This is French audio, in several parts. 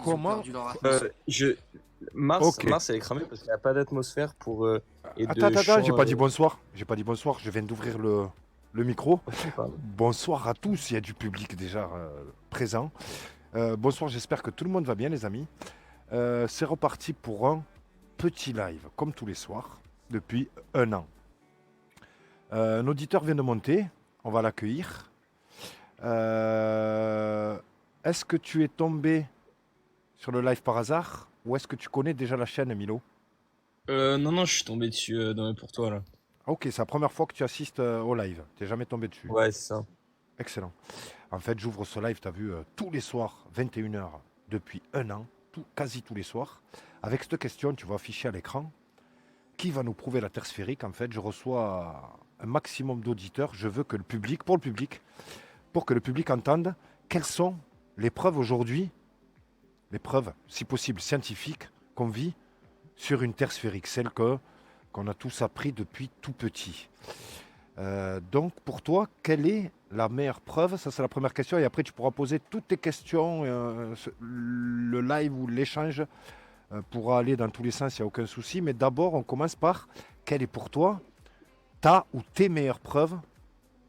Ils ont Comment perdu leur atmosphère. Mars, Ok. Mars, elle est cramée parce qu'il n'y a pas d'atmosphère pour et de Attends, champs. j'ai pas dit bonsoir. J'ai pas dit bonsoir, je viens d'ouvrir le micro. Ok, pardon. Bonsoir à tous, il y a du public déjà présent. Bonsoir, j'espère que tout le monde va bien, les amis. C'est reparti pour un petit live, comme tous les soirs, depuis un an. Un auditeur vient de monter, on va l'accueillir. Est-ce que tu es tombé sur le live par hasard ou est-ce que tu connais déjà la chaîne, Milo? Non, je suis tombé dessus pour toi là. Ah, ok, c'est la première fois que tu assistes au live. T'es jamais tombé dessus. Ouais, c'est ça. Excellent. En fait, j'ouvre ce live, tu as vu, tous les soirs, 21 h, depuis un an, quasi tous les soirs. Avec cette question, tu vas afficher à l'écran. Qui va nous prouver la Terre sphérique? En fait, je reçois un maximum d'auditeurs. Je veux que le public, pour que le public entende quelles sont les preuves aujourd'hui, les preuves, si possible, scientifiques, qu'on vit sur une Terre sphérique, celle qu'on a tous appris depuis tout petit. Donc, pour toi, quelle est la meilleure preuve? Ça, c'est la première question. Et après, tu pourras poser toutes tes questions. Le live ou l'échange pourra aller dans tous les sens, il n'y a aucun souci. Mais d'abord, on commence par quelle est pour toi ta ou tes meilleures preuves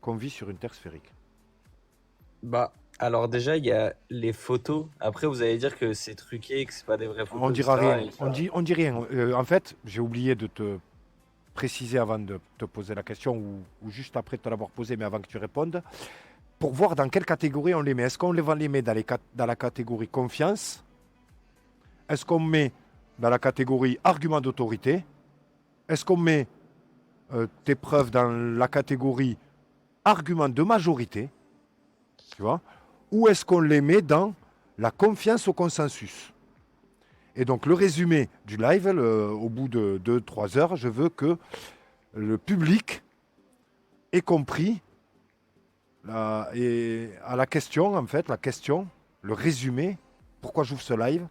qu'on vit sur une Terre sphérique? Bah, alors déjà, il y a les photos. Après, vous allez dire que c'est truqué, que c'est pas des vraies photos, On dira etc. rien. On dit rien. En fait, j'ai oublié de te préciser avant de te poser la question ou juste après te l'avoir posée, mais avant que tu répondes, pour voir dans quelle catégorie on les met. Est-ce qu'on les met dans la catégorie confiance? Est-ce qu'on met dans la catégorie argument d'autorité? Est-ce qu'on met tes preuves dans la catégorie argument de majorité? Tu vois? Ou est-ce qu'on les met dans la confiance au consensus? Et donc le résumé du live, au bout de 2-3 heures, je veux que le public ait compris et à la question, en fait, le résumé, pourquoi j'ouvre ce live,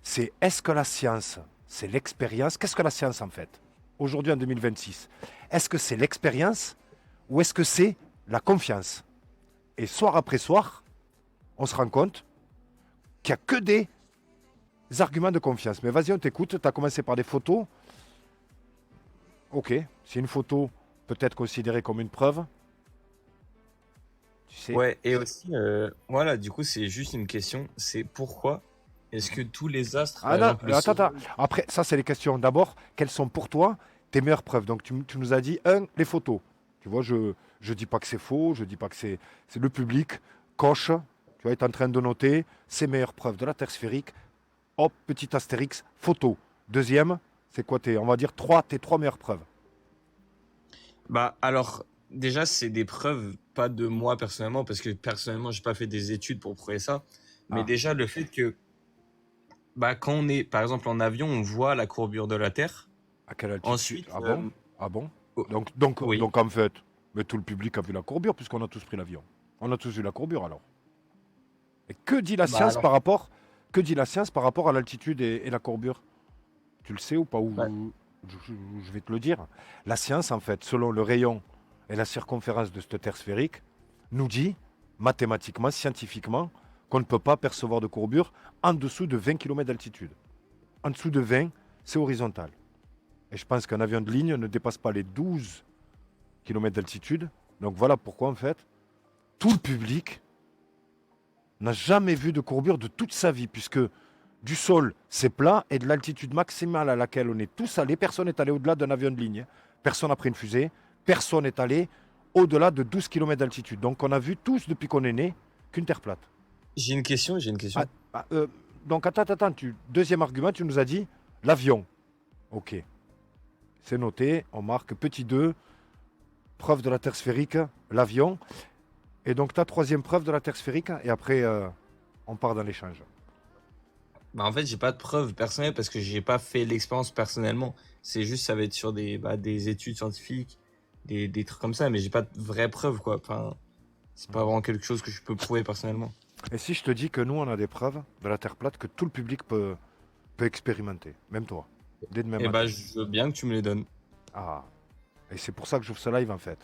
c'est est-ce que la science, c'est l'expérience? Qu'est-ce que la science en fait? Aujourd'hui en 2026, est-ce que c'est l'expérience ou est-ce que c'est la confiance? Et soir après soir, on se rend compte qu'il n'y a que des arguments de confiance. Mais vas-y, on t'écoute. Tu as commencé par des photos. Ok, c'est une photo peut-être considérée comme une preuve. Tu sais. Ouais, et aussi, voilà, du coup, c'est juste une question. C'est pourquoi est-ce que tous les astres, par Ah non, exemple, le attends, Soleil. Après, ça, c'est les questions. D'abord, quelles sont pour toi tes meilleures preuves? Donc, tu nous as dit, les photos. Tu vois, je ne dis pas que c'est faux, je dis pas que c'est le public. Coche, tu vas être en train de noter ses meilleures preuves de la Terre sphérique. Hop, petit astérix, photo. Deuxième, c'est quoi on va dire tes trois meilleures preuves? Bah, alors, déjà, c'est des preuves, pas de moi personnellement, parce que personnellement, j'ai pas fait des études pour prouver ça. Mais Ah, déjà, le fait que, bah, quand on est, par exemple, en avion, on voit la courbure de la Terre. à quelle altitude? Ensuite, Ah bon? Ah bon? oh, oui. Donc en fait, mais tout le public a vu la courbure puisqu'on a tous pris l'avion. On a tous vu la courbure alors. Et que dit la Bah, science alors, par rapport, que dit la science par rapport à l'altitude et la courbure? Tu le sais ou pas? bah, Je vais te le dire. La science, en fait, selon le rayon et la circonférence de cette Terre sphérique, nous dit, mathématiquement, scientifiquement, qu'on ne peut pas percevoir de courbure en dessous de 20 km d'altitude. En dessous de 20, c'est horizontal. Et je pense qu'un avion de ligne ne dépasse pas les 12 km d'altitude. Donc voilà pourquoi, en fait, tout le public n'a jamais vu de courbure de toute sa vie, puisque du sol, c'est plat, et de l'altitude maximale à laquelle on est tous allés, personne n'est allé au-delà d'un avion de ligne. Personne n'a pris une fusée, personne n'est allé au-delà de 12 km d'altitude. Donc on a vu tous, depuis qu'on est né, qu'une Terre plate. j'ai une question, Ah, ah, donc attends, deuxième argument, tu nous as dit l'avion. Ok, c'est noté, on marque petit 2, preuve de la Terre sphérique, l'avion. Et donc ta troisième preuve de la Terre sphérique, et après on part dans l'échange. Bah, en fait, j'ai pas de preuves personnelles parce que j'ai pas fait l'expérience personnellement. C'est juste, ça va être sur des études scientifiques, des trucs comme ça, mais j'ai pas de vraies preuves, quoi. Enfin, c'est pas vraiment quelque chose que je peux prouver personnellement. Et si je te dis que nous, on a des preuves de la Terre plate que tout le public peut expérimenter, même toi, dès demain Et matin. bah, je veux bien que tu me les donnes. Ah, et c'est pour ça que j'ouvre ce live en fait.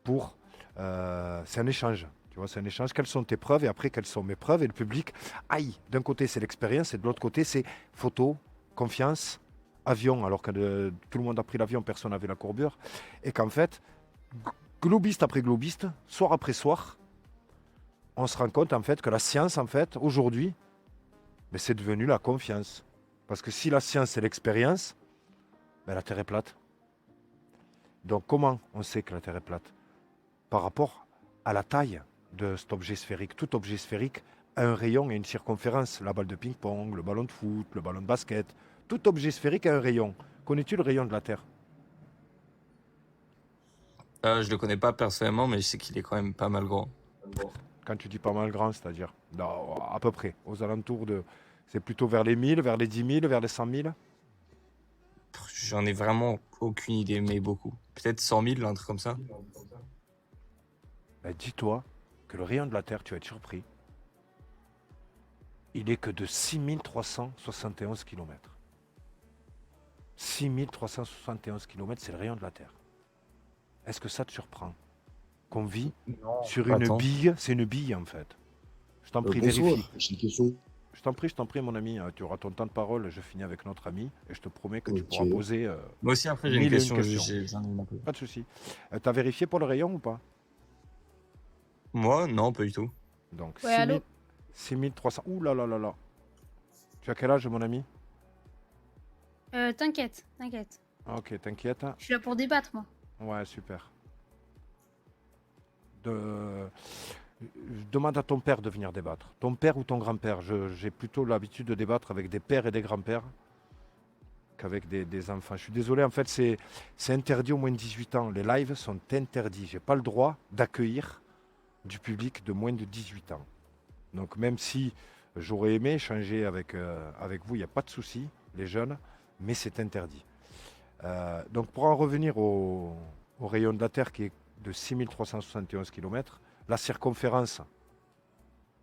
C'est un échange. Tu vois, c'est un échange. Quelles sont tes preuves et après, quelles sont mes preuves? Et le public, aïe, d'un côté, c'est l'expérience et de l'autre côté, c'est photo, confiance, avion. Alors que tout le monde a pris l'avion, personne n'avait la courbure. Et qu'en fait, globiste après globiste, soir après soir, on se rend compte en fait que la science, en fait, aujourd'hui, mais c'est devenu la confiance. Parce que si la science c'est l'expérience, ben, la Terre est plate. Donc comment on sait que la Terre est plate? Par rapport à la taille de cet objet sphérique. Tout objet sphérique a un rayon et une circonférence. La balle de ping-pong, le ballon de foot, le ballon de basket. Tout objet sphérique a un rayon. Connais-tu le rayon de la Terre? Je le connais pas personnellement, mais je sais qu'il est quand même pas mal grand. Quand tu dis pas mal grand, c'est-à-dire non, à peu près, aux alentours de... C'est plutôt vers les 1000, vers les 10 000, vers les 100 000? J'en ai vraiment aucune idée, mais beaucoup. Peut-être 100 000, un truc comme ça. Ben, dis-toi que le rayon de la Terre, tu vas être surpris, il est que de 6371 km. 6371 km, c'est le rayon de la Terre. Est-ce que ça te surprend? Qu'on vit sur pas une tant. bille, c'est une bille en fait. Je t'en prie, Bonsoir, vérifie. j'ai une question. Je t'en prie, mon ami. Tu auras ton temps de parole. Je finis avec notre ami et je te promets que tu Ok. pourras poser Moi aussi, après, j'ai une 1000 et une question. questions. J'en ai une un peu. Pas de souci. T'as vérifié pour le rayon ou pas? Moi, non, pas du tout. Donc, Ouais, allô? 6300. Ouh là là là là. Tu as quel âge, mon ami? T'inquiète, t'inquiète. Ah, ok, t'inquiète. Je suis là pour débattre, moi. Ouais, super. De... Demande à ton père de venir débattre. Ton père ou ton grand-père. J'ai plutôt l'habitude de débattre avec des pères et des grands-pères qu'avec des enfants. Je suis désolé, en fait, c'est interdit au moins de 18 ans. Les lives sont interdits. J'ai pas le droit d'accueillir du public de moins de 18 ans. Donc même si j'aurais aimé échanger avec vous, il n'y a pas de souci, les jeunes, mais c'est interdit. Donc pour en revenir au rayon de la Terre qui est de 6371 km, la circonférence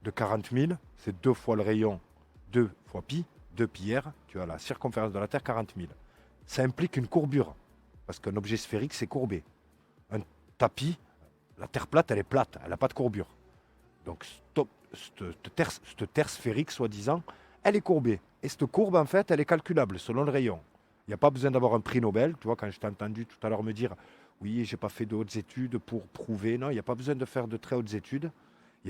de 40 000, c'est 2 fois le rayon, 2 fois pi, 2 pi r, tu as la circonférence de la Terre 40 000. Ça implique une courbure, parce qu'un objet sphérique c'est courbé. Un tapis, la Terre plate, elle est plate, elle n'a pas de courbure. Donc cette terre sphérique, soi-disant, elle est courbée. Et cette courbe, en fait, elle est calculable selon le rayon. Il n'y a pas besoin d'avoir un prix Nobel. Tu vois, quand je t'ai entendu tout à l'heure me dire oui, j'ai pas fait de hautes études pour prouver. Non, il n'y a pas besoin de faire de très hautes études.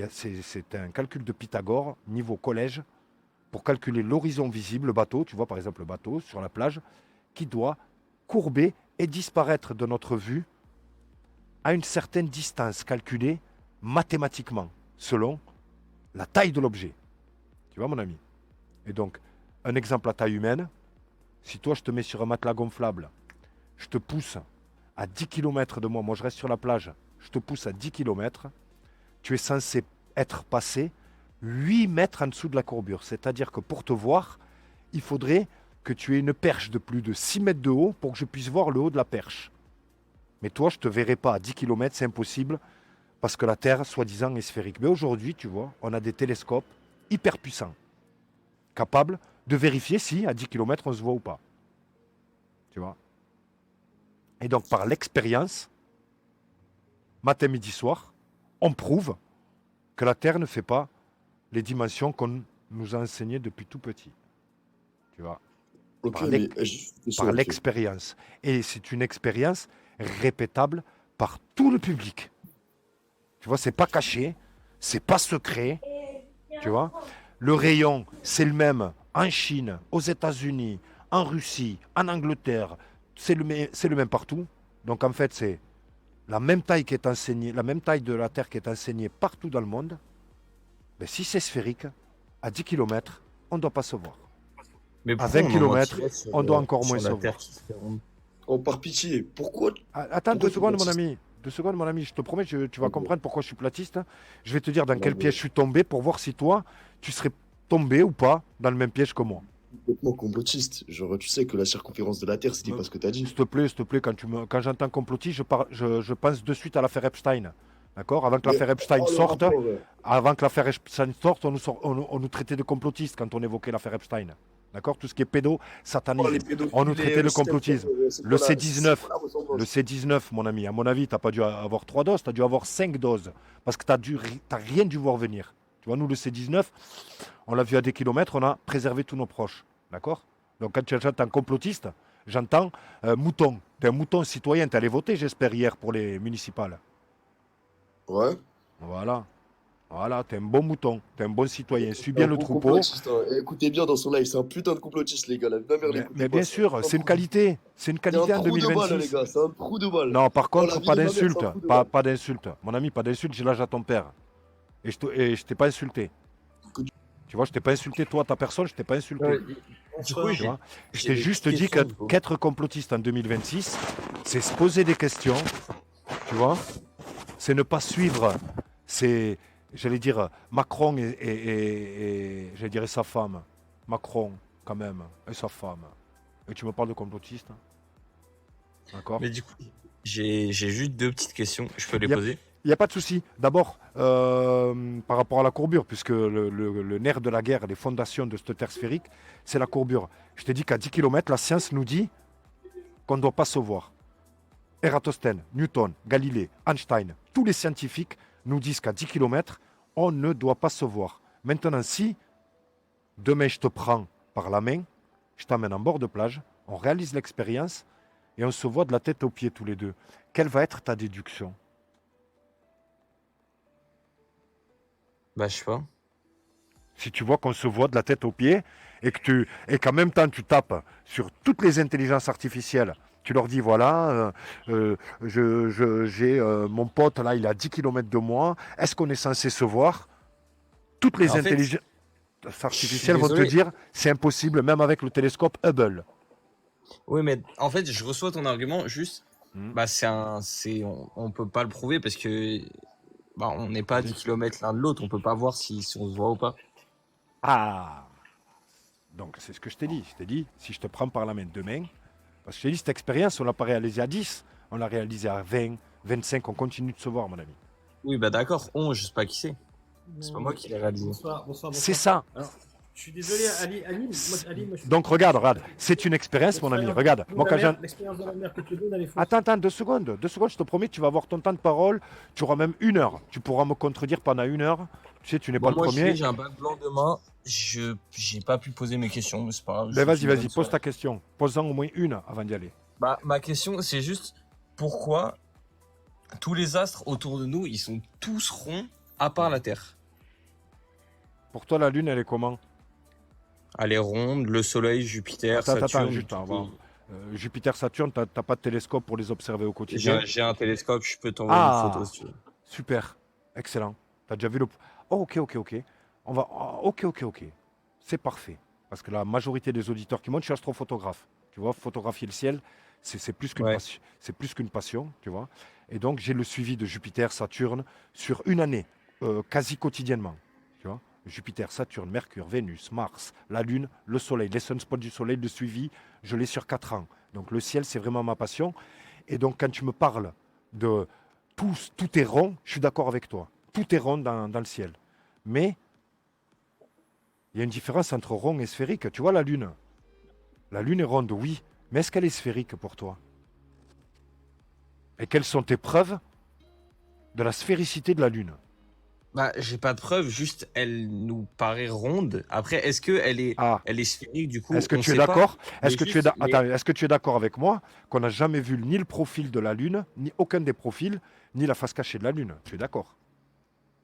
C'est un calcul de Pythagore, niveau collège, pour calculer l'horizon visible, le bateau, tu vois, par exemple, le bateau sur la plage, qui doit courber et disparaître de notre vue à une certaine distance calculée mathématiquement, selon la taille de l'objet. Tu vois, mon ami? Et donc, un exemple à taille humaine, si toi, je te mets sur un matelas gonflable, je te pousse à 10 km de moi je reste sur la plage, je te pousse à 10 km, tu es censé être passé 8 mètres en dessous de la courbure. C'est-à-dire que pour te voir, il faudrait que tu aies une perche de plus de 6 mètres de haut pour que je puisse voir le haut de la perche. Mais toi, je ne te verrai pas à 10 km, c'est impossible, parce que la Terre, soi-disant, est sphérique. Mais aujourd'hui, tu vois, on a des télescopes hyper puissants, capables de vérifier si, à 10 km, on se voit ou pas. Tu vois? Et donc, par l'expérience, matin, midi, soir, on prouve que la Terre ne fait pas les dimensions qu'on nous a enseignées depuis tout petit. Tu vois? Ok, Par mais par l'expérience. Et c'est une expérience répétable par tout le public. Tu vois, c'est pas caché, c'est pas secret. Tu vois? Le rayon, c'est le même en Chine, aux États-Unis, en Russie, en Angleterre. C'est le même partout. Donc en fait, c'est la même taille qui est enseignée, la même taille de la Terre qui est enseignée partout dans le monde. Mais si c'est sphérique, à 10 km, on ne doit pas se voir. Mais À pourquoi 20 on en km, mentirait sur, on doit encore moins sur la se Terre voir. qui se fait ronde? Oh, par pitié, pourquoi? Attends Pourquoi 2 secondes, tu mon insistes? ami. 2 secondes, mon ami. Je te promets, tu vas Ok. comprendre pourquoi je suis platiste. Je vais te dire dans quel Ouais. piège je suis tombé pour voir si toi, tu serais tombé ou pas dans le même piège que moi. Complètement complotiste. Genre, tu sais que la circonférence de la Terre, c'était pas ce que t'as dit. S'il te plaît, quand j'entends complotiste, je pense de suite à l'affaire Epstein. D'accord? Avant que Mais- l'affaire Epstein Oh, le sorte, rapport, avant que l'affaire Epstein sorte, on nous traitait de complotistes quand on évoquait l'affaire Epstein. D'accord? Tout ce qui est pédo, Oh, satanisme. les pédophiles, On nous traitait le complotisme. c'est Le quoi la- C19, c'est quoi la ressemblance? le C19, mon ami, à mon avis, tu n'as pas dû avoir 3 doses, tu as dû avoir 5 doses. Parce que tu n'as rien dû voir venir. Tu vois, nous, le C19, on l'a vu à des kilomètres, on a préservé tous nos proches. D'accord? Donc quand tu entends un complotiste, j'entends mouton. Tu es un mouton citoyen, tu es allé voter, j'espère, hier pour les municipales. Ouais. Voilà. Voilà, t'es un bon mouton, t'es un bon citoyen, suis C'est bien un le bon troupeau. complotiste, hein. Et écoutez bien dans son live, c'est un putain de complotiste, les gars. La mère, Mais l'écoutez bien pas, sûr, c'est une trou- qualité. C'est une c'est un qualité en trou de balle, les 2026. gars. C'est un trou de balle. Non, par Dans la contre, vie pas de ma mère, c'est un d'insulte. trou de Pas, balle. pas d'insulte. Mon ami, pas d'insulte, j'ai l'âge à ton père. Et je t'ai pas insulté. Que tu- Tu vois, je t'ai pas insulté, toi, ta personne, je t'ai pas insulté. Du coup, Tu vois, je j'ai t'ai des juste petites dit questions, du coup. qu'être complotiste en 2026, c'est se poser des questions. Tu vois, c'est ne pas suivre. C'est, j'allais dire, Macron j'allais dire, et sa femme. Macron, quand même, et sa femme. Et tu me parles de complotiste, hein. D'accord? Mais du coup, j'ai juste deux petites questions. Je peux les Il poser? n'y a pas de souci. D'abord, par rapport à la courbure, puisque le nerf de la guerre, les fondations de cette terre sphérique, c'est la courbure. Je t'ai dit qu'à 10 km, la science nous dit qu'on ne doit pas se voir. Eratosthène, Newton, Galilée, Einstein, tous les scientifiques nous disent qu'à 10 km, on ne doit pas se voir. Maintenant, si demain je te prends par la main, je t'emmène en bord de plage, on réalise l'expérience et on se voit de la tête aux pieds tous les deux, quelle va être ta déduction? Bah, je sais pas. Si tu vois qu'on se voit de la tête aux pieds et qu'en même temps tu tapes sur toutes les intelligences artificielles, tu leur dis voilà, j'ai mon pote là, il est à 10 km de moi, est-ce qu'on est censé se voir? Toutes les En fait, intelligences je suis artificielles vont te désolé. dire c'est impossible, même avec le télescope Hubble. Oui, mais en fait, je reçois ton argument. Juste, Hmm. bah, on peut pas le prouver parce que bah, on n'est pas à 10 km l'un de l'autre. On peut pas voir si on se voit ou pas. Ah, donc c'est ce que je t'ai dit. Je t'ai dit, si je te prends par la main demain, parce que je t'ai dit, cette expérience, on l'a pas réalisée à 10, on l'a réalisée à 20, 25, on continue de se voir, mon ami. Oui, bah d'accord. Je sais pas qui c'est. C'est pas moi qui l'ai réalisé. Bonsoir, bonsoir, C'est bonsoir. ça. Alors, je suis désolé, Ali, moi, je suis... Donc regarde, c'est une expérience, mon ami. Regarde, moi quand j'ai... L'expérience de la mère que tu donnes, elle est fausse. Attends, 2 secondes, je te promets, tu vas avoir ton temps de parole, tu auras même 1 heure. Tu pourras me contredire pendant 1 heure. Tu sais, tu n'es Bon, pas le moi, premier. j'ai un bac blanc demain. J'ai pas pu poser mes questions, mais c'est pas grave. Ben Je suis vas-y, bonne pose soirée. ta question. Pose-en au moins une avant d'y aller. Bah, ma question, c'est juste pourquoi tous les astres autour de nous, ils sont tous ronds à part la Terre. Pour toi, la Lune, elle est comment? Elle est ronde, le Soleil, Jupiter, Attends, Saturne. juste tout- avant. Jupiter, Saturne, t'as pas de télescope pour les observer au quotidien? J'ai un télescope, je peux t'envoyer une Ah, photo si tu veux. super, excellent. T'as déjà vu le... Oh, ok. On va... oh, ok. C'est parfait. Parce que la majorité des auditeurs qui montent, je suis astrophotographe. Tu vois, photographier le ciel, c'est plus qu'une Ouais. passion. C'est plus qu'une passion, tu vois. Et donc, j'ai le suivi de Jupiter, Saturne, sur une année, quasi quotidiennement. Tu vois, Jupiter, Saturne, Mercure, Vénus, Mars, la Lune, le Soleil, les sunspots du Soleil, le suivi, je l'ai sur 4 ans. Donc, le ciel, c'est vraiment ma passion. Et donc, quand tu me parles de tout est rond, je suis d'accord avec toi. Tout est rond dans le ciel. Mais il y a une différence entre rond et sphérique. Tu vois la Lune? La Lune est ronde, oui. Mais est-ce qu'elle est sphérique pour toi? Et quelles sont tes preuves de la sphéricité de la Lune? Bah, j'ai pas de preuve, juste elle nous paraît ronde. Après, Ah, elle est sphérique du coup, est-ce que on tu es sait pas. d'accord? Mais Est-ce que tu es juste Attends, est-ce que tu es d'accord avec moi qu'on n'a jamais vu ni le profil de la Lune, ni aucun des profils, ni la face cachée de la Lune? Tu es d'accord?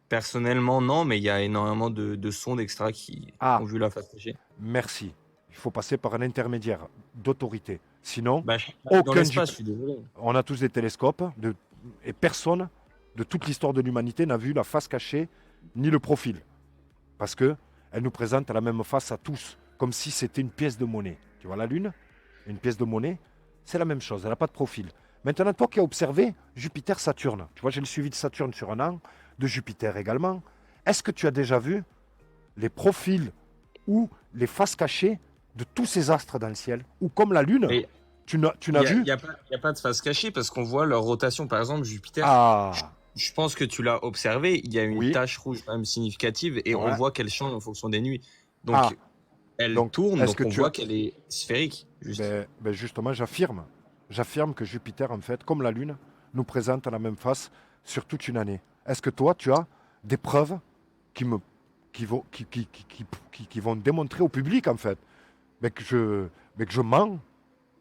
personnellement, non, mais il y a énormément de sondes extra qui Ah, ont vu la face cachée. merci. Il faut passer par un intermédiaire d'autorité. Sinon, Bah, je suis pas allé dans aucun l'espace, je suis désolé. on a tous des télescopes et personne de toute l'histoire de l'humanité n'a vu la face cachée ni le profil. Parce que elle nous présente la même face à tous, comme si c'était une pièce de monnaie. Tu vois la Lune? Une pièce de monnaie, c'est la même chose, elle n'a pas de profil. Maintenant, toi qui as observé Jupiter, Saturne, tu vois, j'ai le suivi de Saturne sur un an, de Jupiter également. Est-ce que tu as déjà vu les profils ou les faces cachées de tous ces astres dans le ciel? Ou comme la Lune, Mais tu n'as il vu? y a pas de face cachée parce qu'on voit leur rotation. Par exemple, Jupiter, Ah, je pense que tu l'as observé, il y a une oui, tache rouge quand même significative et on ouais. voit qu'elle change en fonction des nuits. Ah, Donc, Elle Donc, tourne, est-ce donc que on tu voit as... qu'elle est sphérique. Juste. Ben justement, j'affirme. J'affirme que Jupiter, en fait, comme la Lune, nous présente la même face sur toute une année. Est-ce que toi, tu as des preuves qui me, qui vont démontrer au public, en fait, mais que je mens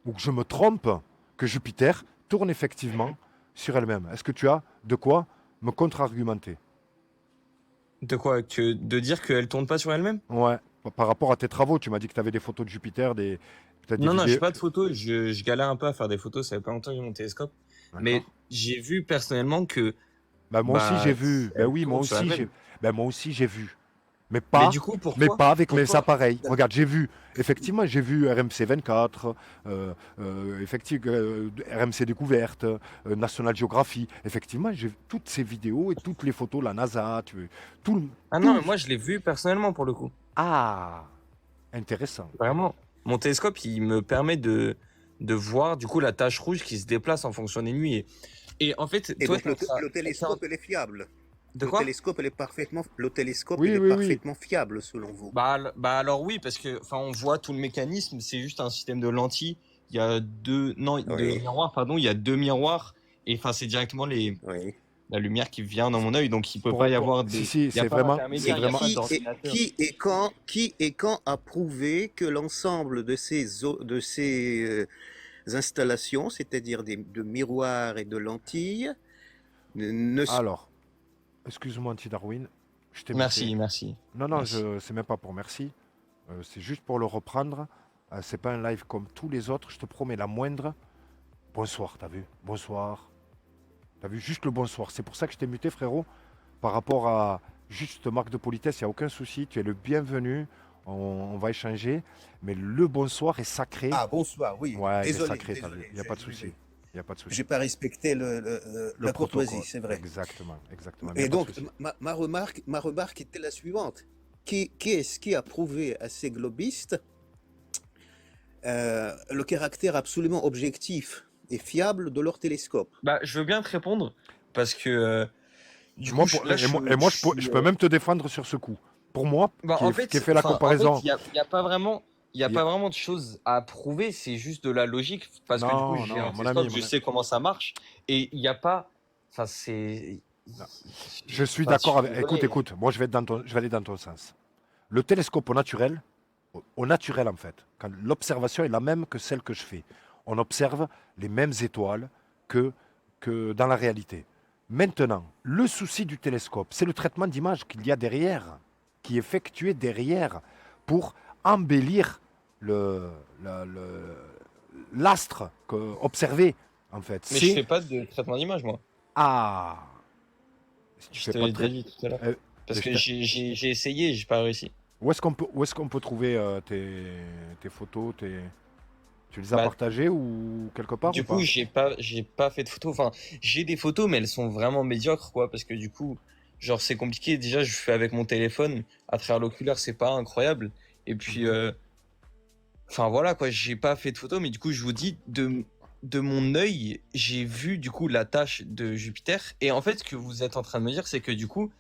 ou que je me trompe, que Jupiter tourne effectivement sur elle-même? Est-ce que tu as de quoi me contre-argumenter? De quoi? De dire qu'elle tourne pas sur elle-même? Ouais, par rapport à tes travaux, tu m'as dit que tu avais des photos de Jupiter, peut-être des Non, non, je vidéos. fais pas de photos. Je galère un peu à faire des photos. Ça fait pas longtemps que j'ai mon télescope. Mais D'accord. j'ai vu personnellement que Ben, moi aussi j'ai bah vu. Ben elle oui, tourne sur elle-même. moi aussi j'ai vu. Mais Mais pas, du coup, mais pourquoi? pas avec mes Pourquoi? appareils. Regarde, j'ai vu, effectivement, j'ai vu RMC 24, RMC Découverte, National Geography. Effectivement, j'ai vu toutes ces vidéos et toutes les photos, la NASA, Ah non, tout. mais moi je l'ai vu personnellement pour le coup. Ah, intéressant. Vraiment. Mon télescope, il me permet de voir du coup la tache rouge qui se déplace en fonction des nuits. Et en fait, Et toi, donc le télescope, il est fiable. de Le quoi? télescope, Oui, il est oui, oui. parfaitement fiable selon vous. Bah alors oui, parce que enfin on voit tout le mécanisme, c'est juste un système de lentilles. Il y a deux Oui, miroirs, pardon, il y a deux miroirs et enfin c'est directement oui. la lumière qui vient dans mon œil, donc il peut pas y avoir Si, des, si, il y a c'est pas vraiment, Et c'est d'intermédiaire, il y a vraiment. pas d'ordinateur. qui et quand a prouvé que l'ensemble de ces installations, c'est-à-dire de miroirs et de lentilles, ne sont... Alors, excuse-moi, anti-Darwin, je t'ai muté. Merci. Non, non, Merci. c'est même pas pour merci. C'est juste pour le reprendre. C'est pas un live comme tous les autres, je te promets la moindre. Bonsoir, t'as vu? Bonsoir. T'as vu? Juste le bonsoir. C'est pour ça que je t'ai muté, frérot. Par rapport à juste marque de politesse, il n'y a aucun souci. Tu es le bienvenu. On va échanger. Mais le bonsoir est sacré. Ah, bonsoir, oui. Ouais, il est Désolé, sacré, t'as vu? désolé. Il n'y a pas de souci. Il n'y a pas de souci. J'ai pas respecté Le la courtoisie, protocole. c'est vrai. Exactement, exactement. Il y a Et pas de donc, souci. ma remarque était la suivante. Est-ce qui a prouvé à ces globistes le caractère absolument objectif et fiable de leur télescope? Bah, je veux bien te répondre parce que du Moi, coup, je peux même te défendre sur ce coup. Pour moi, bah, qui ai fait la comparaison. il y a pas vraiment, il y a Il y pas a- vraiment de choses à prouver. C'est juste de la logique parce que du coup, Non, j'ai non, un mon télescope, ami, je sais comment ça marche et il y a pas, enfin c'est, Non. Je suis enfin, d'accord je avec. suis Écoute, désolé. écoute, moi je vais aller dans ton sens. Le télescope au naturel en fait, quand l'observation est la même que celle que je fais, on observe les mêmes étoiles que dans la réalité. Maintenant, le souci du télescope, c'est le traitement d'image qu'il y a derrière, qui est effectué derrière pour embellir l'astre observé en fait. Mais je fais pas de traitement d'image moi. Ah, si tu Je fais te pas l'ai de déjà dit tout à l'heure. euh, Parce que je j'ai essayé, et j'ai pas réussi. Où est-ce qu'on peut trouver tes photos, tu les as Bah, partagées ou quelque part ou du coup, pas? j'ai pas fait de photos. Enfin, j'ai des photos, mais elles sont vraiment médiocres, quoi. Parce que du coup, genre, c'est compliqué. Déjà, je fais avec mon téléphone. À travers l'oculaire, c'est pas incroyable. Et puis, Mhm. enfin, voilà, quoi. J'ai pas fait de photos, mais du coup, je vous dis, de mon œil, j'ai vu, du coup, la tache de Jupiter. Et en fait, ce que vous êtes en train de me dire, c'est que, du coup,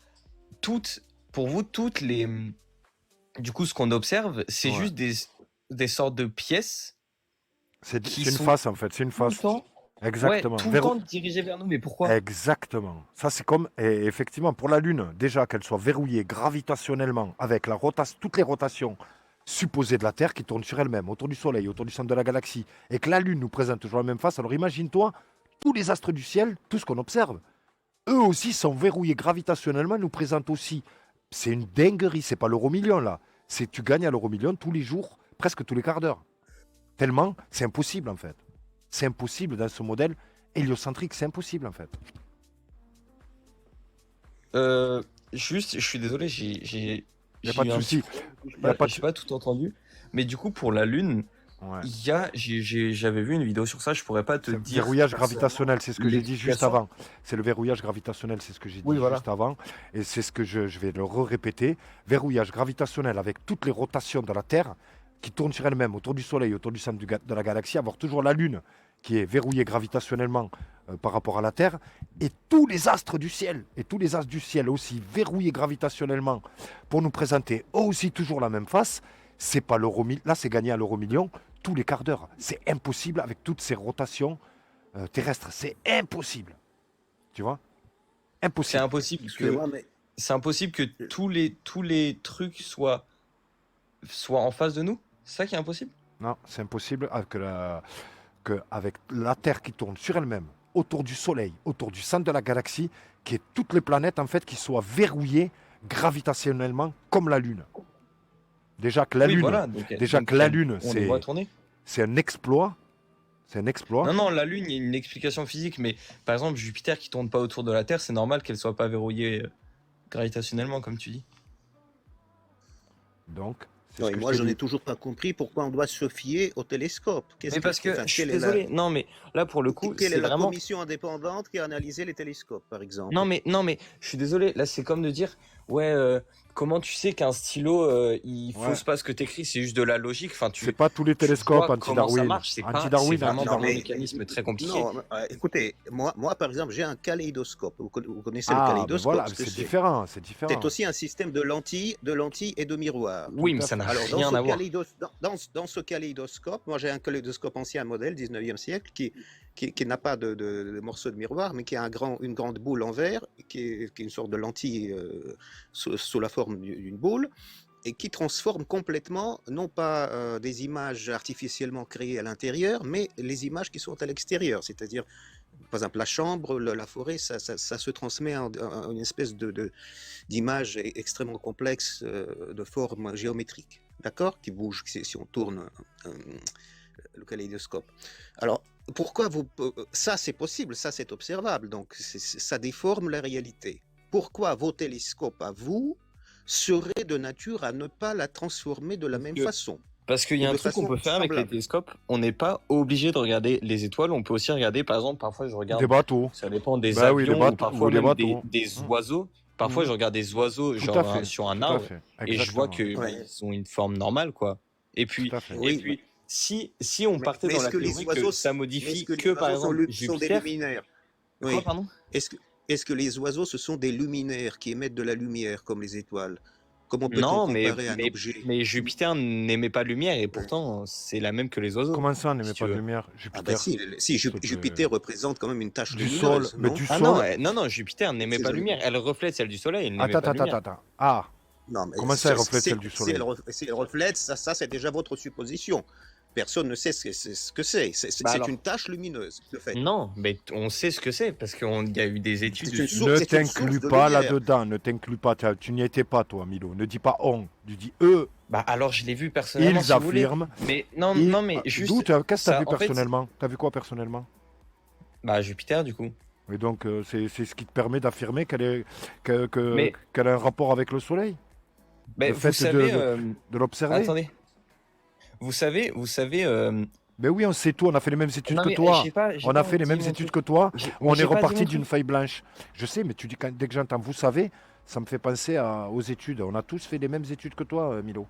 pour vous, toutes les. Du coup, ce qu'on observe, c'est Ouais. juste des sortes de pièces qui C'est une sont face en fait, c'est une tout le face. temps. Ouais, Exactement. tout le temps dirigé vers nous, mais pourquoi? Exactement. Ça, c'est comme, et effectivement, pour la Lune, déjà qu'elle soit verrouillée gravitationnellement avec toutes les rotations supposées de la Terre qui tournent sur elle-même, autour du Soleil, autour du centre de la galaxie, et que la Lune nous présente toujours la même face. Alors imagine-toi, tous les astres du ciel, tout ce qu'on observe, eux aussi sont verrouillés gravitationnellement, nous présentent aussi. C'est une dinguerie, c'est pas l'euro million là. C'est tu gagnes à l'euro million tous les jours, presque tous les quarts d'heure. Tellement, c'est impossible en fait. C'est impossible dans ce modèle héliocentrique, c'est impossible en fait. Juste, je suis désolé, Il n'y a j'ai pas eu de un petit souci. problème, Y a pas de j'ai pas tout entendu. Mais du coup, pour la Lune, Ouais. j'avais vu une vidéo sur ça, je pourrais pas te C'est le dire verrouillage personnellement gravitationnel, c'est ce que j'ai dit juste l'explication. avant. C'est le verrouillage gravitationnel, c'est ce que j'ai Oui, dit voilà. juste avant. Et c'est ce que je vais le répéter. Verrouillage gravitationnel avec toutes les rotations de la Terre qui tournent sur elle-même, autour du Soleil, autour du centre de la galaxie, avoir toujours la Lune qui est verrouillée gravitationnellement par rapport à la Terre, et tous les astres du ciel, et tous les astres du ciel aussi verrouillés gravitationnellement pour nous présenter eux aussi toujours la même face. C'est pas là, c'est gagné à l'euro million tous les quarts d'heure. C'est impossible avec toutes ces rotations terrestres. C'est impossible. Tu vois? C'est Impossible. impossible que, Excusez-moi, mais c'est impossible que tous les trucs soient en face de nous. C'est ça qui est impossible? Non, c'est impossible avec la Terre qui tourne sur elle-même, autour du Soleil, autour du centre de la galaxie, qui est toutes les planètes en fait qui soient verrouillées gravitationnellement comme la Lune. Déjà que la Oui, Lune, voilà. Donc, déjà que la Lune, on les voit tourner. c'est un exploit. C'est un exploit. Non, non, la Lune, il y a une explication physique, mais par exemple, Jupiter qui tourne pas autour de la Terre, c'est normal qu'elle soit pas verrouillée gravitationnellement, comme tu dis. Donc, c'est non, ce et que moi, je je te n'ai dis. toujours pas compris pourquoi on doit se fier au télescope. Mais parce que, je suis quelle est désolé, non, mais là, pour le coup, quelle c'est est la vraiment... commission indépendante qui a analysé les télescopes, par exemple? Non, mais, je suis désolé, là, c'est comme de dire, ouais, comment tu sais qu'un stylo, il Ouais. fausse pas ce que t'écris, c'est juste de la logique, enfin, C'est pas tous les tu télescopes vois comment ça anti-Darwin. marche, c'est Anti-Darwin, vraiment Non, par un mais- mécanisme très compliqué. Non, écoutez, moi, par exemple, j'ai un kaléidoscope. Vous connaissez le Ah, mais kaléidoscope? voilà, ce que c'est c'est? différent, c'est différent. C'est aussi un système de lentilles et de miroirs. Oui, tout mais à ça fait. n'a Alors, rien à voir. dans ce kaléidoscope, moi j'ai un kaléidoscope ancien modèle, 19e siècle, qui n'a pas de morceau de miroir, mais qui a une grande boule en verre, qui est une sorte de lentille sous la forme d'une boule, et qui transforme complètement, non pas des images artificiellement créées à l'intérieur, mais les images qui sont à l'extérieur. C'est-à-dire, par exemple, la chambre, la forêt, ça se transmet en une espèce d'image extrêmement complexe de forme géométrique, d'accord? Qui bouge si on tourne le kaléidoscope. Alors, pourquoi ça c'est possible, ça c'est observable, donc ça déforme la réalité. Pourquoi vos télescopes à vous seraient de nature à ne pas la transformer de la même façon? Parce qu'il y a Ou un de truc qu'on façon peut faire avec les semblable. télescopes, on n'est pas obligé de regarder les étoiles, on peut aussi regarder, par exemple, parfois je regarde, Des bateaux. ça dépend des Bah oui, avions des bateaux, ou parfois ou des même bateaux. des oiseaux. Parfois Mhm. je regarde des oiseaux Tout genre à fait. sur un Tout à arbre fait. et je vois Exactement. que Ouais. ils ont une forme normale, quoi. Et puis, Tout à fait. Oui, si on partait mais dans est-ce la que les théorie oiseaux, que ça mais est-ce modifie que que les par oiseaux sont, exemple sont des Jupiter, luminaires? quoi, Oui. pardon? Est-ce que les oiseaux, ce sont des luminaires qui émettent de la lumière comme les étoiles? Comment peut-on Non, comparer un mais, objet? mais Jupiter n'émet pas de lumière et pourtant c'est la même que les oiseaux, Comment ça, on n'émet si tu pas de veux. lumière, Ah bah Jupiter? si, C'est de- Jupiter représente quand même une tache Du sol, lumineuse, mais non? du Ah non, sol. non, Jupiter n'émet C'est pas de joli. lumière. Elle reflète celle du Soleil, elle n'émet Attends, pas de attends, lumière. attends. Ah, Non, mais comment ça, elle reflète celle du si soleil? si elle reflète, ça c'est déjà votre supposition. Personne ne sait ce que c'est. Bah C'est alors, une tache lumineuse, le fait. non, mais on sait ce que c'est parce qu'il y a eu des études C'est une dessus. source, ne c'est une source t'inclus de pas lumière. là-dedans, ne t'inclus pas. Tu n'y étais pas, toi, Milo. Ne dis pas on. Tu dis eux, Bah alors je l'ai vu personnellement ils si vous voulez. affirment. Mais non, Ils... non, mais D'où juste qu'est-ce que tu as ça, vu en fait, personnellement? Tu as vu quoi personnellement? bah Jupiter du coup. Et donc, c'est ce qui te permet d'affirmer qu'elle Mais, a un rapport avec le soleil? mais Le vous fait savez, de l'observer? attendez, vous savez, Mais oui, on sait tout, on a fait les mêmes études non que mais toi. j'ai pas On a fait les dit mêmes mon études truc. que toi. Mais On est j'ai pas dit reparti mon d'une truc. feuille blanche. Je sais, mais tu dis dès que j'entends vous savez, ça me fait penser aux études. On a tous fait les mêmes études que toi, Milo.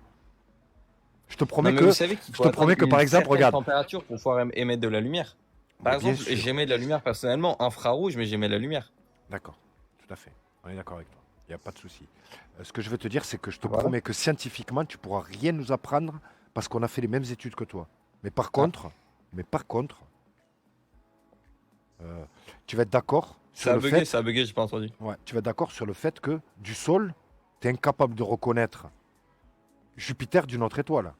Je te Non promets mais que, vous savez qu'il je faut te atteindre promets que une par exemple, certaine regarde. température pour pouvoir émettre de la lumière. Par Mais bien exemple, sûr. j'émets de la lumière personnellement infrarouge, mais j'émets de la lumière. D'accord, tout à fait. On est d'accord avec toi. Il n'y a pas de souci. Ce que je veux te dire, c'est que je te Voilà. promets que scientifiquement, tu pourras rien nous apprendre parce qu'on a fait les mêmes études que toi. Mais par Ah. contre, tu vas être d'accord sur le fait. Ça a bugué, j'ai pas entendu. Ouais, tu vas être d'accord sur le fait que du sol, tu es incapable de reconnaître Jupiter d'une autre étoile.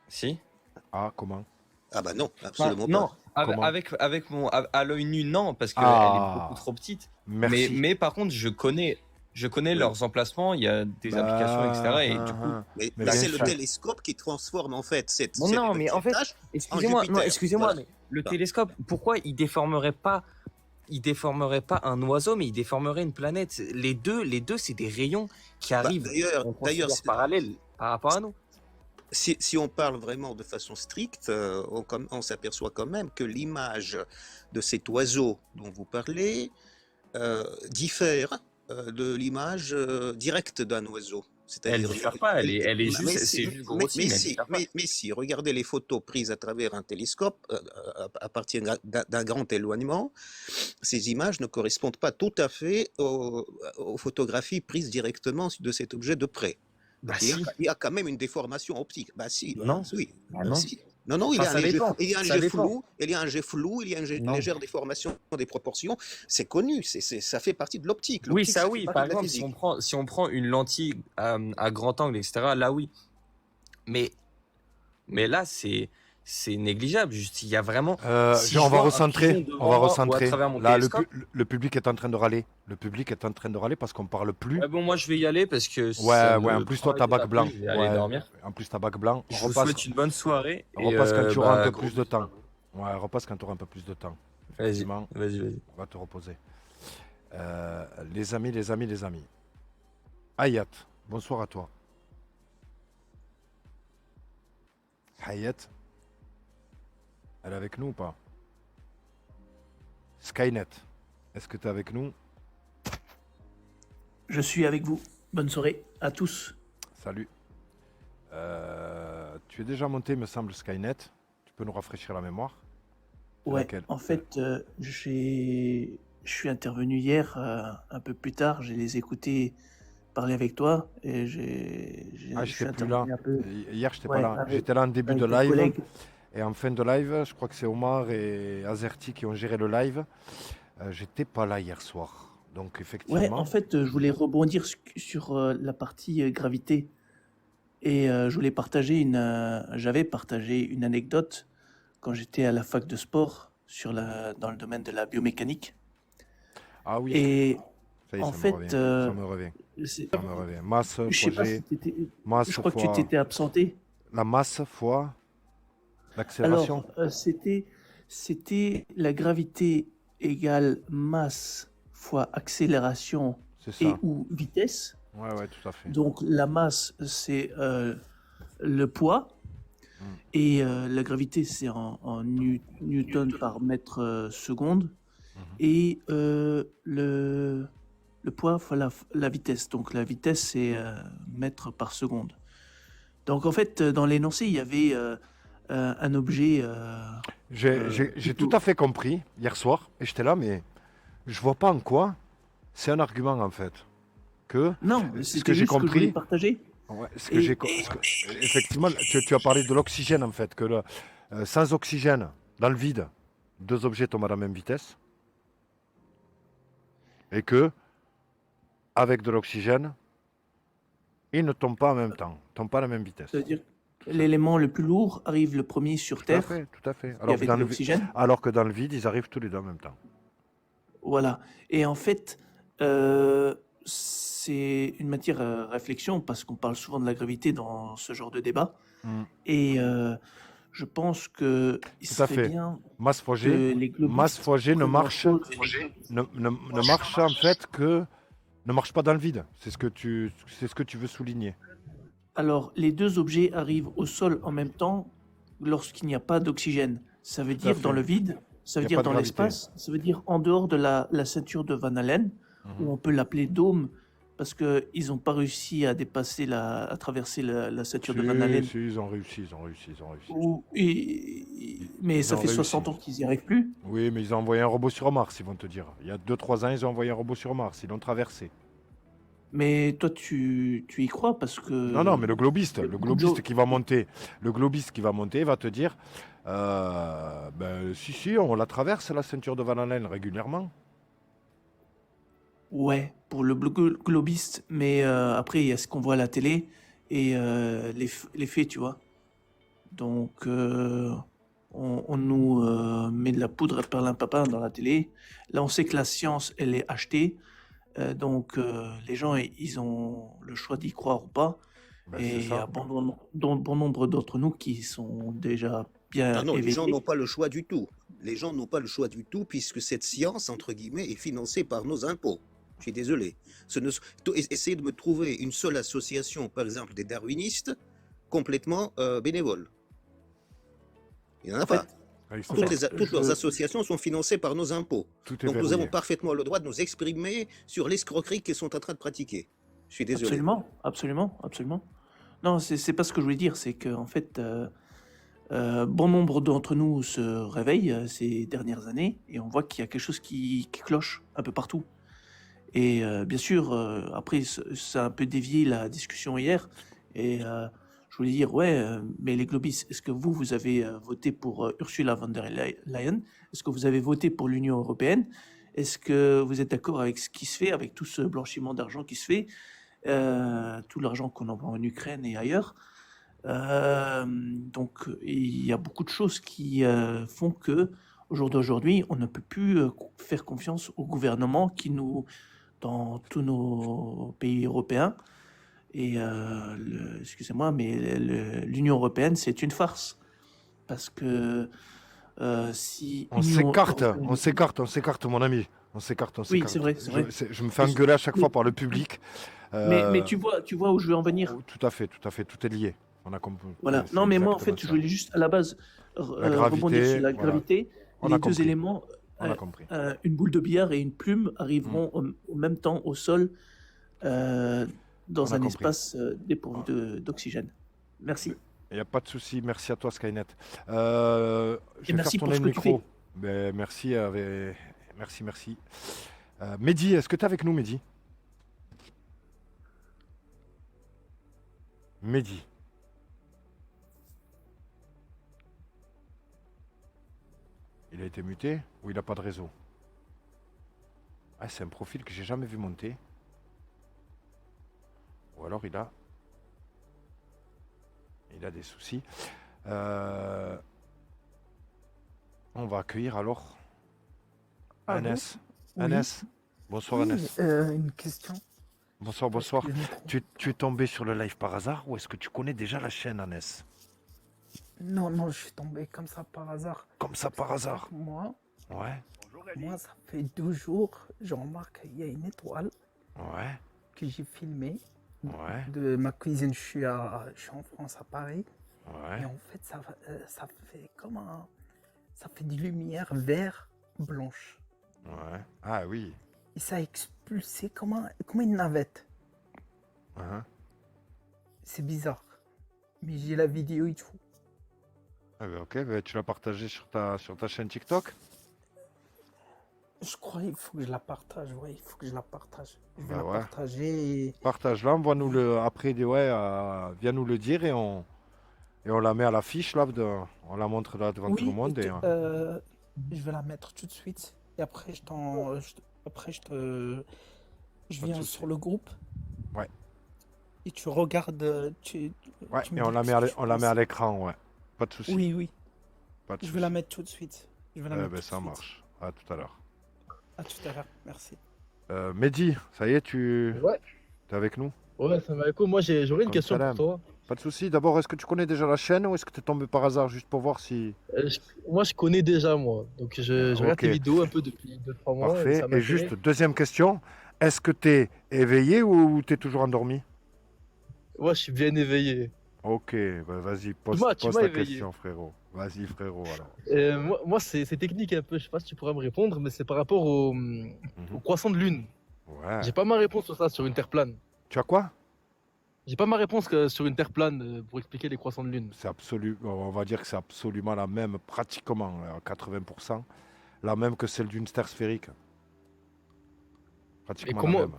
Si? Ah, comment? Ah bah non, Enfin, absolument non, pas. Comment? avec mon à l'œil nu non parce qu'elle Ah. est beaucoup trop petite. Merci. Mais par contre, je connais Oui. leurs emplacements, il y a des applications, etc. Et du coup, Mais Mais là, bien c'est le sûr. télescope qui transforme en fait cette non, mais en fait, tache en excusez-moi, Jupiter. Voilà. mais le Bah. télescope, pourquoi il déformerait pas un oiseau, mais il déformerait une planète. Les deux, c'est des rayons qui Bah, arrivent en d'ailleurs, considère parallèle par rapport à nous. si on parle vraiment de façon stricte, on s'aperçoit quand même que l'image de cet oiseau dont vous parlez diffère de l'image directe d'un oiseau. Elle C'est-à-dire, diffère pas, elle est juste, mais c'est si, juste grossi, mais elle diffère pas. mais si, regardez les photos prises à travers un télescope à partir d'un grand éloignement, ces images ne correspondent pas tout à fait aux photographies prises directement de cet objet de près. Bah Il y a, si. il y a quand même une déformation optique. Bah si, Non. oui. Bah non. Si. Non, il y Enfin, a un ça léger, dépend. il y a un Ça léger dépend. flou, il y a un jet flou, il y a une Non. légère déformation des proportions. C'est connu, ça fait partie de l'optique. Oui, L'optique, ça ça fait oui. partie Par de la exemple, physique. si on prend une lentille à grand angle, etc., là oui. Mais, mais là, c'est négligeable. Juste, il y a vraiment. Si On je va vois un recentrer. pigeon On va devant moi ou à recentrer. travers mon Là, télescope. le public est en train de râler. Le public est en train de râler parce qu'on parle plus. Ouais, bon, moi, je vais y aller parce que Ouais, ça ouais. En me plus, prend toi, la t'as tête un bac peu. blanc. Je vais aller Ouais. dormir. En plus, t'as bac blanc. Je vous souhaite une bonne soirée et Repasse quand tu auras un peu gros plus de bisous. temps. Ouais, repasse quand tu auras un peu plus de temps. Vas-y, Effectivement, vas-y. on va te reposer. Les amis. Hayat, bonsoir à toi. Hayat, elle est avec nous ou pas? Skynet, est-ce que tu es avec nous? Je suis avec vous. Bonne soirée à tous. Salut. Tu es déjà monté, me semble, Skynet. Tu peux nous rafraîchir la mémoire? Ouais, Laquelle? en fait, je suis intervenu hier, un peu plus tard. J'ai les écoutés parler avec toi et je suis J'étais plus là. intervenu un peu. Hier, j'étais pas Ouais, là. avec, J'étais là en début avec de des live. collègues. Et en fin de live, je crois que c'est Omar et Azerty qui ont géré le live. J'étais pas là hier soir. Donc, Ouais, en effectivement. fait, je voulais rebondir sur la partie gravité et j'avais partagé une anecdote quand j'étais à la fac de sport dans le domaine de la biomécanique. Ah oui, Et ça y est, en ça me fait, revient. Ça me revient. c'est- Ça me revient. Masse je fois sais pas G, si t'étais, masse je crois que tu fois t'étais absenté. la masse fois l'accélération. Alors, c'était la gravité égale masse fois accélération C'est et ça. ou vitesse. Ouais, ouais, tout à fait. Donc, la masse, c'est le poids Mm. et la gravité, c'est en newton par mètre seconde. Mhm. Et le poids fois la vitesse. Donc, la vitesse, c'est mètres par seconde. Donc, en fait, dans l'énoncé, il y avait un objet J'ai tout plutôt... à fait compris hier soir, et j'étais là, mais je vois pas en quoi c'est un argument en fait. Que Non, ce que c'était j'ai juste que je voulais compris, partager. ouais, ce que Et, j'ai, effectivement, tu as parlé de l'oxygène en fait, que sans oxygène, dans le vide, deux objets tombent à la même vitesse, et que avec de l'oxygène, ils ne tombent pas en même temps, tombent pas à la même vitesse. ça veut dire que l'élément le plus lourd arrive le premier sur Tout à Terre. fait, tout à fait. Il y avait de l'oxygène. Alors que dans le vide, ils arrivent tous les deux en même temps. Voilà. Et en fait, c'est une matière à réflexion parce qu'on parle souvent de la gravité dans ce genre de débat. Mm. Et je pense que il Tout à serait fait. bien Masse fois que G, les globistes masse fois G ne prennent en marche, chose- ne marche en fait que ne marche pas dans le vide. C'est ce que tu veux souligner. Alors, les deux objets arrivent au sol en même temps lorsqu'il n'y a pas d'oxygène. Ça veut Tout à dire dans fait. le vide, ça Il veut y a dire pas de dans gravité. l'espace, ça veut dire en dehors de la ceinture de Van Allen, Mhm. où on peut l'appeler dôme, parce qu'ils n'ont pas réussi à à traverser la ceinture de Van Allen. Si, ils ont réussi. Mais Ils ça ont fait réussi. 60 ans qu'ils n'y arrivent plus. Oui, mais ils ont envoyé un robot sur Mars, ils vont te dire. Il y a 2-3 ans, ils ont envoyé un robot sur Mars, ils l'ont traversé. Mais toi, tu y crois parce que... Non, mais le globiste Glo- qui va monter, va te dire, si, on la traverse la ceinture de Van Allen régulièrement. Ouais, pour le globiste, mais après, il y a ce qu'on voit à la télé et les faits, tu vois. Donc, on nous met de la poudre à perlimpinpin dans la télé. Là, on sait que la science, elle est achetée. Donc, les gens, ils ont le choix d'y croire ou pas. Ben, Et c'est il y a ça. bon nombre d'entre nous qui sont déjà bien Ah non, les gens éveillés. n'ont pas le choix du tout. Les gens n'ont pas le choix du tout puisque cette science, entre guillemets, est financée par nos impôts. Je suis désolé. Essayez de me trouver une seule association, par exemple des darwinistes, complètement bénévole. Il n'y en a En pas. fait, Ah, ils sont Toutes, pas- toutes leurs associations sont financées par nos impôts. Tout est Donc nous verrouillé. avons parfaitement le droit de nous exprimer sur l'escroquerie qu'ils sont en train de pratiquer. Je suis désolé. absolument. Non, c'est pas ce que je voulais dire. C'est qu'en fait, bon nombre d'entre nous se réveillent ces dernières années et on voit qu'il y a quelque chose qui cloche un peu partout. Et bien sûr, après, ça a un peu dévié la discussion hier. Et je voulais dire, ouais, mais les globistes, est-ce que vous avez voté pour Ursula von der Leyen? Est-ce que vous avez voté pour l'Union européenne? Est-ce que vous êtes d'accord avec ce qui se fait, avec tout ce blanchiment d'argent qui se fait, tout l'argent qu'on envoie en Ukraine et ailleurs? Donc, il y a beaucoup de choses qui font que, au jour d'aujourd'hui, on ne peut plus faire confiance au gouvernement qui nous, dans tous nos pays européens. Et excusez-moi, mais l'Union européenne, c'est une farce. Parce que si On Union s'écarte, européenne- on s'écarte, mon ami. On s'écarte, on Oui, s'écarte. c'est vrai, c'est vrai. Je me fais engueuler à chaque fois par le public. Mais tu vois où je veux en venir. Tout à fait, tout est lié. On a compris. Voilà. C'est Non, mais moi, en fait, exactement je ça. voulais juste, à la base, La gravité, rebondir sur la voilà. gravité. On Les a deux compris. éléments, On a compris. une boule de billard et une plume arriveront au même temps au sol dans On a un compris. espace dépourvu d'oxygène. Merci. Il n'y a pas de souci. Merci à toi, Skynet. Je Et vais merci faire pour tourner ce le que tu micro. fais. Mais merci. Merci. Mehdi, est-ce que tu es avec nous, Mehdi? Mehdi. Il a été muté ou il n'a pas de réseau? Ah, c'est un profil que j'ai jamais vu monter. Ou alors il a des soucis. On va accueillir alors Allô? Anes. Oui. Anes. Bonsoir Oui, Anes. une question. Bonsoir, bonsoir. Parce que le micro- Tu es tombé sur le live par hasard ou est-ce que tu connais déjà la chaîne Anes? Non, je suis tombé comme ça par hasard. Comme ça par hasard. Moi, Ouais, ça fait 2 jours, je remarque qu'il y a une étoile ouais, que j'ai filmée ouais, de ma cuisine. Je suis en France, à Paris. ouais. Et en fait, ça fait comme ça fait des lumières vert blanche. Ouais. Ah oui. Et ça a expulsé comme une navette. Hein. C'est bizarre. Mais j'ai la vidéo et tout. Ah ben ok, ben tu l'as partagé sur ta chaîne TikTok? Je crois qu'il faut que je la partage. Ouais, il faut que je la partage. Je vais Bah la ouais. partager. Partage-la, envoie-nous le après, viens nous le dire et on la met à l'affiche là, on la montre là devant tout le monde. Et, je vais la mettre tout de suite. Et après, je viens souci. sur le groupe. Ouais. Et tu regardes. ouais, tu me et on dis la ce met que tu on la met penses. à l'écran, ouais. Pas de souci. Oui. Pas de Je souci. vais la mettre tout de suite. Je vais la Eh mettre ben, tout de ça suite. marche. À tout à l'heure. À tout à l'heure. Merci. Mehdi, ça y est, tu Ouais, es avec nous? ouais, ça m'a écho. Moi, j'aurais une Comme question salam. pour toi. Pas de souci. D'abord, est-ce que tu connais déjà la chaîne ou est-ce que tu es tombé par hasard juste pour voir si. Moi, je connais déjà, moi. Donc, je regarde Ok. tes vidéos un peu depuis 2-3 mois. Parfait. ça Et m'intéresse. juste, deuxième question. Est-ce que tu es éveillé ou tu es toujours endormi? Ouais, je suis bien éveillé. Ok, bah vas-y, pose Tu m'as ta éveillé. question, frérot. Vas-y, frérot, alors. Moi c'est technique un peu. Je sais pas si tu pourras me répondre, mais c'est par rapport au croissant de lune. Ouais. J'ai pas ma réponse sur ça, sur une terre plane. Tu as quoi? J'ai pas ma réponse sur une terre plane pour expliquer les croissants de lune. C'est absolu, on va dire que c'est absolument la même, pratiquement à 80%, la même que celle d'une sphère sphérique. Et Pratiquement comment. la même.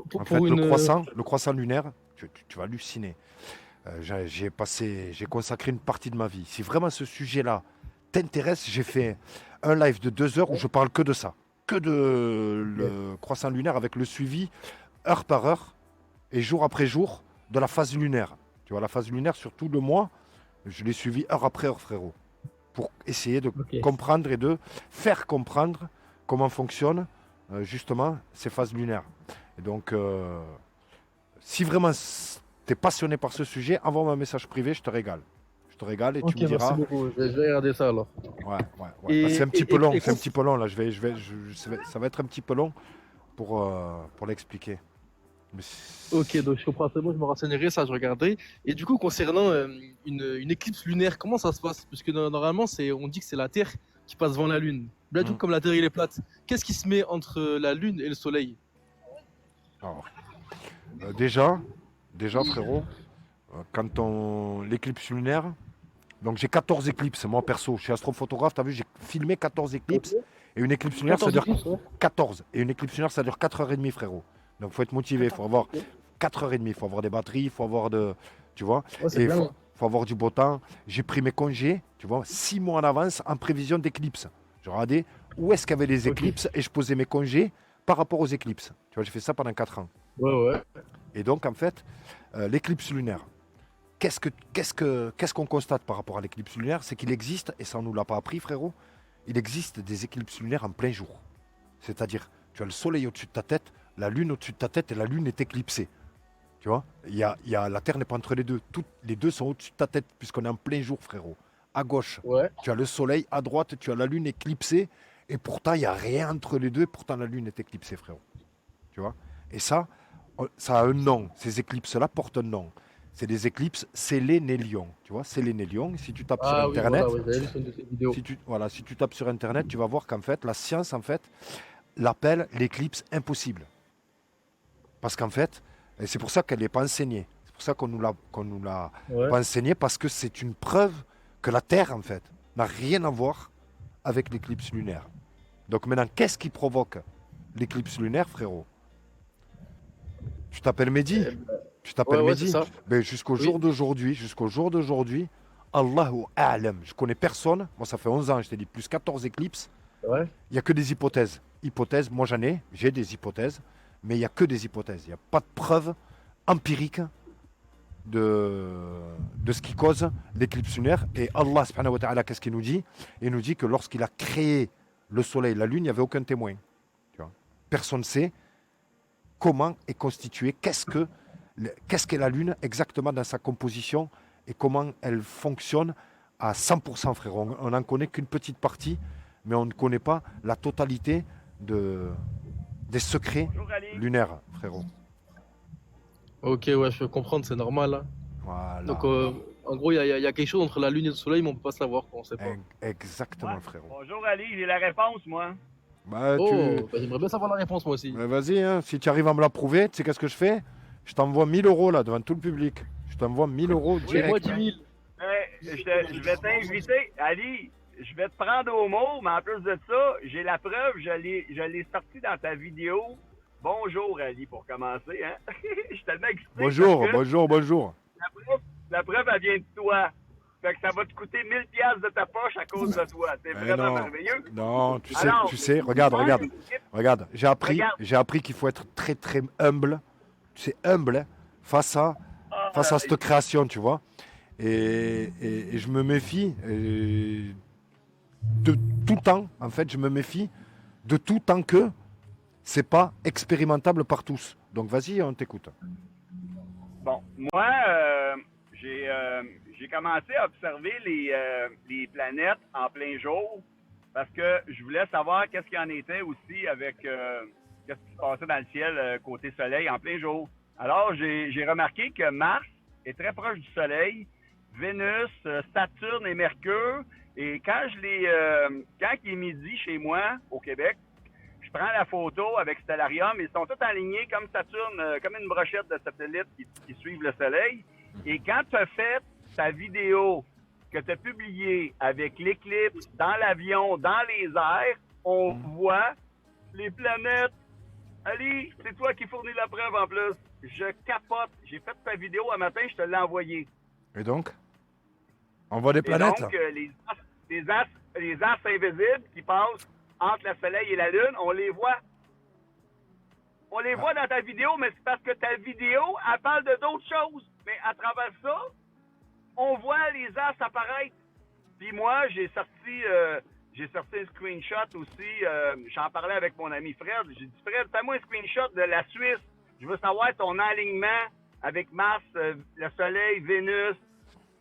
Pour En fait, une. le croissant lunaire, tu vas halluciner. J'ai consacré une partie de ma vie. Si vraiment ce sujet-là t'intéresse, j'ai fait un live de 2 heures où je parle que de ça. Que de le croissant lunaire avec le suivi heure par heure et jour après jour de la phase lunaire. Tu vois, la phase lunaire, surtout le mois, je l'ai suivi heure après heure, frérot. Pour essayer de Ok. comprendre et de faire comprendre comment fonctionnent justement ces phases lunaires. Et donc, si vraiment tu es passionné par ce sujet, envoie-moi un message privé, je te régale. Je te régale et Ok, tu me diras. merci beaucoup. Je vais regarder ça alors. Ouais. Et- C'est un petit et- peu long, et- c'est un petit peu long là. Ça va être un petit peu long pour l'expliquer. Mais Ok, donc je comprends, c'est bon, je me renseignerai, ça je regarderai. Et du coup, concernant une éclipse lunaire, comment ça se passe? Parce que normalement, on dit que c'est la Terre qui passe devant la Lune. Là, du coup, comme la Terre il est plate, qu'est-ce qui se met entre la Lune et le Soleil? Alors, déjà, frérot, quand l'éclipse lunaire, donc j'ai 14 éclipses, moi perso, je suis astrophotographe, t'as vu, j'ai filmé 14 éclipses, et une éclipse lunaire, ça 14 dure éclipses, ouais. 14, et une éclipse lunaire, ça dure 4h30, frérot. Donc faut être motivé, il faut avoir 4h30, il faut avoir des batteries, il faut avoir tu vois. Ouais, c'est Et bien. faut avoir du beau temps. J'ai pris mes congés, tu vois, 6 mois en avance en prévision d'éclipse. Je regardais où est-ce qu'il y avait les Ok. éclipses et je posais mes congés par rapport aux éclipses. Tu vois, j'ai fait ça pendant 4 ans. Ouais, ouais. Et donc, en fait, l'éclipse lunaire, qu'est-ce qu'on constate par rapport à l'éclipse lunaire? C'est qu'il existe, et ça on nous l'a pas appris, frérot, il existe des éclipses lunaires en plein jour. C'est-à-dire, tu as le soleil au-dessus de ta tête, la lune au-dessus de ta tête et la lune est éclipsée. Tu vois, la Terre n'est pas entre les deux. Les deux sont au-dessus de ta tête, puisqu'on est en plein jour, frérot. À gauche, Ouais. tu as le soleil, à droite, tu as la lune éclipsée, et pourtant, il n'y a rien entre les deux, et pourtant la lune est éclipsée, frérot. Tu vois. Et ça a un nom. Ces éclipses-là portent un nom. C'est des éclipses sélénélion. Tu vois, sélénélion, si tu tapes Ah sur oui, Internet, voilà, ouais, j'avais vu sur une de ces vidéos. si tu tapes sur Internet, tu vas voir qu'en fait, la science, en fait, l'appelle l'éclipse impossible. Parce qu'en fait, et c'est pour ça qu'elle n'est pas enseignée. C'est pour ça qu'on nous l'a Ouais. pas enseignée, parce que c'est une preuve que la Terre, en fait, n'a rien à voir avec l'éclipse lunaire. Donc maintenant, qu'est-ce qui provoque l'éclipse lunaire, frérot? Tu t'appelles Mehdi? Tu t'appelles Ouais, c'est Mehdi? ça. Ben, jusqu'au jour d'aujourd'hui, Allahu A'lam. Je connais personne. Moi, ça fait 11 ans, je t'ai dit, plus 14 éclipses. Ouais. Il n'y a que des hypothèses. Hypothèses, moi j'ai des hypothèses, mais il n'y a que des hypothèses. Il n'y a pas de preuve empirique de ce qui cause l'éclipse lunaire. Et Allah, subhanahu wa ta'ala, qu'est-ce qu'il nous dit? Il nous dit que lorsqu'il a créé le soleil et la lune, il n'y avait aucun témoin. Tu vois. Personne ne sait comment est constituée, qu'est-ce qu'est la lune exactement dans sa composition et comment elle fonctionne à 100%, frère. On n'en connaît qu'une petite partie, mais on ne connaît pas la totalité des secrets lunaires, frérot. Ok, ouais, je peux comprendre, c'est normal, hein. Voilà. Donc, en gros, il y a quelque chose entre la lune et le soleil, mais on peut pas savoir, quoi, on sait pas. Exactement, frérot. Bonjour Ali, j'ai la réponse, moi. Bah, Oh, bah, j'aimerais bien savoir la réponse, moi aussi. Bah, vas-y, hein, si tu arrives à me la prouver, tu sais qu'est-ce que je fais? Je t'envoie 1000 euros là devant tout le public. Je t'envoie 1000 euros Oui, direct. moi, 10 000. Je vais t'inviter, Ali, je vais te prendre au mot, mais en plus de ça, j'ai la preuve, je l'ai sorti dans ta vidéo. Bonjour Ali, pour commencer, hein. Je suis tellement excité. Bonjour, parce que bonjour. La preuve, elle vient de toi. Fait que ça va te coûter 1000 piastres de ta poche à cause de toi. C'est Mais vraiment non, merveilleux. non, Alors, tu sais, regarde. J'ai appris qu'il faut être très très humble. Tu sais, humble hein, face à cette création, tu vois. Et je me méfie de tout temps. En fait, je me méfie de tout tant que c'est pas expérimentable par tous. Donc vas-y, on t'écoute. Bon, moi, j'ai commencé à observer les planètes en plein jour parce que je voulais savoir qu'est-ce qu'il en était aussi avec qu'est-ce qui se passait dans le ciel côté soleil en plein jour. Alors, j'ai remarqué que Mars est très proche du soleil, Vénus, Saturne et Mercure. Et quand quand il est midi chez moi, au Québec, je prends la photo avec Stellarium. Ils sont tous alignés comme Saturne, comme une brochette de satellites qui suivent le soleil. Et quand tu as fait ta vidéo que tu as publiée avec l'éclipse dans l'avion, dans les airs, on voit les planètes. Ali, c'est toi qui fournis la preuve en plus. Je capote. J'ai fait ta vidéo un matin, je te l'ai envoyée. Et donc, on voit des Et planètes. donc, les astres invisibles qui passent entre le soleil et la lune, on les voit. On les voit dans ta vidéo, mais c'est parce que ta vidéo, elle parle de d'autres choses. Mais à travers ça, on voit les astres apparaître. Puis moi, j'ai sorti un screenshot aussi. J'en parlais avec mon ami Fred. J'ai dit, Fred, fais-moi un screenshot de la Suisse. Je veux savoir ton alignement avec Mars, le Soleil, Vénus,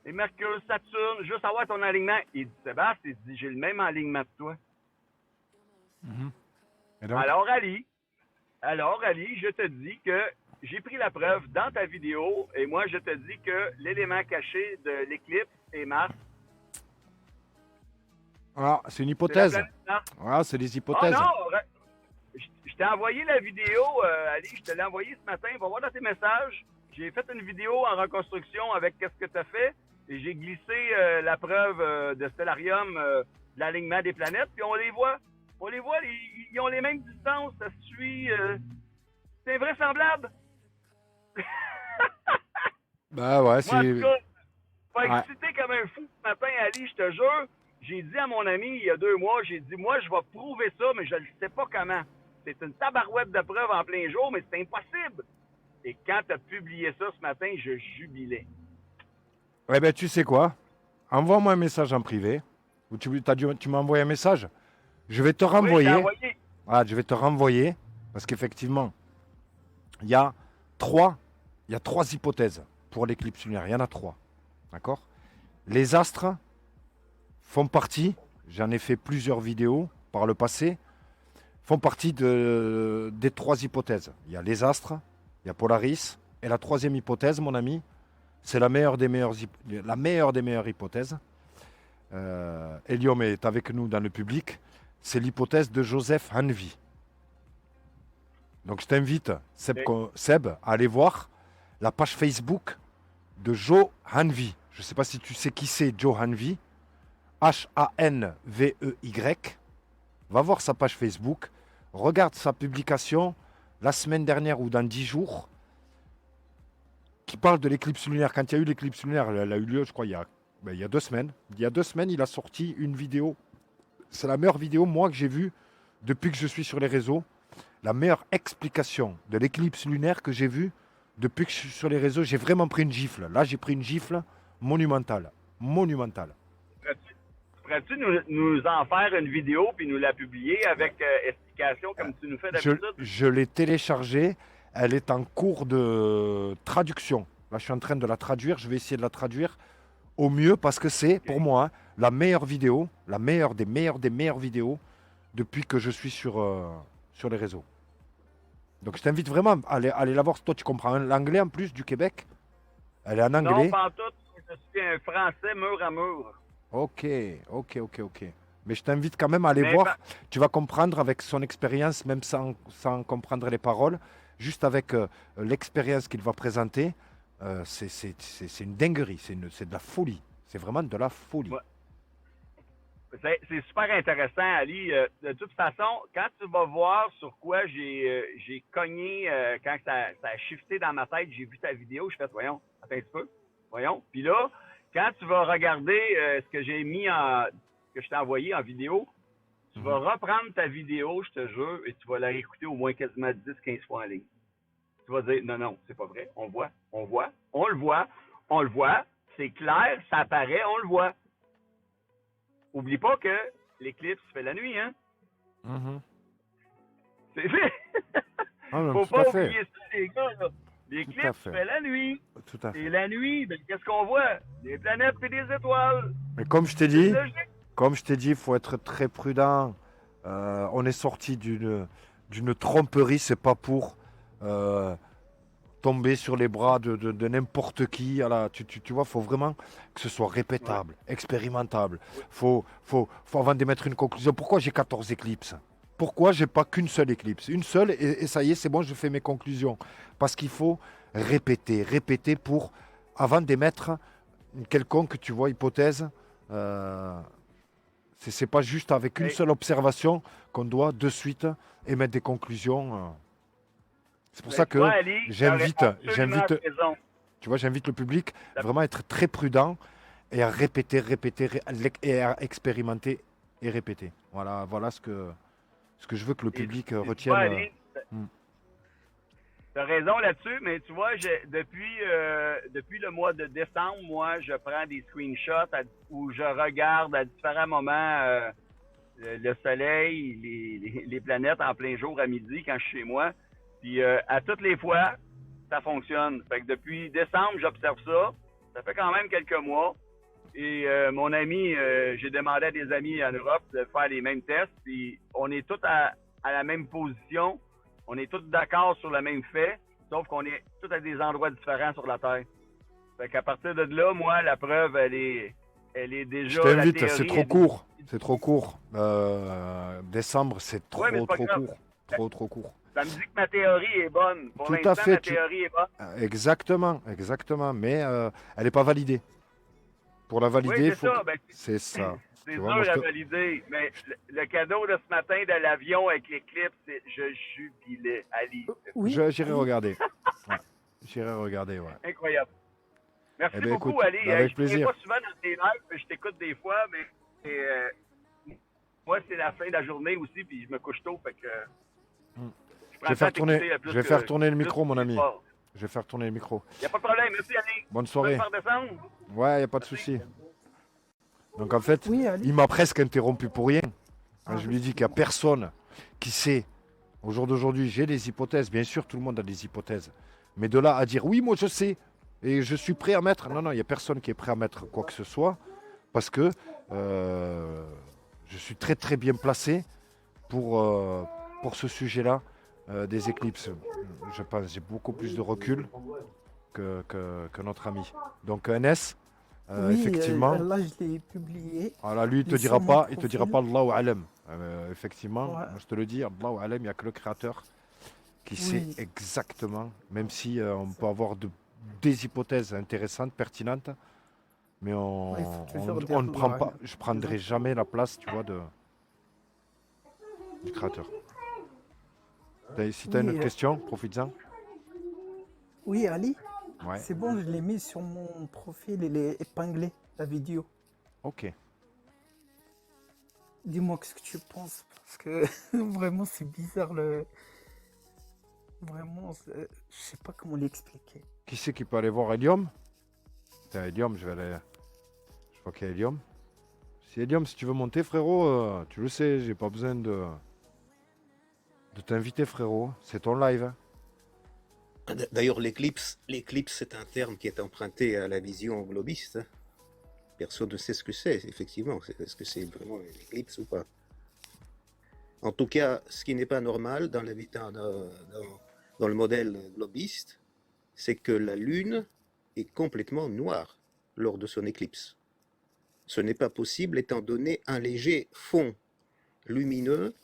et Mercure, Saturne. Je veux savoir ton alignement. Il dit, Sébastien, il dit, j'ai le même alignement que toi. Et donc, Alors, Ali, je te dis que j'ai pris la preuve dans ta vidéo et moi, je te dis que l'élément caché de l'éclipse est Mars. c'est une hypothèse. C'est la planète Mars. Voilà, c'est des Oh hypothèses. non! Je t'ai envoyé la vidéo, Ali, je te l'ai envoyée ce matin. Va voir dans tes messages. J'ai fait une vidéo en reconstruction avec qu'est-ce que tu as fait et j'ai glissé la preuve de Stellarium de l'alignement des planètes, puis on les voit. On les voit, ils ont les mêmes distances, ça se suit. C'est invraisemblable. Bah ouais, Moi, en c'est. tout cas, pas Ouais. excité comme un fou ce matin, Ali, je te jure. J'ai dit à mon ami il y a 2 mois, j'ai dit, moi, je vais prouver ça, mais je ne sais pas comment. C'est une tabarouette de preuves en plein jour, mais c'est impossible. Et quand tu as publié ça ce matin, je jubilais. Eh ben, tu sais quoi? Envoie-moi un message en privé. Ou tu m'as envoyé un message. Je vais te Oui, je t'ai renvoyer. envoyé. Ah, je vais te renvoyer. Parce qu'effectivement, il y a trois hypothèses pour l'éclipse lunaire. Il y en a 3. D'accord? Les astres font partie, j'en ai fait plusieurs vidéos par le passé, font partie des 3 hypothèses. Il y a les astres, il y a Polaris, et la 3e hypothèse, mon ami, c'est la meilleure des meilleures hypothèses. Eliom est avec nous dans le public. C'est l'hypothèse de Joseph Hanvi. Donc je t'invite, Seb, à aller voir la page Facebook de Joe Hanvi. Je ne sais pas si tu sais qui c'est Joe Hanvi. Hanvey. Va voir sa page Facebook. Regarde sa publication la semaine dernière ou dans 10 jours qui parle de l'éclipse lunaire. Quand il y a eu l'éclipse lunaire, elle a eu lieu, je crois, il y a 2 semaines. Il y a 2 semaines, il a sorti une vidéo. C'est la meilleure vidéo, moi, que j'ai vue depuis que je suis sur les réseaux. La meilleure explication de l'éclipse lunaire que j'ai vue depuis que je suis sur les réseaux. J'ai vraiment pris une gifle. Là, j'ai pris une gifle monumentale. Monumentale. Pourrais-tu nous en faire une vidéo puis nous la publier avec explication comme tu nous fais d'habitude? Je l'ai téléchargée. Elle est en cours de traduction. Là, je suis en train de la traduire. Je vais essayer de la traduire au mieux parce que c'est, pour moi, la meilleure vidéo, la meilleure des meilleures vidéos depuis que je suis sur les réseaux. Donc, je t'invite vraiment à aller la voir. Toi, tu comprends l'anglais en plus du Québec? Elle est en anglais? Non, pas en tout. Je suis un français mur à mur. Ok. Mais je t'invite quand même à aller voir. Tu vas comprendre avec son expérience, même sans comprendre les paroles, juste avec l'expérience qu'il va présenter. C'est une dinguerie, c'est de la folie. C'est vraiment de la folie. Ouais. C'est super intéressant, Ali. De toute façon, quand tu vas voir sur quoi j'ai cogné, quand ça a shifté dans ma tête, j'ai vu ta vidéo, je fais, voyons, attends un petit peu, voyons. Puis là, quand tu vas regarder ce que j'ai mis que je t'ai envoyé en vidéo, tu vas reprendre ta vidéo, je te jure, et tu vas la réécouter au moins quasiment 10-15 fois en ligne. Tu vas dire, non, c'est pas vrai, on le voit, c'est clair, ça apparaît, on le voit. Oublie pas que l'éclipse fait la nuit, hein? C'est fait. Faut pas oublier ça, les gars. Là. L'éclipse fait la nuit. Tout à fait. Et la nuit, ben, qu'est-ce qu'on voit? Des planètes et des étoiles. Mais comme je t'ai dit, il faut être très prudent. On est sorti d'une tromperie, c'est pas pour tomber sur les bras de n'importe qui. Tu vois, il faut vraiment que ce soit répétable, expérimentable. Faut avant d'émettre une conclusion. Pourquoi j'ai 14 éclipses? Pourquoi j'ai pas qu'une seule éclipse? Une seule et ça y est, c'est bon, je fais mes conclusions. Parce qu'il faut répéter pour, avant d'émettre une quelconque, tu vois, hypothèse, c'est pas juste avec une seule observation qu'on doit de suite émettre des conclusions. C'est pour ça que j'invite le public vraiment à être très prudent et à répéter et à expérimenter et répéter. Voilà ce que je veux que le public retienne. Tu as raison là-dessus, mais tu vois, depuis le mois de décembre, moi, je prends des screenshots où je regarde à différents moments le soleil, les planètes en plein jour à midi quand je suis chez moi. Puis à toutes les fois, ça fonctionne. Fait que depuis décembre, j'observe ça. Ça fait quand même quelques mois. Et mon ami, j'ai demandé à des amis en Europe de faire les mêmes tests. Puis on est tous à la même position. On est tous d'accord sur le même fait. Sauf qu'on est tous à des endroits différents sur la Terre. Fait qu'à partir de là, moi, la preuve, elle est déjà... Je t'invite, c'est trop court. C'est trop court. Décembre, c'est trop court. Trop court. Ça me dit que ma théorie est bonne. Pour Tout l'instant, à fait, ma théorie est bonne. Exactement. Mais elle n'est pas validée. Pour la valider, c'est ça. C'est dur à valider. Mais le cadeau de ce matin de l'avion avec l'éclipse, je jubilais. Ali. Oui. J'irai regarder. J'irai regarder, ouais. Incroyable. Merci Eh bien, beaucoup, écoute, Ali. avec Je ne plaisir. pas souvent dans tes lives, mais je t'écoute des fois, mais moi, c'est la fin de la journée aussi, puis je me couche tôt, fait que Hmm. je Je prends vais le temps faire de t'écouter tourner, plus je vais faire que tourner le plus micro, mon que ami. soir. Je vais faire tourner le micro. Il n'y a pas de problème. Merci, Ali. Bonne Tu peux soirée. me faire descendre? Ouais, y a pas de souci. Donc en fait, Oui, Ali. il m'a presque interrompu pour rien. Ah, Je lui ai dit qu'il n'y a personne qui sait. Au jour d'aujourd'hui, j'ai des hypothèses. Bien sûr, tout le monde a des hypothèses. Mais de là à dire oui, moi je sais. Et je suis prêt à mettre. Non, non, il n'y a personne qui est prêt à mettre quoi que ce soit. Parce que je suis très très bien placé pour ce sujet-là des éclipses. Je pense j'ai beaucoup plus de recul que notre ami. Donc NS, oui, effectivement. là, je l'ai publié. Voilà, lui, il te Mais dira sur mon pas, il te dira profil. pas Allahu Alam. Effectivement, Ouais. moi, je te le dis, Allahu Alam, il n'y a que le créateur qui sait Oui. exactement, même si on peut avoir des hypothèses intéressantes, pertinentes, mais Ouais, il faut toujours on dire ne prend Allah pas, Alam. je prendrai jamais la place, tu vois, du créateur. Si tu as une Oui, autre question, profites-en. oui, Ali, Ouais, c'est bon, je l'ai mis sur mon profil, il est épinglé, la vidéo. ok. Dis-moi ce que tu penses, parce que vraiment, c'est bizarre le. Vraiment, je sais pas comment l'expliquer. Qui c'est qui peut aller voir Helium? Tiens, Helium, je vais aller. Je crois qu'il y a Helium. Si Helium, si tu veux monter, frérot, tu le sais, j'ai pas besoin de t'inviter, frérot. C'est ton live. Hein. D'ailleurs, l'éclipse, c'est un terme qui est emprunté à la vision globiste. Hein. Personne ne sait ce que c'est, effectivement. Est-ce que c'est vraiment une éclipse ou pas? En tout cas, ce qui n'est pas normal dans le modèle globiste, c'est que la Lune est complètement noire lors de son éclipse. Ce n'est pas possible étant donné un léger fond lumineux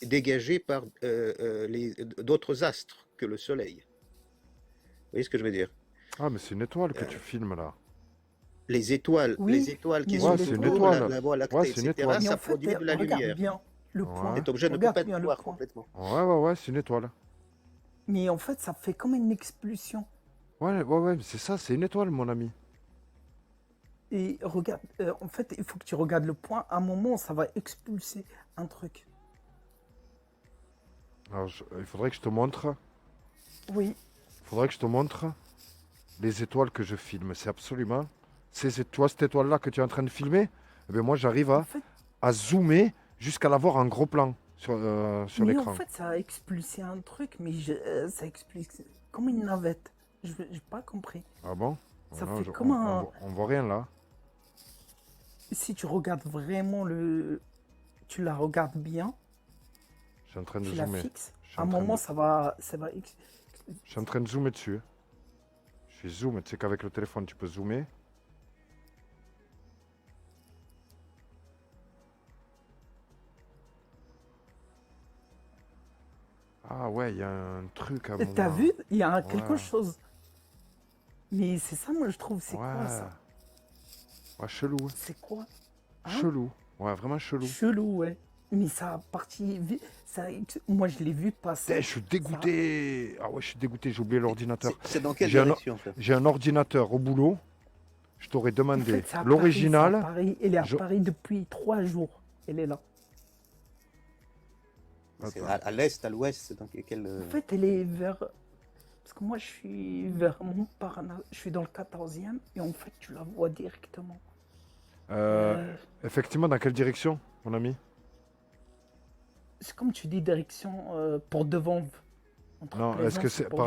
dégagé par d'autres astres que le Soleil. Vous voyez ce que je veux dire? Ah, mais c'est une étoile que tu filmes là. Les étoiles Oui, qui mais sont c'est une autour, étoile. la Voie lactée, Ouais, c'est une etc., étoile. Mais ça en fait, produit de la regarde lumière. bien le Ouais. point. Cet objet ne peut Regarde pas être bien le noir point. complètement. Ouais, c'est une étoile. Mais en fait, ça fait comme une expulsion. Ouais, c'est ça, c'est une étoile, mon ami. Et regarde, en fait, il faut que tu regardes le point. À un moment, ça va expulser un truc. Alors, il faudrait que je te montre. Oui, Faudrait que je te montre les étoiles que je filme. C'est absolument. Tu vois cette étoile-là que tu es en train de filmer? Eh bien, moi, j'arrive en fait, à zoomer jusqu'à l'avoir en gros plan sur mais l'écran. en fait, ça a expulsé un truc, mais ça expulse comme une navette. Je n'ai pas compris. Ah bon? Ça Non, fait comme un. on voit rien là. Si tu regardes vraiment le. Tu la regardes bien, Je suis en train de tu la zoomer. fixes. Je suis À en un train moment, de- ça va. Je suis en train de zoomer dessus. Je suis zoom. Tu sais qu'avec le téléphone, tu peux zoomer. Ah ouais, il y a un truc à mon... T'as vu? Il y a quelque Ouais. chose. Mais c'est ça, moi, je trouve. C'est Ouais. quoi ça? Ouais, chelou. Hein. C'est quoi? Hein? Chelou. Ouais, vraiment chelou. Chelou, ouais. Mais ça a parti. Moi, je l'ai vu passer. Je suis dégoûté. Ah ouais, je suis dégoûté, j'ai oublié l'ordinateur. C'est dans quelle J'ai direction ça? J'ai un ordinateur au boulot. Je t'aurais En demandé fait, c'est à Paris, l'original. c'est à Paris. Elle est à Je- Paris depuis 3 jours. Elle est là. C'est à l'est, à l'ouest, c'est dans quel... En fait, elle est vers. Parce que moi, je suis vers Montparnasse. Je suis dans le 14e. Et en fait, tu la vois directement. Effectivement, dans quelle direction, mon ami? C'est comme tu dis, direction pour devant. Non, est-ce que c'est par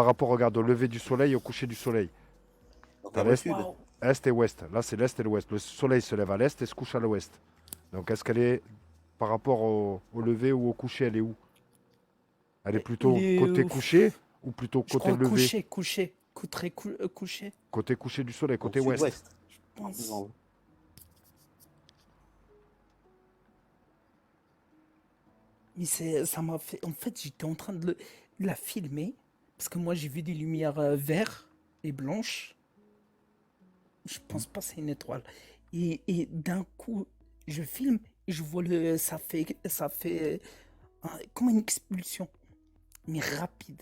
rapport, regarde, au lever du soleil et au coucher du soleil? Vers À le l'est, sud. est et ouest. Là, c'est l'est et l'ouest. Le soleil se lève à l'est et se couche à l'ouest. Donc, est-ce qu'elle est par rapport au lever ou au coucher, elle est où? Elle est plutôt Il est côté où? couché ou plutôt Je côté crois levé? couché. Couché. Côté couché du soleil, Au côté ouest. sud-ouest. Je pense. Non. Mais ça m'a fait. En fait, j'étais en train de la filmer. Parce que moi, j'ai vu des lumières vertes et blanches. Je pense pas que c'est une étoile. Et d'un coup, je filme et je vois ça fait comme une expulsion. Mais rapide.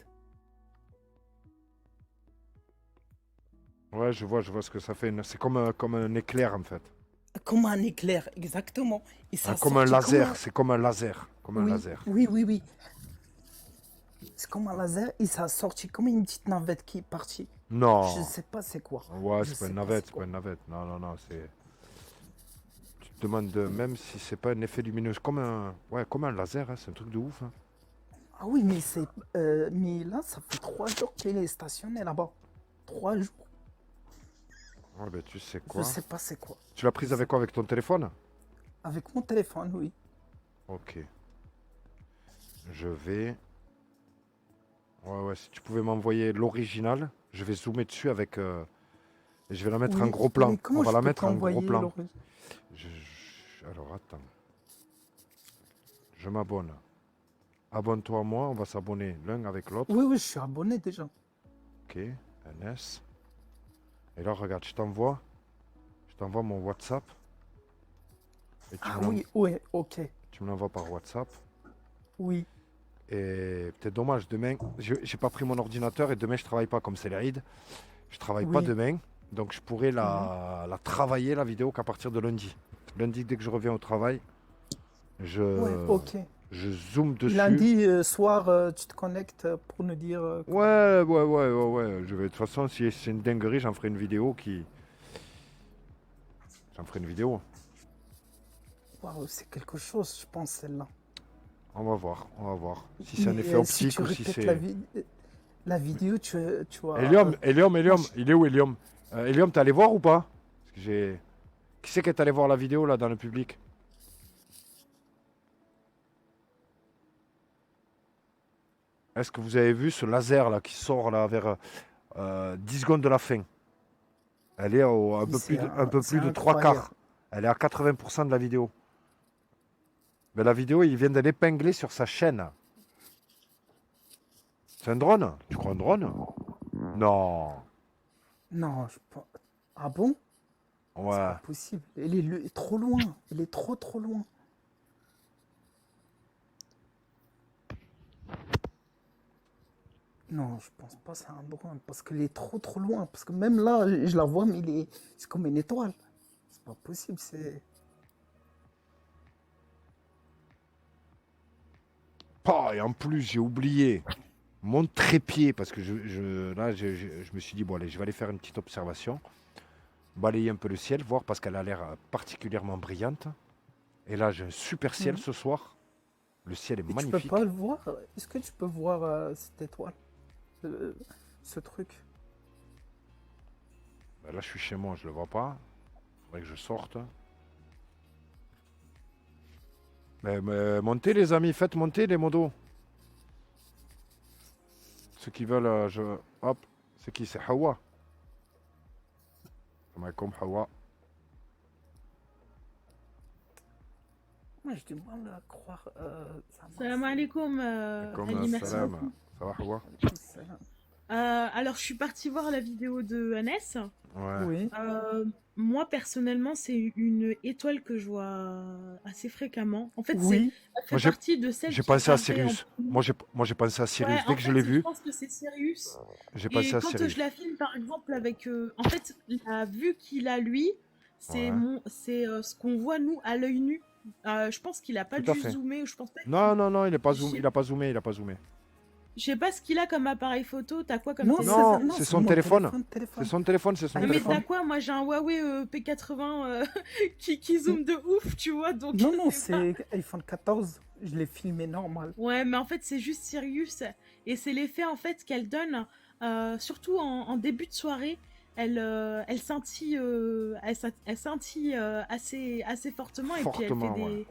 Ouais, je vois ce que ça fait. C'est comme un éclair en fait. Comme un éclair, exactement. Et ça Ah, a comme un sorti laser, c'est comme un laser. Comme un Oui, laser. oui, oui, oui. C'est comme un laser et ça a sorti comme une petite navette qui est partie. Non. Je sais pas c'est quoi. Ouais, Je c'est pas sais une pas navette, c'est c'est pas quoi. une navette. Non, non, non, c'est. Tu te demandes même si c'est pas un effet lumineux. Comme un. Ouais, comme un laser, hein, c'est un truc de ouf. Hein. Ah oui, mais là, ça fait 3 jours qu'il est stationné là-bas. 3 jours. Ouais, ben tu sais Je quoi. sais pas c'est quoi. Tu l'as prise avec quoi? Avec ton téléphone? Avec mon téléphone, oui. Ok. Je vais. Ouais, si tu pouvais m'envoyer l'original, je vais zoomer dessus avec. Et je vais la mettre en Oui, gros plan. oui, comment On va je la peux mettre en gros t'envoyer plan. l'origine? Alors attends. Je m'abonne. Abonne-toi à moi, on va s'abonner l'un avec l'autre. Oui, oui, je suis abonné déjà. Ok, NS. Et là, regarde, je t'envoie mon WhatsApp. Et Ah oui, oui, ok. tu me l'envoies par WhatsApp. Oui. Et peut-être dommage, demain, j'ai pas pris mon ordinateur et demain je travaille pas comme c'est l'Aïd. Je travaille pas Oui. demain, donc je pourrais la travailler la vidéo qu'à partir de lundi. Lundi, dès que je reviens au travail, Ouais, ok. je zoome Et dessus. lundi soir, tu te connectes pour nous dire. Ouais. Je vais, de toute façon, si c'est une dinguerie, j'en ferai une vidéo qui. J'en ferai une vidéo. Waouh, c'est quelque chose, je pense, celle-là. On va voir. Si c'est un Mais, effet si optique tu ou si répètes c'est. la vidéo, tu vois. Helium. Il est où Helium? Helium, t'es allé voir ou pas? Parce que j'ai. Qui c'est qui est allé voir la vidéo là dans le public? Est-ce que vous avez vu ce laser là qui sort là vers 10 secondes de la fin? Elle est un peu plus de 3 incroyable. quarts. Elle est à 80% de la vidéo. Mais la vidéo, il vient de l'épingler sur sa chaîne. C'est un drone? Tu crois un drone? Non. Non, je pense. Ah bon? C'est Ouais. pas possible. Elle est trop loin. Elle est trop loin. Non, je pense pas que c'est un drone parce qu'elle est trop loin. Parce que même là, je la vois, mais c'est comme une étoile. C'est pas possible. C'est. Et en plus, j'ai oublié mon trépied parce que là, je me suis dit, bon, allez, je vais aller faire une petite observation, balayer un peu le ciel, voir parce qu'elle a l'air particulièrement brillante. Et là, j'ai un super ciel ce soir. Le ciel est Et tu magnifique. peux pas le voir? Est-ce que tu peux voir cette étoile? Ce truc? Ben là, je suis chez moi, je le vois pas. Faudrait que je sorte. Mais montez les amis, faites monter les modos. Ceux qui veulent, hop, c'est qui? C'est Hawa. Salam alaikum, Hawa. Moi, j'ai du mal à croire. Salam alaikum, Ali, merci Salam. beaucoup. Ça va, Hawa? Alors, je suis partie voir la vidéo de Hannes. Ouais. Oui. Moi, personnellement, c'est une étoile que je vois assez fréquemment. En fait, Oui. elle fait partie de celles J'ai qui pensé à apparaît Sirius. en- Moi, j'ai pensé à Sirius. Ouais, Dès en que je fait, l'ai vu, je pense que c'est Sirius. j'ai Et pensé à quand Sirius. je la filme, par exemple, avec... en fait, la vue qu'il a, lui, c'est Ouais. ce qu'on voit, nous, à l'œil nu. Je pense qu'il a pas Tout à dû fait. zoomer, ou je pense pas. Non, il n'est pas Je zoomé. sais- Il a pas zoomé. Il a pas zoomé. Je sais pas ce qu'il a comme appareil photo. T'as quoi comme Non, téléphone? Non, c'est son mon téléphone. C'est téléphone. son téléphone, c'est son Ah, mais téléphone. t'as quoi? Moi, j'ai un Huawei P80 qui zoome de ouf, tu vois, donc... Non, je sais pas. c'est iPhone 14. Je l'ai filmé normal. Ouais, mais en fait, c'est juste Sirius. Et c'est l'effet, en fait, qu'elle donne, surtout en début de soirée. Elle scintille, elle scintille assez fortement, et puis elle Fortement, fait ouais.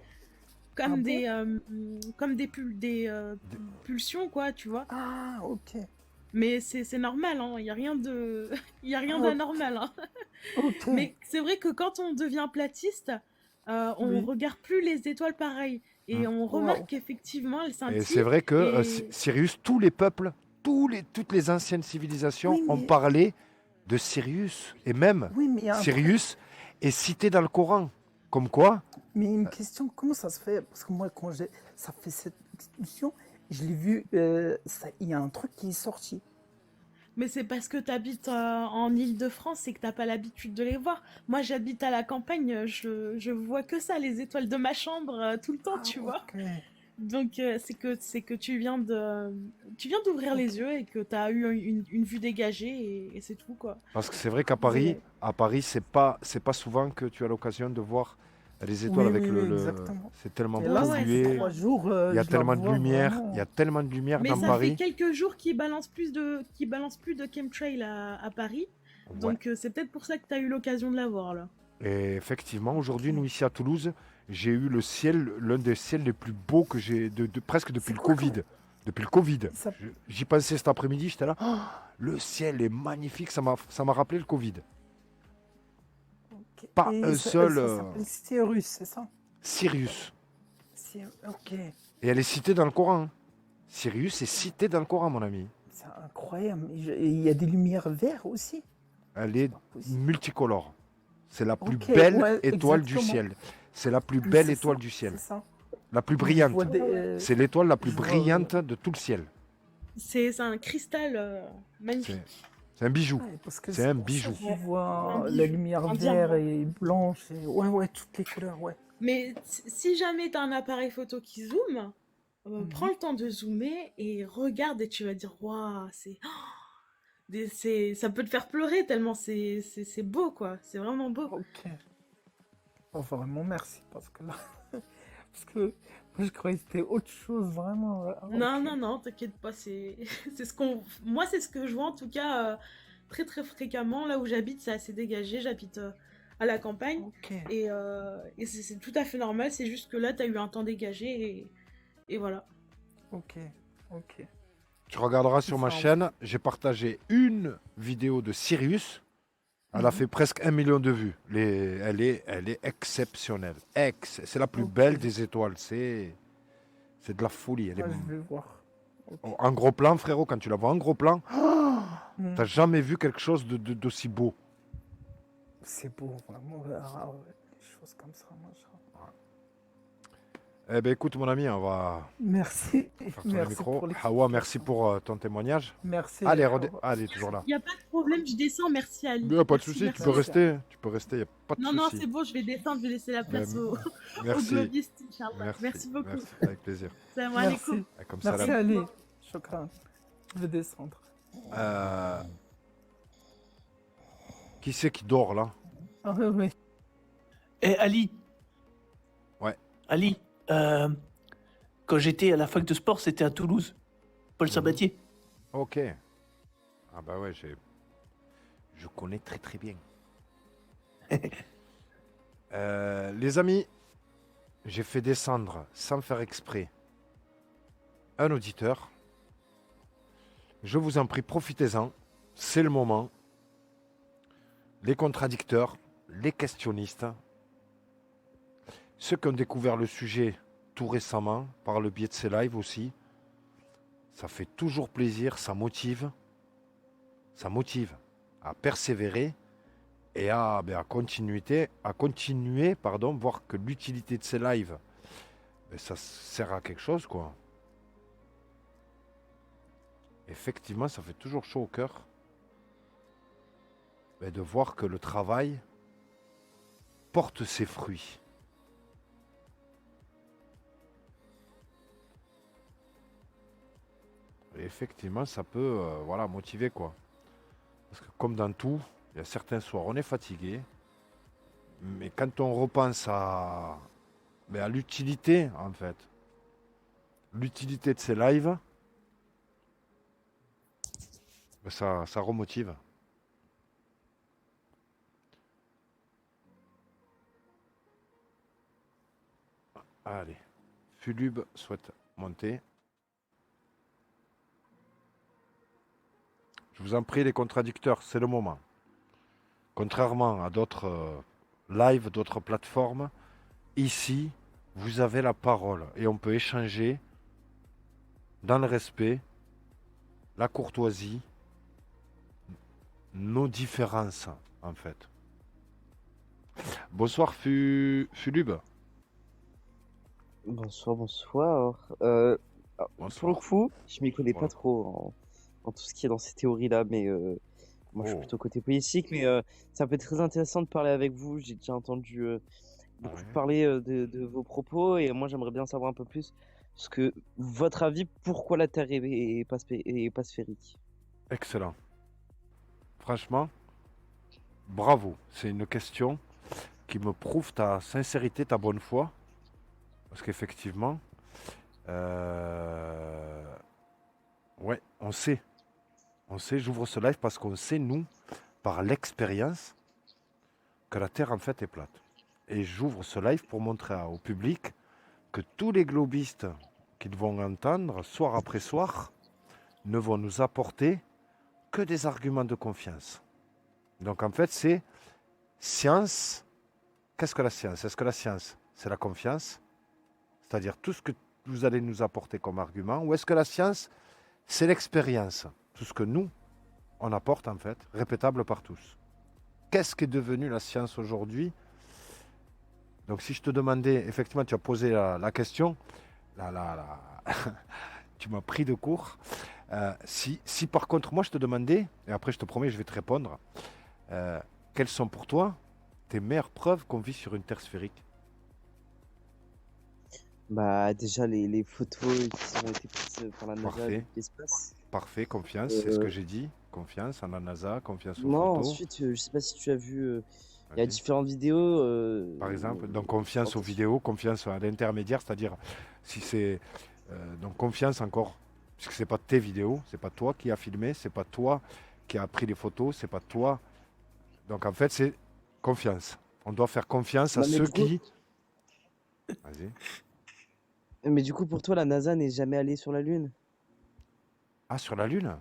comme Ah bon? des pulsions, quoi, tu vois. Ah, ok. Mais c'est normal, hein. Il y a rien de, il y a rien Ah, d'anormal, hein. ok. Mais c'est vrai que quand on devient platiste, on Oui. regarde plus les étoiles pareilles. Et on remarque Wow. qu'effectivement, elles Et scintillent. c'est vrai que et- Sirius, tous les peuples, toutes les anciennes civilisations Oui, ont mais- parlé de Sirius. Et même Oui, mais il y a un Sirius est cité dans le Coran. Comme quoi, Mais une question, comment ça se fait? Parce que moi, quand ça fait cette discussion, je l'ai vu, il y a un truc qui est sorti. Mais c'est parce que tu habites en Île-de-France et que t'as pas l'habitude de les voir. Moi, j'habite à la campagne, je vois que ça, les étoiles de ma chambre tout le temps, Ah, tu vois. ok. Donc, c'est que tu viens d'ouvrir les yeux et que tu as eu une vue dégagée et c'est tout, quoi. Parce que c'est vrai qu'à Vous- Paris, c'est pas souvent que tu as l'occasion de voir les étoiles Oui, avec oui, le, oui, le- exactement. C'est tellement Et Ouais, là, ouais, ça fait c'est pollué. 3 jours, Il y a je la tellement de vois lumière. Il y vraiment. a tellement de lumière Mais dans ça fait Paris. quelques jours qu'ils balancent plus de chemtrail à Paris. Ouais. Donc, c'est peut-être pour ça que tu as eu l'occasion de la voir, là. Et effectivement, aujourd'hui, Ok. nous ici à Toulouse, j'ai eu le ciel, l'un des ciels les plus beaux que j'ai presque depuis C'est le quoi Covid. Depuis le Covid. ça... J'y pensais cet après-midi, j'étais là. Oh, le ciel est magnifique, ça m'a rappelé le Covid. ok. Pas Et un ça, seul ça s'appelle Cyrus, c'est ça? Sirius. Ok. Et elle est citée dans le Coran. Hein. Sirius est cité dans le Coran, mon ami. C'est incroyable. Et il y a des lumières vertes aussi. Elle est Pas possible. multicolore. C'est la plus Ok, belle ouais, étoile du exactement. ciel. C'est la plus belle C'est étoile ça, du ciel. c'est ça. La plus Je brillante. vois des, C'est l'étoile la plus je vois- brillante de tout le ciel. C'est un cristal C'est magnifique. c'est un bijou. Ouais, parce que C'est un pour ça bijou. que je vois Un la bijou, lumière un verte diamant. et blanche. Ouais, toutes les couleurs, ouais. Mais si jamais tu as un appareil photo qui zoome, Mhm. prends le temps de zoomer et regarde et tu vas dire, waouh, ça peut te faire pleurer tellement c'est beau, quoi. C'est vraiment beau. Ok. Oh, vraiment, merci. Parce que là. Parce que moi, je croyais que c'était autre chose, vraiment. Non, Ok. non, non, t'inquiète pas, c'est ce qu'on. Moi, c'est ce que je vois en tout cas très très fréquemment. Là où j'habite, c'est assez dégagé. J'habite à la campagne Ok. et c'est tout à fait normal. C'est juste que là, t'as eu un temps dégagé et voilà. Ok. Ok. Tu regarderas sur ma Ça, chaîne, j'ai partagé une vidéo de Sirius. Elle a Mhm. fait presque 1 million de vues. Elle est exceptionnelle. C'est la plus Ok. belle des étoiles. C'est de la folie. Elle est... Ah, je vais voir. Ok. En gros plan, frérot, quand tu la vois en gros plan, Mhm. t'as jamais vu quelque chose d'aussi beau. C'est beau, vraiment. Ah, ouais, des choses comme ça, machin. Eh ben écoute mon ami, on va Merci. faire tourner le Merci micro. pour Hawa, merci l'explication. pour ton témoignage. Merci. Allez, Hawa. allez, toujours là. Il y a pas de problème, je descends. Merci Ali. Il n'y a pas de Merci, souci, merci. tu peux Merci. rester. Tu peux rester, il n'y a pas de Non, non, souci. c'est bon, je vais descendre, je vais laisser la place Ben, aux merci. globistes, Inch'Allah. Merci beaucoup. Merci, avec plaisir. Salam alaikum. Merci. Et comme ça, Merci là, Ali. Shukran. Je vais descendre. qui c'est qui dort là? Ah oui, oui. Eh Ali. Ouais. Ali, quand j'étais à la fac de sport, c'était à Toulouse. Paul Sabatier. Ok. Ah bah ouais, je connais très très bien. Les amis, j'ai fait descendre sans faire exprès un auditeur. Je vous en prie, profitez-en. C'est le moment. Les contradicteurs, les questionnistes, ceux qui ont découvert le sujet tout récemment, par le biais de ces lives aussi, ça fait toujours plaisir, ça motive à persévérer et à continuer, voir que l'utilité de ces lives, ça sert à quelque chose, quoi. Effectivement, ça fait toujours chaud au cœur de voir que le travail porte ses fruits. Et effectivement, ça peut motiver, quoi. Parce que comme dans tout, il y a certains soirs, on est fatigué, mais quand on repense à l'utilité, en fait, l'utilité de ces lives, ça remotive. Allez, Fulub souhaite monter. Je vous en prie, les contradicteurs, c'est le moment. Contrairement à d'autres lives, d'autres plateformes, ici, vous avez la parole et on peut échanger dans le respect, la courtoisie, nos différences, en fait. Bonsoir, Fulub. Bonsoir, bonsoir. Pour le Bonsoir. coup, je m'y connais Voilà. pas trop en tout ce qui est dans ces théories-là, mais moi je suis Oh, plutôt côté politique, mais ça peut être très intéressant de parler avec vous. J'ai déjà entendu beaucoup ouais. parler de vos propos, et moi j'aimerais bien savoir un peu plus ce que votre avis, pourquoi la Terre est pas sphérique. Excellent. Franchement, bravo. C'est une question qui me prouve ta sincérité, ta bonne foi. Parce qu'effectivement, euh, ouais, on sait. On sait, j'ouvre ce live parce qu'on sait, nous, par l'expérience, que la Terre en fait est plate. Et j'ouvre ce live pour montrer au public que tous les globistes qu'ils vont entendre, soir après soir, ne vont nous apporter que des arguments de confiance. Donc en fait, c'est science. Qu'est-ce que la science? Est-ce que la science, c'est la confiance? C'est-à-dire tout ce que vous allez nous apporter comme argument? Ou est-ce que la science, c'est l'expérience? Tout ce que nous, on apporte en fait, répétable par tous. Qu'est-ce qui est devenu la science aujourd'hui? Donc si je te demandais, effectivement, tu as posé la question, tu m'as pris de court. Si par contre, moi je te demandais, et après je te promets, je vais te répondre, quelles sont pour toi tes meilleures preuves qu'on vit sur une Terre sphérique? Bah déjà les photos qui ont été prises par la NASA Parfait, depuis l'espace. parfait, confiance, c'est ce que Euh, j'ai dit. Confiance en la NASA, confiance aux non, photos. ensuite, je sais pas si tu as vu, il y a Vas-y. différentes vidéos Par exemple, donc confiance aux sorties. vidéos, confiance à l'intermédiaire, c'est-à-dire si c'est donc confiance encore, puisque c'est pas tes vidéos, c'est pas toi qui as filmé, c'est pas toi qui as pris les photos, c'est pas toi. Donc en fait, c'est confiance. On doit faire confiance à Non, mais ceux du coup, qui. Vas-y. pour toi, la NASA n'est jamais allée sur la Lune? Ah, sur la Lune?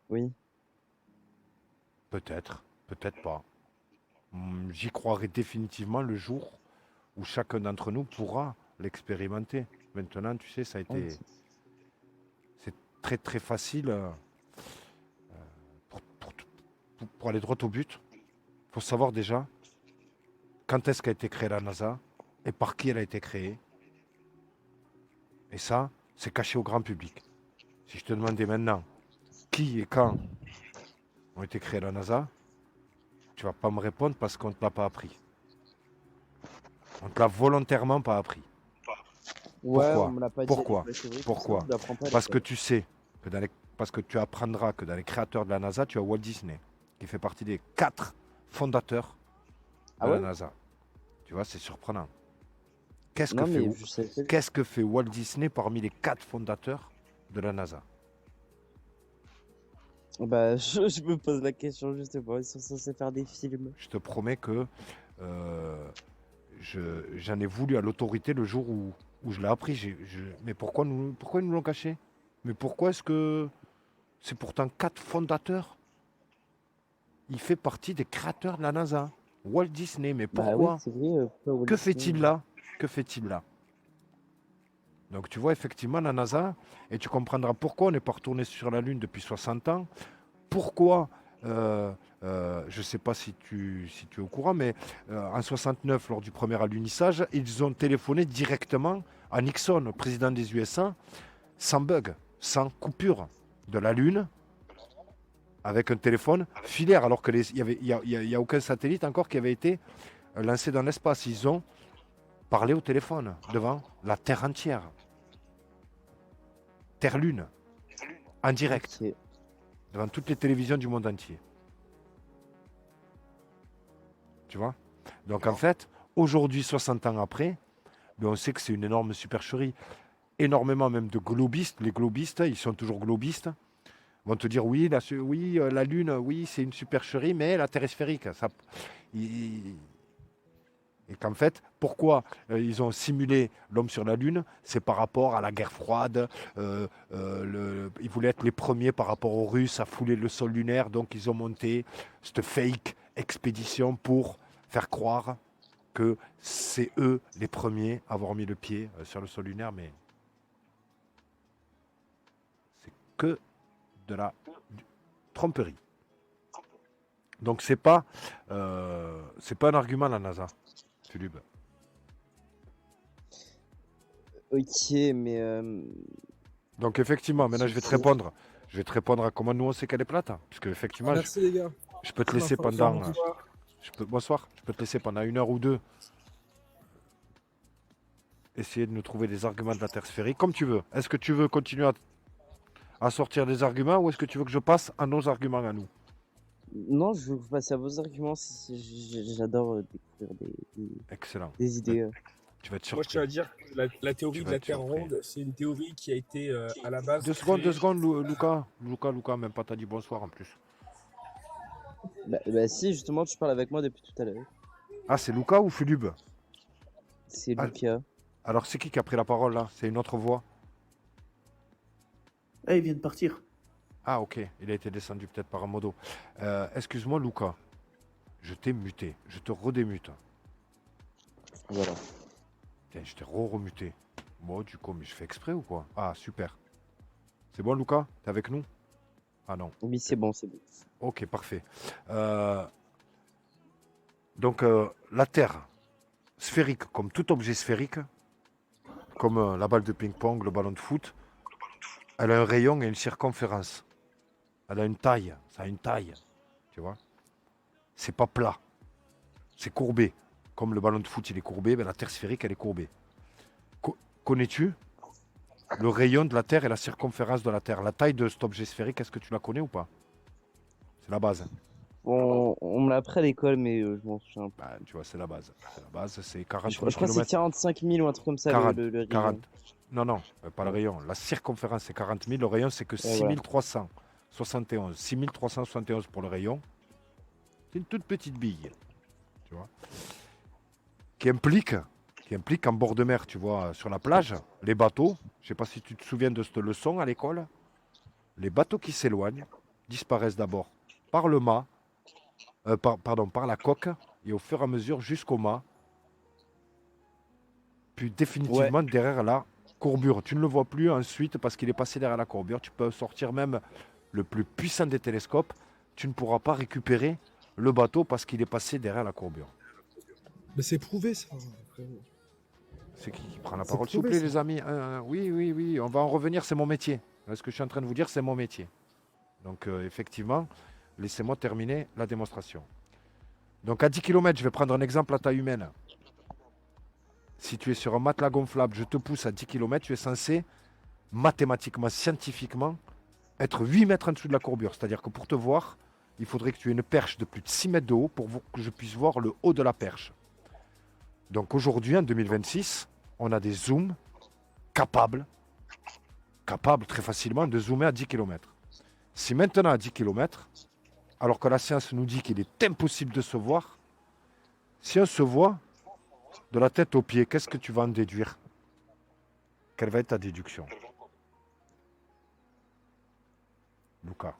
Oui. Peut-être, peut-être pas. J'y croirai définitivement le jour où chacun d'entre nous pourra l'expérimenter. Maintenant, tu sais, ça a été. Ok. C'est très très facile pour aller droit au but. Il faut savoir déjà quand est-ce qu'a été créée la NASA et par qui elle a été créée. Et ça, c'est caché au grand public. Si je te demandais maintenant qui et quand ont été créées la NASA, tu vas pas me répondre parce qu'on ne te l'a pas appris. On ne te l'a volontairement pas appris. Ouais, on Pourquoi? me l'a pas dit à Pourquoi? l'école, c'est vrai que ça, Pourquoi? tu l'apprends pas à Parce que l'école. tu sais, que parce que tu apprendras que dans les créateurs de la NASA, tu as Walt Disney, qui fait partie des 4 fondateurs Ah de la ouais? NASA. Tu vois, c'est surprenant. Non, mais je savais pas. Qu'est-ce que fait Walt Disney parmi les 4 fondateurs de la NASA? Bah, je me pose la question justement. Ils sont censés faire des films. Je te promets que j'en ai voulu à l'autorité le jour où je l'ai appris. Mais pourquoi ils nous l'ont caché? Mais pourquoi est-ce que c'est pourtant 4 fondateurs? Il fait partie des créateurs de la NASA. Walt Disney, mais Bah oui, pourquoi? c'est vrai. Pourquoi Walt Que Disney, fait-il là? Que fait-il là? Donc tu vois effectivement la NASA, et tu comprendras pourquoi on n'est pas retourné sur la Lune depuis 60 ans. Pourquoi, je ne sais pas si tu es au courant, mais en 69, lors du premier alunissage, ils ont téléphoné directement à Nixon, président des USA, sans bug, sans coupure de la Lune, avec un téléphone filaire, alors qu'il n'y a aucun satellite encore qui avait été lancé dans l'espace. Ils ont parlé au téléphone devant la Terre entière. Terre-Lune, en direct, Ok. devant toutes les télévisions du monde entier. Tu vois? Donc en fait, aujourd'hui, 60 ans après, ben, on sait que c'est une énorme supercherie. Énormément même de globistes. Les globistes, ils sont toujours globistes, vont te dire oui, la Lune, oui, c'est une supercherie, mais la Terre est sphérique. Et qu'en fait, pourquoi ils ont simulé l'homme sur la Lune? C'est par rapport à la guerre froide. Ils voulaient être les premiers par rapport aux Russes à fouler le sol lunaire. Donc ils ont monté cette fake expédition pour faire croire que c'est eux les premiers à avoir mis le pied sur le sol lunaire. Mais c'est que de la tromperie. Donc c'est pas un argument la NASA. Fulub. Ok, mais Donc effectivement, maintenant je vais te répondre. Je vais te répondre à comment nous on sait qu'elle est plate. Puisque effectivement, Merci les gars. je peux te laisser pendant. Bonsoir. Bonsoir. Je peux te laisser pendant 1 heure ou 2. Essayer de nous trouver des arguments de la Terre sphérique, comme tu veux. Est-ce que tu veux continuer à sortir des arguments ou est-ce que tu veux que je passe à nos arguments à nous? Non, je veux passer à vos arguments. J'adore découvrir Excellent. des idées. Tu vas être Moi, je tiens à surpris. dire que la théorie de la Terre ronde, c'est une théorie qui a été à la base. 2 secondes, créée- 2 secondes, Lucas, même pas t'as dit bonsoir en plus. Bah si, justement, tu parles avec moi depuis tout à l'heure. Ah, c'est Lucas ou Fulub? C'est Ah, Lucas. Alors c'est qui a pris la parole là? C'est une autre voix? Ah, il vient de partir. Ah ok, il a été descendu peut-être par un modo. Excuse-moi Lucas, je t'ai muté, je te redémute. Voilà. Tiens, je t'ai remuté. Bon du coup, mais je fais exprès ou quoi? Ah super. C'est bon Lucas? T'es avec nous? Ah non. Oui, c'est bon, c'est bon. Ok, parfait. Donc la Terre, sphérique, comme tout objet sphérique, comme la balle de ping-pong, le ballon de foot, elle a un rayon et une circonférence. Elle a une taille, ça a une taille, tu vois. C'est pas plat, c'est courbé. Comme le ballon de foot, il est courbé, ben la Terre sphérique, elle est courbée. Connais-tu le rayon de la Terre et la circonférence de la Terre? La taille de cet objet sphérique, est-ce que tu la connais ou pas? C'est la base. On me l'a appris à l'école, mais je m'en souviens pas. Bah, tu vois, c'est la base. C'est la base, c'est 40 Je crois que c'est km. 45 000 ou un truc comme ça, 40, le rayon. 40. Non, pas le rayon. La circonférence, c'est 40 000. Le rayon, c'est que Ouais, voilà. 6371. 6371 pour le rayon. C'est une toute petite bille. Tu vois. Qui implique qu'en bord de mer, tu vois, sur la plage, les bateaux, je ne sais pas si tu te souviens de cette leçon à l'école, les bateaux qui s'éloignent disparaissent d'abord par le mât, par la coque, et au fur et à mesure jusqu'au mât, puis définitivement derrière la courbure. Tu ne le vois plus ensuite parce qu'il est passé derrière la courbure. Tu peux sortir même le plus puissant des télescopes, tu ne pourras pas récupérer le bateau parce qu'il est passé derrière la courbure. Mais c'est prouvé ça. C'est qui prend la C'est parole, s'il vous prouvé, plaît, ça. les amis? Oui, on va en revenir, c'est mon métier. Ce que je suis en train de vous dire, c'est mon métier. Donc, effectivement, laissez-moi terminer la démonstration. Donc, à 10 km, je vais prendre un exemple à taille humaine. Si tu es sur un matelas gonflable, je te pousse à 10 km, tu es censé, mathématiquement, scientifiquement, être 8 mètres en dessous de la courbure. C'est-à-dire que pour te voir, il faudrait que tu aies une perche de plus de 6 mètres de haut pour que je puisse voir le haut de la perche. Donc aujourd'hui, en 2026, on a des zooms capables très facilement de zoomer à 10 km. Si maintenant à 10 km, alors que la science nous dit qu'il est impossible de se voir, si on se voit de la tête aux pieds, qu'est-ce que tu vas en déduire? Quelle va être ta déduction? Lucas.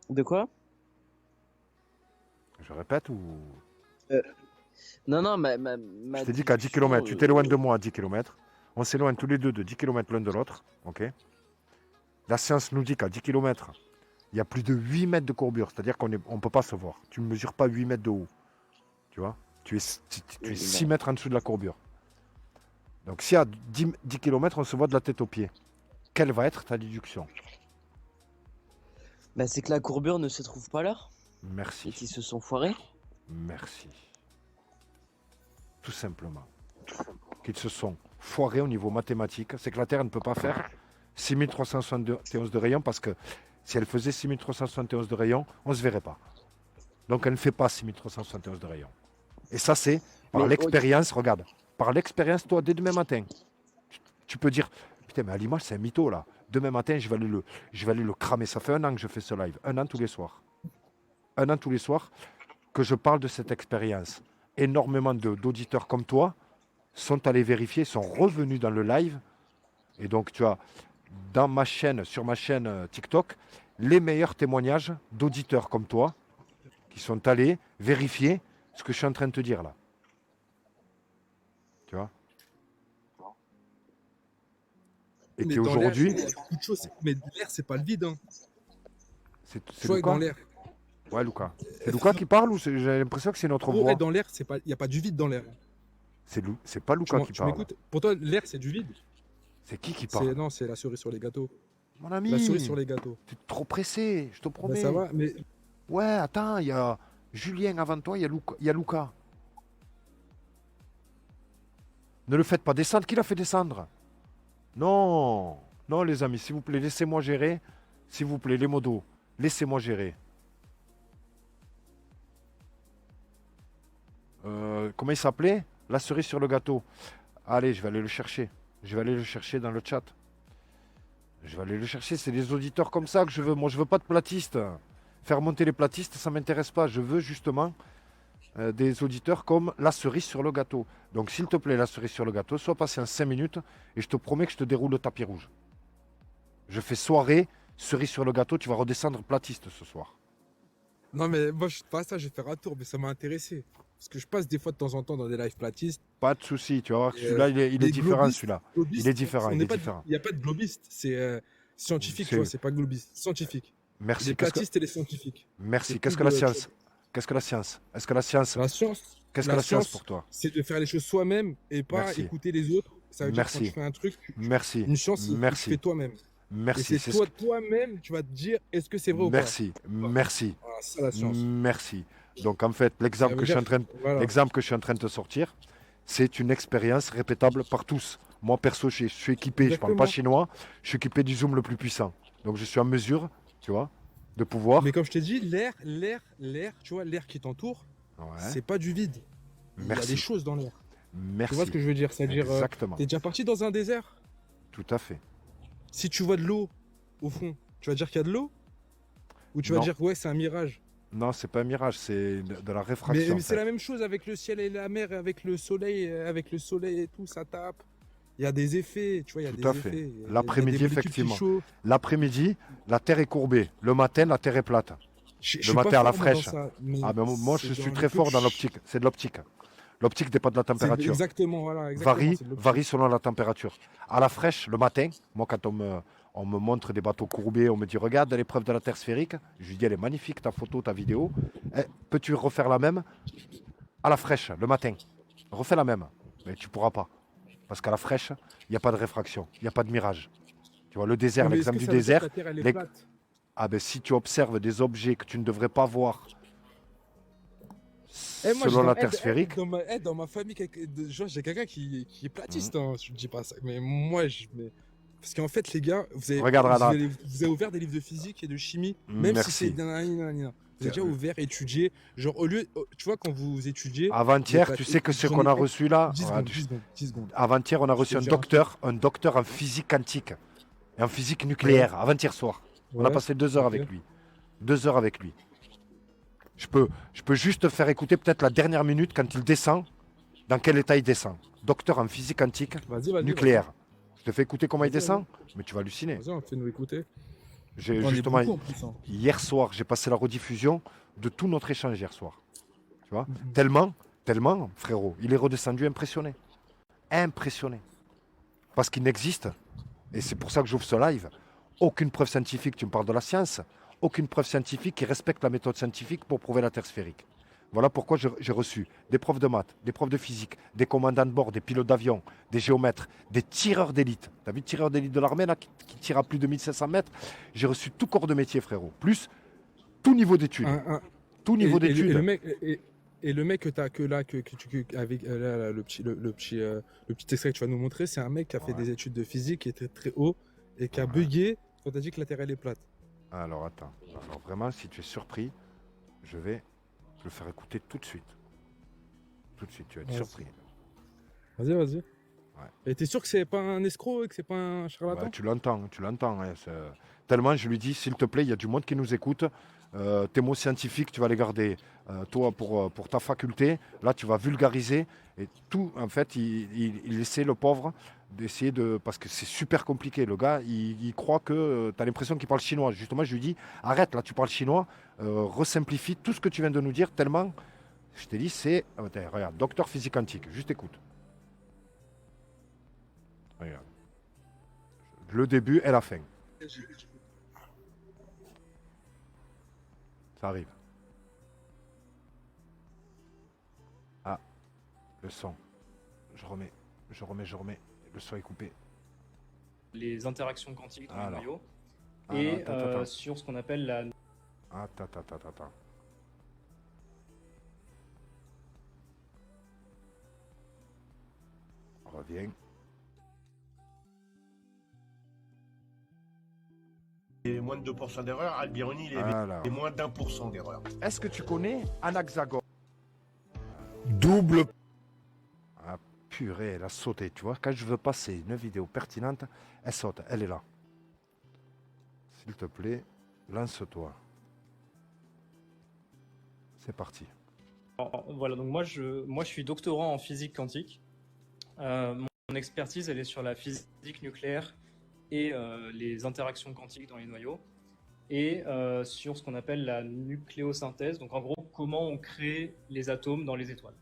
De quoi? Je répète ou... Non, Je t'ai dit qu'à 10 km, tu t'éloignes de moi à 10 km. On s'éloigne tous les deux de 10 km l'un de l'autre. Ok. La science nous dit qu'à 10 km, il y a plus de 8 mètres de courbure. C'est-à-dire qu'on ne peut pas se voir. Tu ne mesures pas 8 mètres de haut. Tu vois? Tu es 6 mètres en dessous de la courbure. Donc si à 10 km, on se voit de la tête aux pieds, quelle va être ta déduction? Bah, c'est que la courbure ne se trouve pas là. Merci. Et qu'ils se sont foirés. Merci. Tout simplement. Qu'ils se sont foirés au niveau mathématique. C'est que la Terre ne peut pas faire 6371 de rayon parce que si elle faisait 6371 de rayon, on ne se verrait pas. Donc elle ne fait pas 6371 de rayon. Et ça, c'est par l'expérience. Regarde, par l'expérience, toi, dès demain matin, tu peux dire, putain, mais à l'image, c'est un mytho là. Demain matin, je vais aller le cramer. Ça fait 1 an que je fais ce live. 1 an tous les soirs. 1 an tous les soirs que je parle de cette expérience. Énormément d'auditeurs comme toi sont allés vérifier, sont revenus dans le live. Et donc, tu as sur ma chaîne TikTok, les meilleurs témoignages d'auditeurs comme toi qui sont allés vérifier ce que je suis en train de te dire là. Tu vois? Et Mais qu'aujourd'hui... Mais l'air, c'est pas le vide. Hein. C'est Soit Lucas dans l'air. Ouais, Lucas. C'est Lucas qui parle ou j'ai l'impression que c'est notre voix? Dans l'air, il n'y a pas du vide dans l'air. C'est pas Lucas qui Tu parle. m'écoutes? Pour toi, l'air, c'est du vide. C'est qui parle? Non, c'est la cerise sur les gâteaux. Mon ami. La cerise sur les gâteaux. T'es trop pressé, je te Bah, promets. ça va, mais Ouais, attends, il y a Julien avant toi, il y a Luca. Ne le faites pas descendre. Qui l'a fait descendre? Non. Non, les amis, s'il vous plaît, laissez-moi gérer. S'il vous plaît, les modos, laissez-moi gérer. Comment il s'appelait? La cerise sur le gâteau. Allez, je vais aller le chercher. Je vais aller le chercher dans le chat. Je vais aller le chercher. C'est des auditeurs comme ça que je veux. Moi, je veux pas de platistes. Faire monter les platistes, ça m'intéresse pas. Je veux justement des auditeurs comme la cerise sur le gâteau. Donc, s'il te plaît, la cerise sur le gâteau, sois patient 5 minutes et je te promets que je te déroule le tapis rouge. Je fais soirée, cerise sur le gâteau, tu vas redescendre platiste ce soir. non, mais moi, je pas ça, je vais faire un tour, mais ça m'a intéressé. Parce que je passe des fois de temps en temps dans des lives platistes. Pas de souci, tu vas voir que Et, celui-là, il est les différent, globistes, celui-là. globistes, Il est différent, on il n'est est pas, différent. il n'y a pas de globiste, c'est scientifique, tu C'est- vois, c'est pas globiste, scientifique. Merci. Les Qu'est-ce que... platistes et les scientifiques. Merci. C'est Qu'est-ce plus que la de- science? Qu'est-ce que la science? Est-ce que la science... La science, Qu'est-ce que la la science science, pour toi? c'est de faire les choses soi-même et pas Merci. écouter les autres. Ça veut dire quand Merci. tu fais un truc, Merci. une science, c'est que tu Merci. fais toi-même. Merci. Et c'est c'est toi, ce- toi-même, tu vas te dire est-ce que c'est vrai ou pas. Merci. Merci. Voilà, c'est ça la science. Merci. Donc en fait, Ça l'exemple veut que je suis en dire- train de... voilà. l'exemple que je suis en train de te sortir, c'est une expérience répétable par tous. Moi perso, je suis équipé, je parle pas Exactement. chinois, je suis équipé du zoom le plus puissant. Donc je suis en mesure, tu vois, de pouvoir... Mais comme je t'ai dit, l'air, tu vois, l'air qui t'entoure, Ouais. c'est pas du vide. Il y a Merci. des choses dans l'air. Merci. Tu vois ce que je veux dire? C'est-à-dire, Exactement. t'es déjà parti dans un désert. Tout à fait. Si tu vois de l'eau au fond, tu vas dire qu'il y a de l'eau? Ou tu vas Non. dire ouais, c'est un mirage? Non, c'est pas un mirage, c'est de la réfraction. Mais en c'est fait. la même chose avec le ciel et la mer, avec le soleil et tout, ça tape. Il y a des effets, tu vois, il y a Tout des à effets. fait. Il y a des L'après-midi, molécules qui effectivement. chauffent. L'après-midi, la terre est courbée. Le matin, la terre est plate. Je Le suis pas matin, à la fort, moi, dans fraîche. ça, mais Ah, mais moi, c'est je suis dans très le fort truc. dans l'optique. C'est de l'optique. L'optique dépend de la température. Exactement, voilà. Exactement, Varie, c'est de l'optique. varie selon la température. À la fraîche, le matin, moi, quand on me montre des bateaux courbés, on me dit regarde l'épreuve de la Terre sphérique. Je lui dis elle est magnifique, ta photo, ta vidéo. Eh, peux-tu refaire la même à la fraîche, le matin? Refais la même. Mais tu pourras pas. Parce qu'à la fraîche, il n'y a pas de réfraction, il n'y a pas de mirage. Tu vois, le désert, Mais est-ce l'exemple que du ça veut dire désert. que la Terre, elle est les- plate? Ah ben si tu observes des objets que tu ne devrais pas voir Eh, moi, selon j'ai- la eh, Terre eh, sphérique. dans ma famille, genre, j'ai quelqu'un qui est platiste, hein, je ne dis pas ça. Mais moi, parce qu'en fait, les gars, Regarde, regarde. vous avez ouvert des livres de physique et de chimie, même Merci. si c'est... nanani, nanani. Vous avez déjà ouvert, étudié. Genre, au lieu... Tu vois, quand vous étudiez... Avant-hier, tu sais que ce qu'on a reçu là. 10 voilà, secondes, 10 secondes. Avant-hier, on a reçu Je un vais dire docteur en physique quantique et en physique nucléaire, avant-hier soir. On a Ouais, passé 2 heures ok. avec lui. 2 heures avec lui. Je peux juste te faire écouter peut-être la dernière minute quand il descend, dans quel état il descend. Docteur en physique quantique Vas-y, nucléaire. Je te fais écouter comment il Vas-y, descend, mais tu vas halluciner. Vas-y, fais-nous écouter. J'ai On est justement beaucoup, en plus, hein. hier soir, j'ai passé la rediffusion de tout notre échange hier soir. Tu vois, Mhm. tellement, frérot, il est redescendu impressionné. Impressionné. Parce qu'il n'existe, et c'est pour ça que j'ouvre ce live, aucune preuve scientifique, tu me parles de la science, aucune preuve scientifique qui respecte la méthode scientifique pour prouver la Terre sphérique. Voilà pourquoi j'ai reçu des profs de maths, des profs de physique, des commandants de bord, des pilotes d'avion, des géomètres, des tireurs d'élite. Tu as vu le tireur d'élite de l'armée là, qui tire à plus de 1500 mètres? J'ai reçu tout corps de métier, frérot. Plus tout niveau d'études. Tout niveau Et d'études. le mec que t'as avec là, le petit extrait que tu vas nous montrer, c'est un mec qui a fait des études de physique qui était très haut et qui a bugué quand t'as dit que la Terre elle est plate. Alors attends. Alors vraiment, si tu es surpris, je vais le faire écouter tout de suite. Tout de suite, tu vas être Vas-y. surpris. Vas-y. Ouais. Et t'es sûr que c'est pas un escroc et que c'est pas un charlatan? Bah, tu l'entends. Hein, tellement, je lui dis, s'il te plaît, il y a du monde qui nous écoute. Tes mots scientifiques, tu vas les garder. Toi, pour ta faculté, là, tu vas vulgariser. Et tout, en fait, il essaie, le pauvre, d'essayer de... Parce que c'est super compliqué. Le gars, il croit que... tu as l'impression qu'il parle chinois. Justement, je lui dis, arrête, là, tu parles chinois. Resimplifie tout ce que tu viens de nous dire, tellement... Je t'ai dit, c'est... Attends, regarde, docteur physique quantique. Juste écoute. Regarde. Le début et la fin. Ça arrive. Ah, le son. Je remets. Le son est coupé. Les interactions quantiques dans Alors. les noyaux. Ah, et non, attends. sur ce qu'on appelle la... Attends. Reviens. Et moins de 2% d'erreur, Albironi, il Voilà. est moins d'1% d'erreur. Est-ce que tu connais Anaxagore? Double. Ah purée, elle a sauté, tu vois. Quand je veux passer une vidéo pertinente, elle saute, elle est là. S'il te plaît, lance-toi. C'est parti. Alors, voilà, donc moi je suis doctorant en physique quantique. Mon expertise, elle est sur la physique nucléaire et les interactions quantiques dans les noyaux, et sur ce qu'on appelle la nucléosynthèse, donc en gros, comment on crée les atomes dans les étoiles.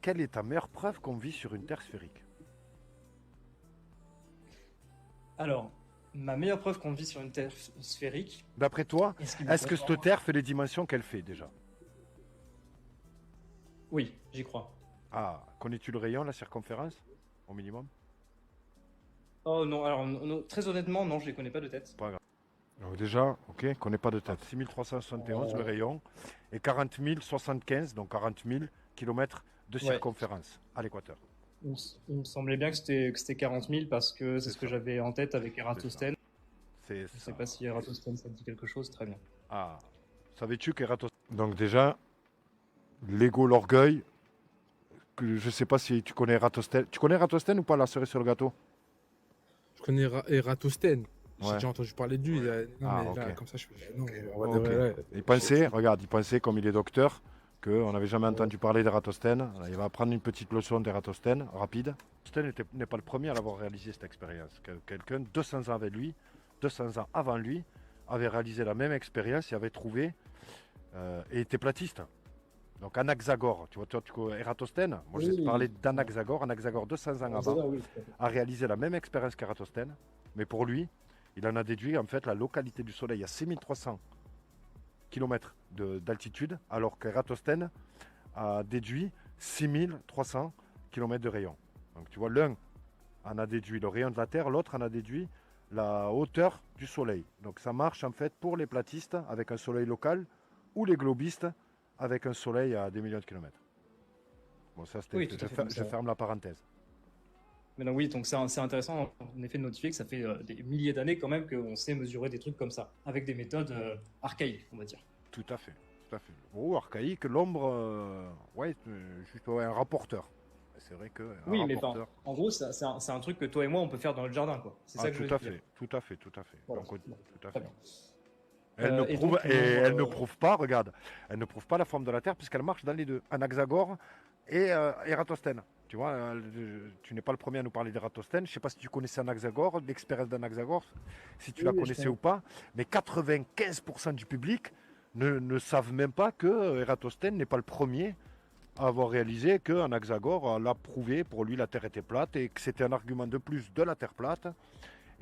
Quelle est ta meilleure preuve qu'on vit sur une Terre sphérique? Alors, ma meilleure preuve qu'on vit sur une Terre sphérique... D'après toi, est-ce qu'il est-ce me que conforme cette Terre fait les dimensions qu'elle fait déjà? Oui, j'y crois. Ah, connais-tu le rayon, la circonférence, au minimum? Oh non, alors très honnêtement, non, je les connais pas de tête. Pas grave. Donc déjà, ok, connais pas de tête. 6371 le rayon et 40 075, donc 40 000 km de circonférence à l'équateur. Il me semblait bien que c'était 40 000 parce que c'est ce que j'avais en tête avec Eratosthène. Je sais pas si Eratosthène ça te dit quelque chose, très bien. Ah, savais-tu qu'Eratosthène... Donc déjà, l'ego, l'orgueil, que je sais pas si tu connais Eratosthène. Tu connais Eratosthène ou pas, la cerise sur le gâteau? Je connais Eratosthène. J'ai Ouais. déjà entendu parler de lui. Non, Ah, mais là, ok. comme ça, je fais. Non, on va Ok. ouais. Il pensait, comme il est docteur, qu'on n'avait jamais entendu parler d'Eratosthène. Il va prendre une petite leçon d'Eratosthène, rapide. Eratosthène n'est pas le premier à l'avoir réalisé cette expérience. Quelqu'un, 200 ans avec lui, 200 ans avant lui, avait réalisé la même expérience et avait trouvé, et était platiste. Donc Anaxagore, tu connais Eratosthène. Moi, je vais te parler d'Anaxagore. Anaxagore, 200 ans avant, a réalisé la même expérience qu'Eratosthène, mais pour lui, il en a déduit en fait la localité du Soleil à 6300 km d'altitude, alors qu'Eratosthène a déduit 6300 km de rayon. Donc tu vois, l'un en a déduit le rayon de la Terre, l'autre en a déduit la hauteur du Soleil. Donc ça marche en fait pour les platistes avec un Soleil local ou les globistes avec un Soleil à des millions de kilomètres. Bon, ça c'était. Oui, tout à fait, Je ferme la parenthèse. Mais non, oui, donc c'est intéressant en effet de notifier que ça fait des milliers d'années quand même qu'on sait mesurer des trucs comme ça, avec des méthodes archaïques, on va dire. Tout à fait. Oh, archaïque, l'ombre, juste un rapporteur. C'est vrai que. Oui, mais en gros, c'est un truc que toi et moi on peut faire dans notre jardin, quoi. C'est ça que je veux dire. Tout à fait. Voilà, Donc, bon, tout à très fait. bien. Elle ne prouve pas, regarde, elle ne prouve pas la forme de la Terre puisqu'elle marche dans les deux, Anaxagore et Eratosthène. Tu vois, tu n'es pas le premier à nous parler d'Eratosthène. Je ne sais pas si tu connaissais Anaxagore, l'expérience d'Anaxagore, si tu la connaissais ou pas, mais 95% du public ne savent même pas que Eratosthène n'est pas le premier à avoir réalisé que Anaxagore l'a prouvé, pour lui la Terre était plate et que c'était un argument de plus de la Terre plate.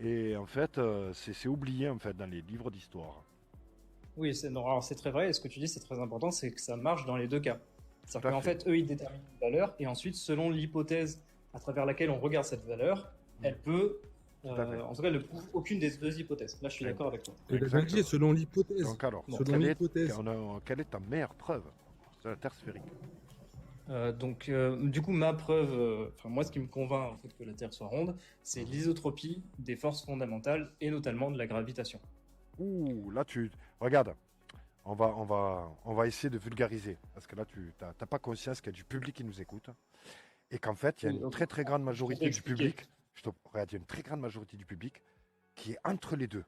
Et en fait, c'est oublié en fait dans les livres d'histoire. Oui, c'est très vrai, et ce que tu dis c'est très important, c'est que ça marche dans les deux cas. C'est-à-dire qu'en fait. fait, eux ils déterminent une valeur, et ensuite, selon l'hypothèse à travers laquelle on regarde cette valeur, elle peut, en tout cas, elle ne prouve aucune des deux hypothèses. Là, je suis d'accord avec toi. Et bien dit, selon l'hypothèse. Donc alors, selon l'hypothèse. quelle est ta meilleure preuve de la Terre sphérique? Du coup, ma preuve, moi, ce qui me convainc en fait que la Terre soit ronde, c'est l'isotropie des forces fondamentales et notamment de la gravitation. Ouh, là regarde, on va essayer de vulgariser parce que là tu n'as pas conscience qu'il y a du public qui nous écoute et qu'en fait il y a une très grande majorité du public. Regarde, il y a une très grande majorité du public qui est entre les deux,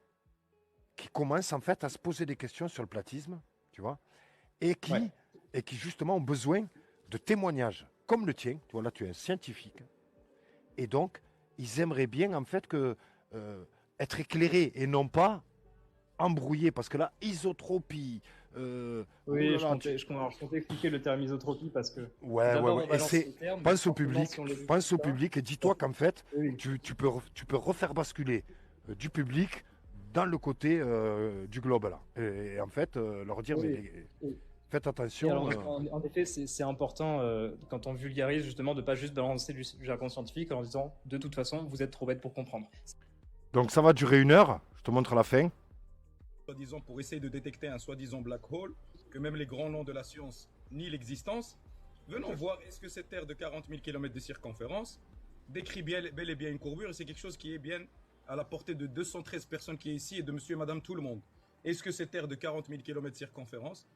qui commence en fait à se poser des questions sur le platisme, tu vois, et qui justement ont besoin de témoignages comme le tien. Tu vois, là tu es un scientifique et donc ils aimeraient bien en fait être éclairés et non pas embrouillé, parce que là, isotropie. Oui, je comptais expliquer le terme isotropie parce que. Ouais. Pense au public et dis-toi qu'en fait, tu peux refaire basculer du public dans le côté du globe là. Et en fait, leur dire, faites attention. Alors, en effet, c'est important quand on vulgarise justement de pas juste balancer du jargon scientifique en disant de toute façon, vous êtes trop bête pour comprendre. Donc ça va durer 1 heure. Je te montre la fin. Soi-disant pour essayer de détecter un soi-disant black hole, que même les grands noms de la science nient l'existence. Venons voir est-ce que cette Terre de 40 000 km de circonférence décrit bel et bien une courbure, et c'est quelque chose qui est bien à la portée de 213 personnes qui est ici et de monsieur et madame tout le monde. Est-ce que cette Terre de 40 000 km de circonférence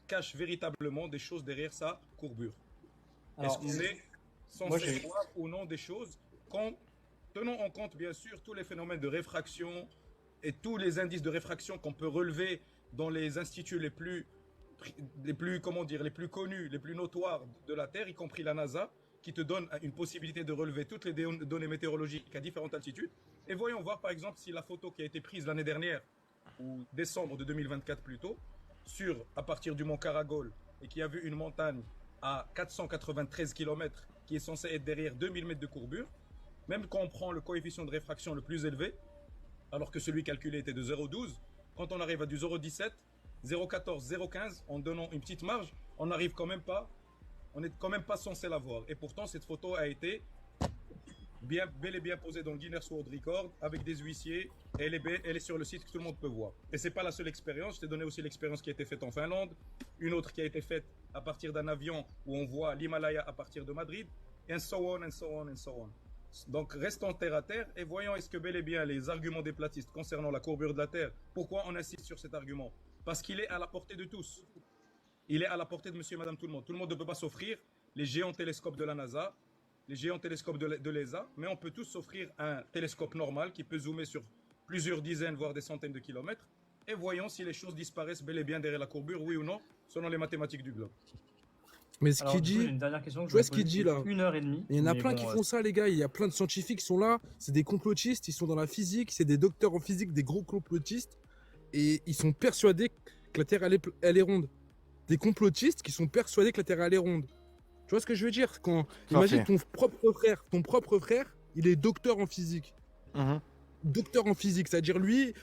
cache véritablement des choses derrière sa courbure? Est-ce qu'on est censé voir ou non des choses tenons en compte bien sûr tous les phénomènes de réfraction et tous les indices de réfraction qu'on peut relever dans les instituts les plus connus, les plus notoires de la Terre, y compris la NASA, qui te donne une possibilité de relever toutes les données météorologiques à différentes altitudes. Et voyons voir par exemple si la photo qui a été prise l'année dernière, ou décembre de 2024 plutôt, à partir du mont Karagol, et qui a vu une montagne à 493 km, qui est censée être derrière 2000 mètres de courbure, même quand on prend le coefficient de réfraction le plus élevé, alors que celui calculé était de 0,12, quand on arrive à du 0,17, 0,14, 0,15, en donnant une petite marge, on n'est quand même pas censé la voir. Et pourtant, cette photo a été bel et bien posée dans le Guinness World Record avec des huissiers. Et elle est sur le site que tout le monde peut voir. Et c'est pas la seule expérience. Je t'ai donné aussi l'expérience qui a été faite en Finlande, une autre qui a été faite à partir d'un avion où on voit l'Himalaya à partir de Madrid, and so on, and so on, and so on. Donc restons terre à terre et voyons est-ce que bel et bien les arguments des platistes concernant la courbure de la Terre, pourquoi on insiste sur cet argument? Parce qu'il est à la portée de tous. Il est à la portée de monsieur et madame tout le monde. Tout le monde ne peut pas s'offrir les géants télescopes de la NASA, les géants télescopes de l'ESA, mais on peut tous s'offrir un télescope normal qui peut zoomer sur plusieurs dizaines, voire des centaines de kilomètres. Et voyons si les choses disparaissent bel et bien derrière la courbure, oui ou non, selon les mathématiques du globe. Mais ce qu'il dit, une dernière question que tu je vois vais ce qu'il poser dit là. depuis 1 h 30. Il y en a mais plein bon, qui font ça, les gars. Il y a plein de scientifiques qui sont là. C'est des complotistes. Ils sont dans la physique. C'est des docteurs en physique, des gros complotistes. Et ils sont persuadés que la Terre, elle est ronde. Des complotistes qui sont persuadés que la Terre, elle est ronde. Tu vois ce que je veux dire? Imagine ton propre frère, il est docteur en physique. Docteur en physique, c'est-à-dire lui,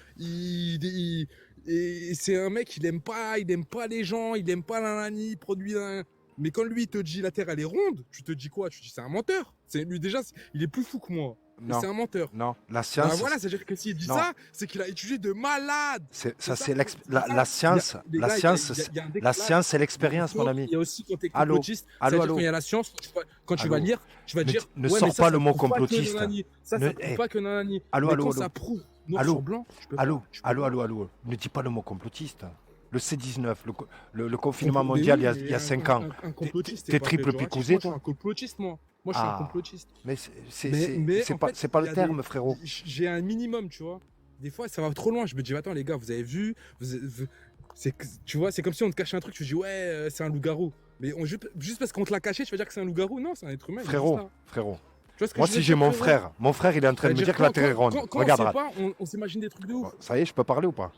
c'est un mec, il aime pas les gens, il aime pas l'anani, il produit un... Mais quand lui te dit la Terre elle est ronde, tu te dis quoi? Tu te dis c'est un menteur. Lui déjà, il est plus fou que moi. Non. C'est un menteur. Non, la science. Bah voilà, c'est-à-dire que s'il dit Non. ça, c'est qu'il a étudié de malade. La science, la science, c'est l'expérience, mon ami. Il y a aussi quand tu es Allô, complotiste, c'est-à-dire quand il y a la science, quand tu vas lire, tu vas dire ne ouais, sors mais ça, pas ça le mot prouve pas que complotiste. nanani. Ça prouve pas que nanani. Allô, Mais allô, quand allô. ça prouve noir sur blanc, je peux pas. Allô. Ne dis pas le mot complotiste. Le C19, le confinement mondial il y a 5 ans. Un complotiste, T'es triple picousé, moi, je suis toi? un complotiste, moi. Moi, je suis un complotiste. Mais en fait, c'est pas il y le a terme, frérot. J'ai un minimum, tu vois. Des fois, ça va trop loin. Je me dis, attends, les gars, vous avez vu tu vois, c'est comme si on te cachait un truc. Tu te dis, ouais, c'est un loup-garou. Mais juste parce qu'on te l'a caché, tu vas dire que c'est un loup-garou? Non, c'est un être humain. il est juste là. Frérot. Tu vois ce que Moi, je veux si j'ai dire, mon frérot frère, il est en train de me dire que la Terre est ronde. Quand Regarde, on sait pas, on s'imagine des trucs de ouf. ça y est, je peux parler ou pas?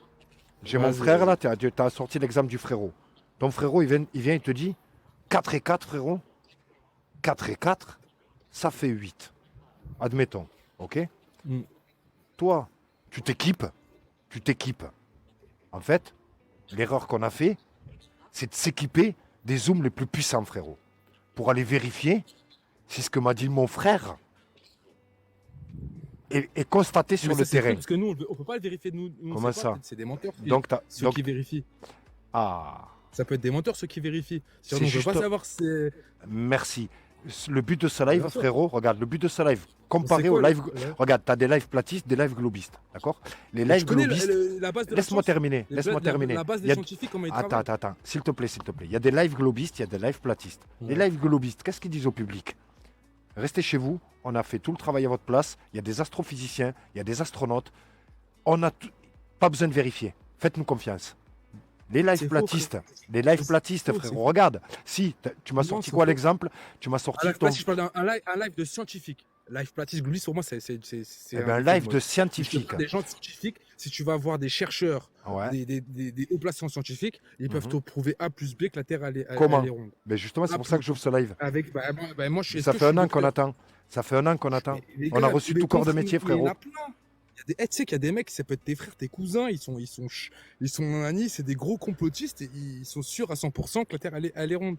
J'ai mon Vas-y, frère là, vas-y. t'as sorti l'exemple du frérot. Ton frérot, il vient, il te dit 4 et 4, frérot. 4 et 4, ça fait 8. Admettons, ok? Toi, tu t'équipes. En fait, l'erreur qu'on a fait, c'est de s'équiper des zooms les plus puissants, frérot. Pour aller vérifier si ce que m'a dit mon frère est constaté sur Mais le ça, c'est faux, terrain. parce que nous, on peut pas le vérifier de nous. on Comment sait pas, ça? c'est des menteurs. Ceux qui vérifient. Ah. Ça peut être des menteurs, ceux qui vérifient. C'est On ne juste- peut pas savoir si c'est. Merci. Le but de ce live, Bien sûr. frérot, regarde, le but de ce live, comparé C'est au quoi, live. ouais. Regarde, tu as des lives platistes, des lives globistes. D'accord? Les Mais lives tu connais globistes. la base de la Laisse-moi science terminer. Laisse-moi terminer. La base Il des y a- scientifiques, comment ils Attends, travaillent. attends. S'il te plaît. Il y a des lives globistes, il y a des lives platistes. Les lives globistes, qu'est-ce qu'ils disent au public? Restez chez vous, on a fait tout le travail à votre place. Il y a des astrophysiciens, il y a des astronautes. On n'a pas besoin de vérifier. Faites-nous confiance. Les lives C'est faux, platistes, frère. les lives C'est platistes, faux, frérot. c'est faux. Regarde, si tu m'as Non, sorti c'est quoi faux. l'exemple? Tu m'as sorti Un live ton. platiste, je parle d'un live de scientifique. Live platiste, globiste, pour moi, c'est. Eh ben, un live de scientifique. Des gens scientifiques, si tu vas voir des chercheurs, Ouais. des hauts placés en scientifique, ils peuvent te prouver A plus B que la Terre elle est Comment? ronde. Mais justement, c'est A pour ça que plus- j'ouvre ce live. Avec, moi, je suis. Ça fait un an qu'on attend. Ça fait un an qu'on attend. Les On a gars, reçu mais tout corps de confondre, métier, mais il y en frérot. a plein. Tu sais qu'il y a des mecs, ça peut être tes frères, tes cousins, ils sont nani, c'est des gros complotistes et ils sont sûrs à 100% que la Terre elle est ronde.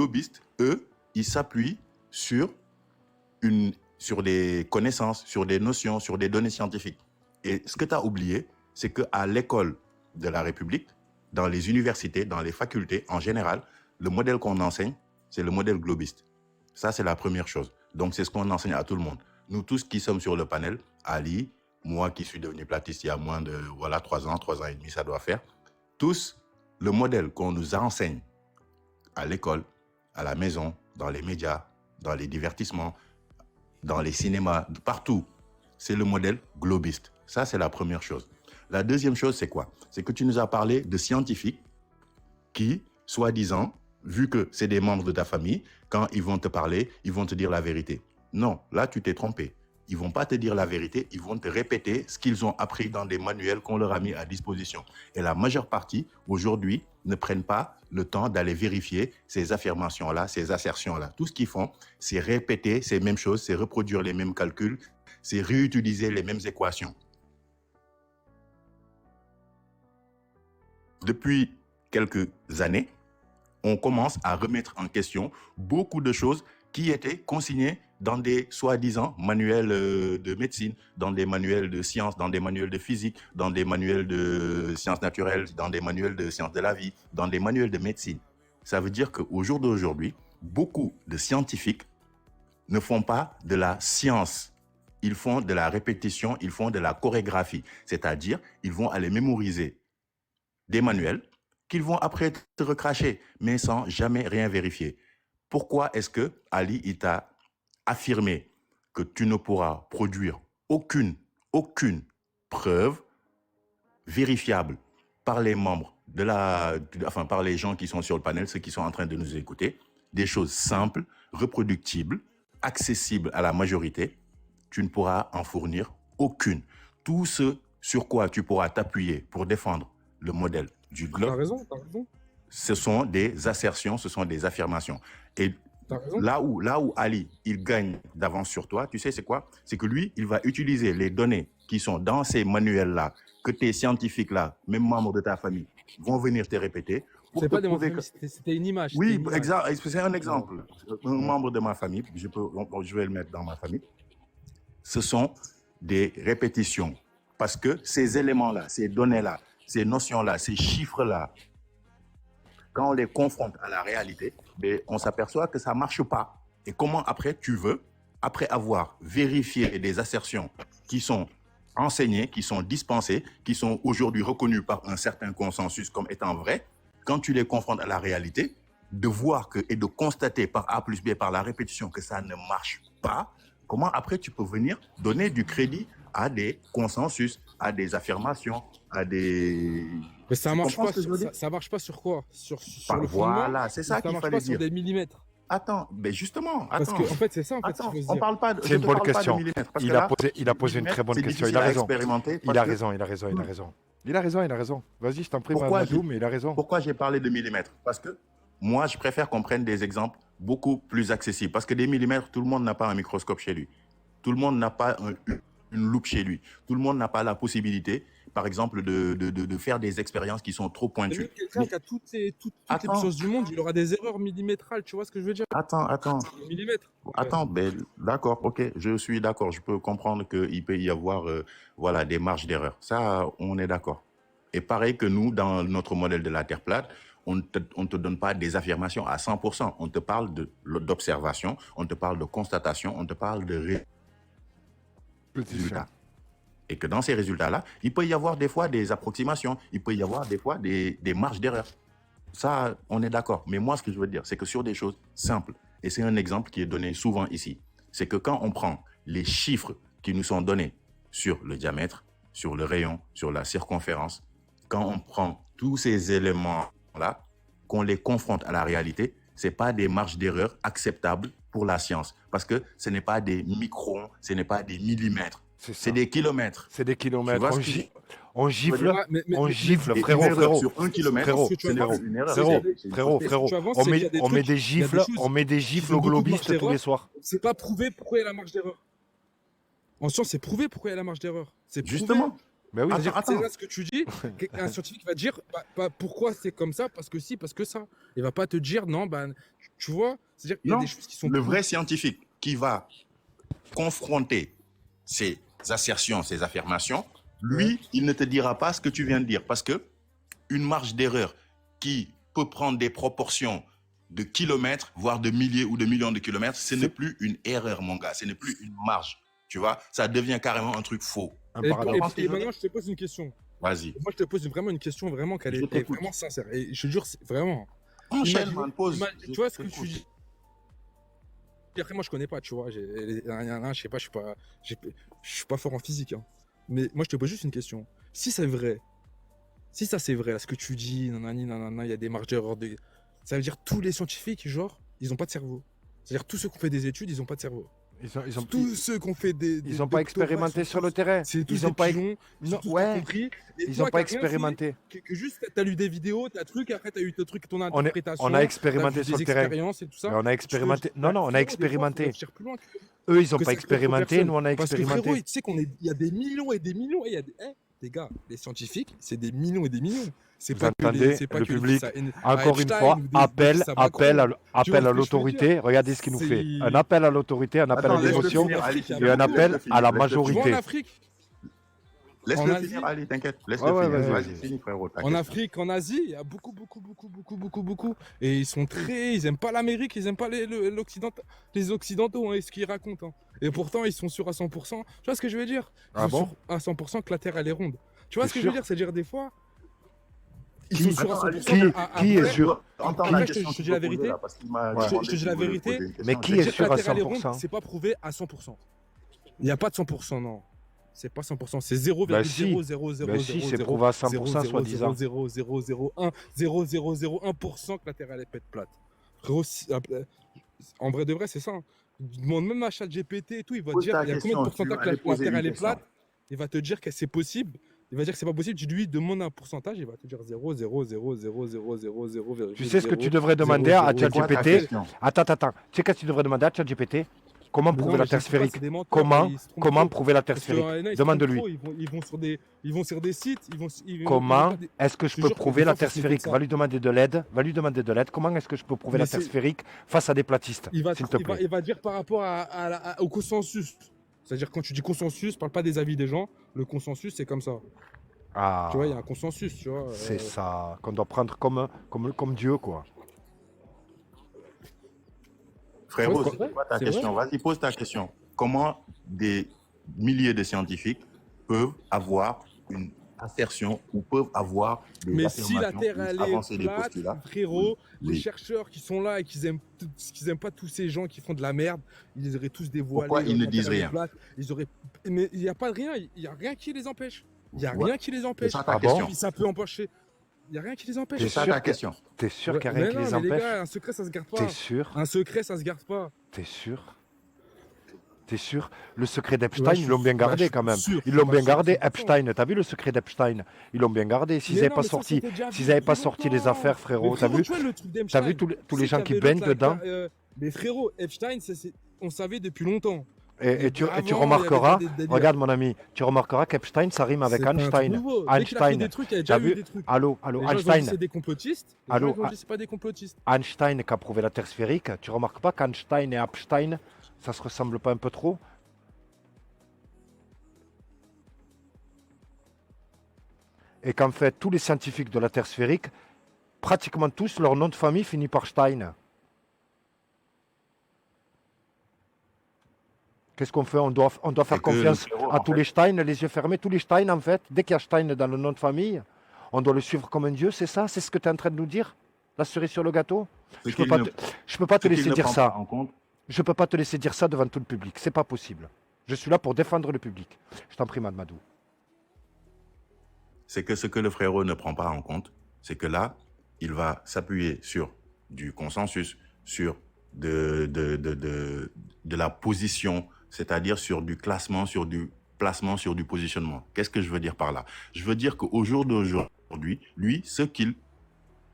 globistes, eux, ils s'appuient sur une sur des connaissances, sur des notions, sur des données scientifiques. Et ce que tu as oublié, c'est qu'à l'école de la République, dans les universités, dans les facultés en général, le modèle qu'on enseigne, c'est le modèle globiste. Ça, c'est la première chose. Donc, c'est ce qu'on enseigne à tout le monde. Nous tous qui sommes sur le panel, Ali, moi qui suis devenu platiste il y a moins de 3 ans et demi, ça doit faire, tous, le modèle qu'on nous enseigne à l'école, à la maison, dans les médias, dans les divertissements, dans les cinémas, partout, c'est le modèle globiste. Ça, c'est la première chose. La deuxième chose, c'est quoi? C'est que tu nous as parlé de scientifiques qui, soi-disant, vu que c'est des membres de ta famille, quand ils vont te parler, ils vont te dire la vérité. Non, là, tu t'es trompé. Ils vont pas te dire la vérité, ils vont te répéter ce qu'ils ont appris dans des manuels qu'on leur a mis à disposition. Et la majeure partie, aujourd'hui, ne prennent pas le temps d'aller vérifier ces affirmations-là, ces assertions-là. Tout ce qu'ils font, c'est répéter ces mêmes choses, c'est reproduire les mêmes calculs, c'est réutiliser les mêmes équations. Depuis quelques années, on commence à remettre en question beaucoup de choses qui étaient consignées dans des soi-disant manuels de médecine, dans des manuels de sciences, dans des manuels de physique, dans des manuels de sciences naturelles, dans des manuels de sciences de la vie, dans des manuels de médecine. Ça veut dire qu'au jour d'aujourd'hui, beaucoup de scientifiques ne font pas de la science. Ils font de la répétition, ils font de la chorégraphie. C'est-à-dire, ils vont aller mémoriser des manuels qu'ils vont après te recracher, mais sans jamais rien vérifier. Pourquoi est-ce que Ali, il t'a affirmé que tu ne pourras produire aucune preuve vérifiable par les membres par les gens qui sont sur le panel, ceux qui sont en train de nous écouter, des choses simples, reproductibles, accessibles à la majorité, tu ne pourras en fournir aucune. Tout ce sur quoi tu pourras t'appuyer pour défendre le modèle du globe, T'as raison. ce sont des assertions, ce sont des affirmations. Et là où Ali, il gagne d'avance sur toi, tu sais c'est quoi? C'est que lui, il va utiliser les données qui sont dans ces manuels-là, que tes scientifiques-là, même membres de ta famille, vont venir te répéter. C'est pas des membres de ma famille, c'était une image. Oui, exact. C'est un exemple. Un membre de ma famille, je vais le mettre dans ma famille. Ce sont des répétitions. Parce que ces éléments-là, ces données-là, ces notions-là, ces chiffres-là, quand on les confronte à la réalité, on s'aperçoit que ça ne marche pas. Et comment après tu veux, après avoir vérifié des assertions qui sont enseignées, qui sont dispensées, qui sont aujourd'hui reconnues par un certain consensus comme étant vraies, quand tu les confrontes à la réalité, de voir et de constater par A plus B, par la répétition, que ça ne marche pas, comment après tu peux venir donner du crédit à des consensus, à des affirmations, à des... Mais ça marche pas. Ça marche pas sur quoi? Sur le fondement. Voilà, c'est ça qu'il fallait dire. Ça marche pas sur des millimètres. Attends, mais justement, Parce que en fait, c'est ça. En fait, attends, on parle pas de. C'est une bonne question. Il Il a posé une très bonne question. Il a raison. Il a raison. Vas-y, je t'en prie, Madou, mais il a raison. Pourquoi j'ai parlé de millimètres? Parce que moi, je préfère qu'on prenne des exemples beaucoup plus accessibles. Parce que des millimètres, tout le monde n'a pas un microscope chez lui. Tout le monde n'a pas une loupe chez lui. Tout le monde n'a pas la possibilité, par exemple, de faire des expériences qui sont trop pointues. Quelqu'un qui a toutes les puissances du monde, il aura des erreurs millimétrales, tu vois ce que je veux dire? Attends. Millimètres. Attends, d'accord, ok, je suis d'accord. Je peux comprendre qu'il peut y avoir des marges d'erreur. Ça, on est d'accord. Et pareil que nous, dans notre modèle de la Terre plate, on ne te donne pas des affirmations à 100%. On te parle d'observation, on te parle de constatation, on te parle de résultats. Et que dans ces résultats-là, il peut y avoir des fois des approximations, il peut y avoir des fois des marges d'erreur. Ça, on est d'accord. Mais moi, ce que je veux dire, c'est que sur des choses simples, et c'est un exemple qui est donné souvent ici, c'est que quand on prend les chiffres qui nous sont donnés sur le diamètre, sur le rayon, sur la circonférence, quand on prend tous ces éléments-là, qu'on les confronte à la réalité, ce n'est pas des marges d'erreur acceptables pour la science. Parce que ce n'est pas des microns, ce n'est pas des millimètres. C'est des kilomètres. C'est des kilomètres. On gifle, frérot. Sur 1 kilomètre, frérot. On met des gifles aux globistes tous les soirs. C'est pas prouvé pourquoi il y a la marge d'erreur. En science, c'est prouvé pourquoi il y a la marge d'erreur. C'est justement. Ben oui, c'est là ce que tu dis. Un scientifique va dire pourquoi c'est comme ça, parce que si, parce que ça. Il va pas te dire non, tu vois. C'est-à-dire qu'il y a des choses qui sont. Le vrai scientifique qui va confronter ces assertions, ces affirmations, lui, il ne te dira pas ce que tu viens de dire. Parce que une marge d'erreur qui peut prendre des proportions de kilomètres, voire de milliers ou de millions de kilomètres, ce n'est plus une erreur, mon gars. Ce n'est plus une marge. Tu vois, ça devient carrément un truc faux. Et maintenant, je te pose une question. Vas-y. Moi, je te pose vraiment une question vraiment qu'elle est vraiment sincère. Et je te jure, c'est vraiment. Enchaîne, man, pose. Tu vois ce que tu dis. Et après, moi, je connais pas, tu vois. Je sais pas, je suis pas fort en physique. Hein. Mais moi, je te pose juste une question. Si c'est vrai, si ça c'est vrai, là, ce que tu dis, nanani, nanana, il y a des marges d'erreur. Ça veut dire tous les scientifiques, genre, ils ont pas de cerveau. C'est-à-dire tous ceux qui ont fait des études, ils ont pas de cerveau. Tous ceux qui ont fait des ils n'ont pas expérimenté sur le terrain. Ils n'ont pas compris. Ils n'ont pas expérimenté. Que juste, tu as lu des vidéos, tu as truc, après tu as eu ton truc, ton interprétation. On a expérimenté sur le terrain. Et tout ça. On a expérimenté. Non, on a expérimenté. Eux, ils n'ont pas expérimenté, nous, on a expérimenté. Parce que frérot, tu sais qu'il y a des millions et des millions. Et il y a des... les gars, les scientifiques, c'est des millions et des millions. Vous entendez, le public, encore une fois, appel à l'autorité. Regardez ce qu'il nous fait. Un appel à l'autorité, un appel à l'émotion et un appel à la majorité. Laisse-le finir, allez, t'inquiète. Laisse-le finir. Vas-y, finis, frérot. En Afrique, en Asie, il y a beaucoup. Et ils aiment pas l'Amérique, ils aiment pas les Occidentaux, et ce qu'ils racontent. Hein. Et pourtant, ils sont sûrs à 100%. Tu vois ce que je veux dire? Ah bon? À 100% que la Terre, elle est ronde. Tu vois ce que je veux dire? C'est-à-dire, des fois. Qui est sûr? Je te dis la vérité. Je te dis la vérité. Mais qui est sûr à 100%? C'est pas prouvé à 100%. Il n'y a pas de 100%, non. C'est pas 100%, c'est 0,000000. Bah si, c'est prouvé à 100%, soi-disant. 0,0001% que la Terre elle est pète plate. Frérot, en vrai de vrai, c'est ça. Hein. Demande même à ChatGPT et tout, il va te dire il y a combien de pourcentage que la Terre elle est plate. Il va te dire que c'est possible. Il va dire que c'est pas possible. Tu lui demandes un pourcentage, il va te dire 0,0000000. Tu sais ce que tu devrais demander à ChatGPT? Attends. Tu sais qu'est-ce que tu devrais demander à ChatGPT? Comment prouver la Terre sphérique? Comment prouver la Terre sphérique? Demande-lui. Ils vont sur des sites. Comment est-ce que je peux prouver la Terre sphérique? Va lui demander de l'aide. Comment est-ce que je peux prouver la Terre sphérique face à des platistes? S'il te plaît. Il va dire par rapport au consensus. C'est-à-dire quand tu dis consensus, parle pas des avis des gens. Le consensus, c'est comme ça. Ah. Tu vois, il y a un consensus, tu vois. C'est ça qu'on doit prendre comme Dieu, quoi. Frérot, c'est quoi ta question? Vas-y, pose ta question. Comment des milliers de scientifiques peuvent avoir une assertion ou peuvent avoir des affirmations, si la Terre elle avancer est des plate, postulats? Frérot, les chercheurs qui sont là et qui aiment pas tous ces gens qui font de la merde, ils auraient tous dévoilé. Pourquoi ils ne disent rien? Mais il n'y a pas de rien, il n'y a rien qui les empêche. Il n'y a rien qui les empêche. C'est ça ta question. Ça peut empêcher. Il n'y a rien qui les empêche. C'est ça ta question. T'es sûr qu'il n'y a rien qui les empêche? Les gars, un secret, ça se garde pas. T'es sûr? Un secret, ça se garde pas. T'es sûr? T'es sûr? Le secret d'Epstein, ils l'ont bien gardé quand même. Ils l'ont bien gardé, Epstein. T'as vu le secret d'Epstein? Ils l'ont bien gardé. S'ils n'avaient pas sorti les affaires, frérot, t'as vu tous les gens qui baignent dedans? Mais frérot, Epstein, on savait depuis longtemps. Et tu remarqueras, regarde mon ami, tu remarqueras qu'Epstein, ça rime avec Einstein. Einstein. T'as vu? Allô, Einstein. C'est des complotistes. Allô, c'est pas des complotistes. Einstein qui a prouvé la Terre sphérique. Tu remarques pas qu'Einstein et Epstein, ça se ressemble pas un peu trop? Et qu'en fait, tous les scientifiques de la Terre sphérique, pratiquement tous, leur nom de famille finit par Stein. Qu'est-ce qu'on fait? On doit faire confiance à tous les Stein, les yeux fermés. Tous les Stein, en fait, dès qu'il y a Stein dans le nom de famille, on doit le suivre comme un dieu, c'est ça? C'est ce que tu es en train de nous dire? La cerise sur le gâteau? Je ne peux pas te laisser dire ça. Je ne peux pas te laisser dire ça devant tout le public. C'est pas possible. Je suis là pour défendre le public. Je t'en prie, Madou. C'est que ce que le frérot ne prend pas en compte, c'est que là, il va s'appuyer sur du consensus, sur de la position, c'est-à-dire sur du classement, sur du placement, sur du positionnement. Qu'est-ce que je veux dire par là? Je veux dire qu'au jour d'aujourd'hui, lui, ce qu'il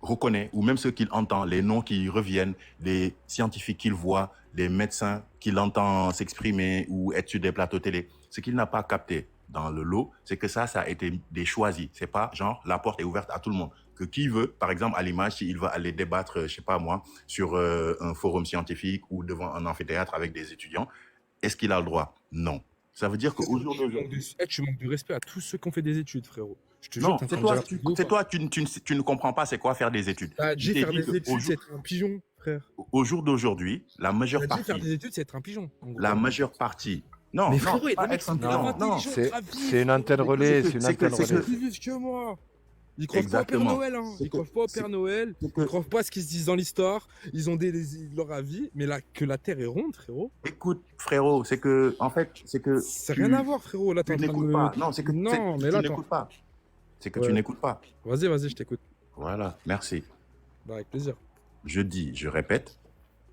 reconnaît, ou même ce qu'il entend, les noms qui reviennent, les scientifiques qu'il voit, les médecins qu'il entend s'exprimer ou être sur des plateaux télé, ce qu'il n'a pas capté dans le lot, c'est que ça a été des choisis. C'est pas genre la porte est ouverte à tout le monde. Que qui veut, par exemple, à l'image, s'il va aller débattre, je sais pas moi, sur un forum scientifique ou devant un amphithéâtre avec des étudiants, Est-ce qu'il a le droit? Non. Ça veut dire qu'au jour d'aujourd'hui... Tu manques de respect à tous ceux qui ont fait des études, frérot. Je te Non, jure, c'est toi, tu ne comprends pas c'est quoi faire des études. T'as Je dit t'ai faire dit des qu'au études, jour- c'est être un pigeon, frère. Au jour d'aujourd'hui, la majeure T'as dit faire partie... des études, c'est être un pigeon. en gros. La majeure partie... Non, Mais non, frérot, il y a pas des mecs être qui un sont pigeon, grave non. intelligents, grave C'est une antenne relais, c'est une antenne Ils sont relais. plus vifs que moi. Ils croient pas au Père Exactement. Noël, hein. Ils croient pas au Père Noël. Ils croient pas à ce qu'ils se disent dans l'histoire. Ils ont leur avis, mais là, que la Terre est ronde, frérot. Écoute, frérot, c'est que, en fait, c'est que... Ça n'a rien à voir, frérot. Là, t'es en Tu train de n'écoutes me... pas. Non, c'est que Non, tu mais là, n'écoutes pas. C'est que Ouais. tu n'écoutes pas. Vas-y, je t'écoute. Voilà, merci. Bah, avec plaisir. Je répète,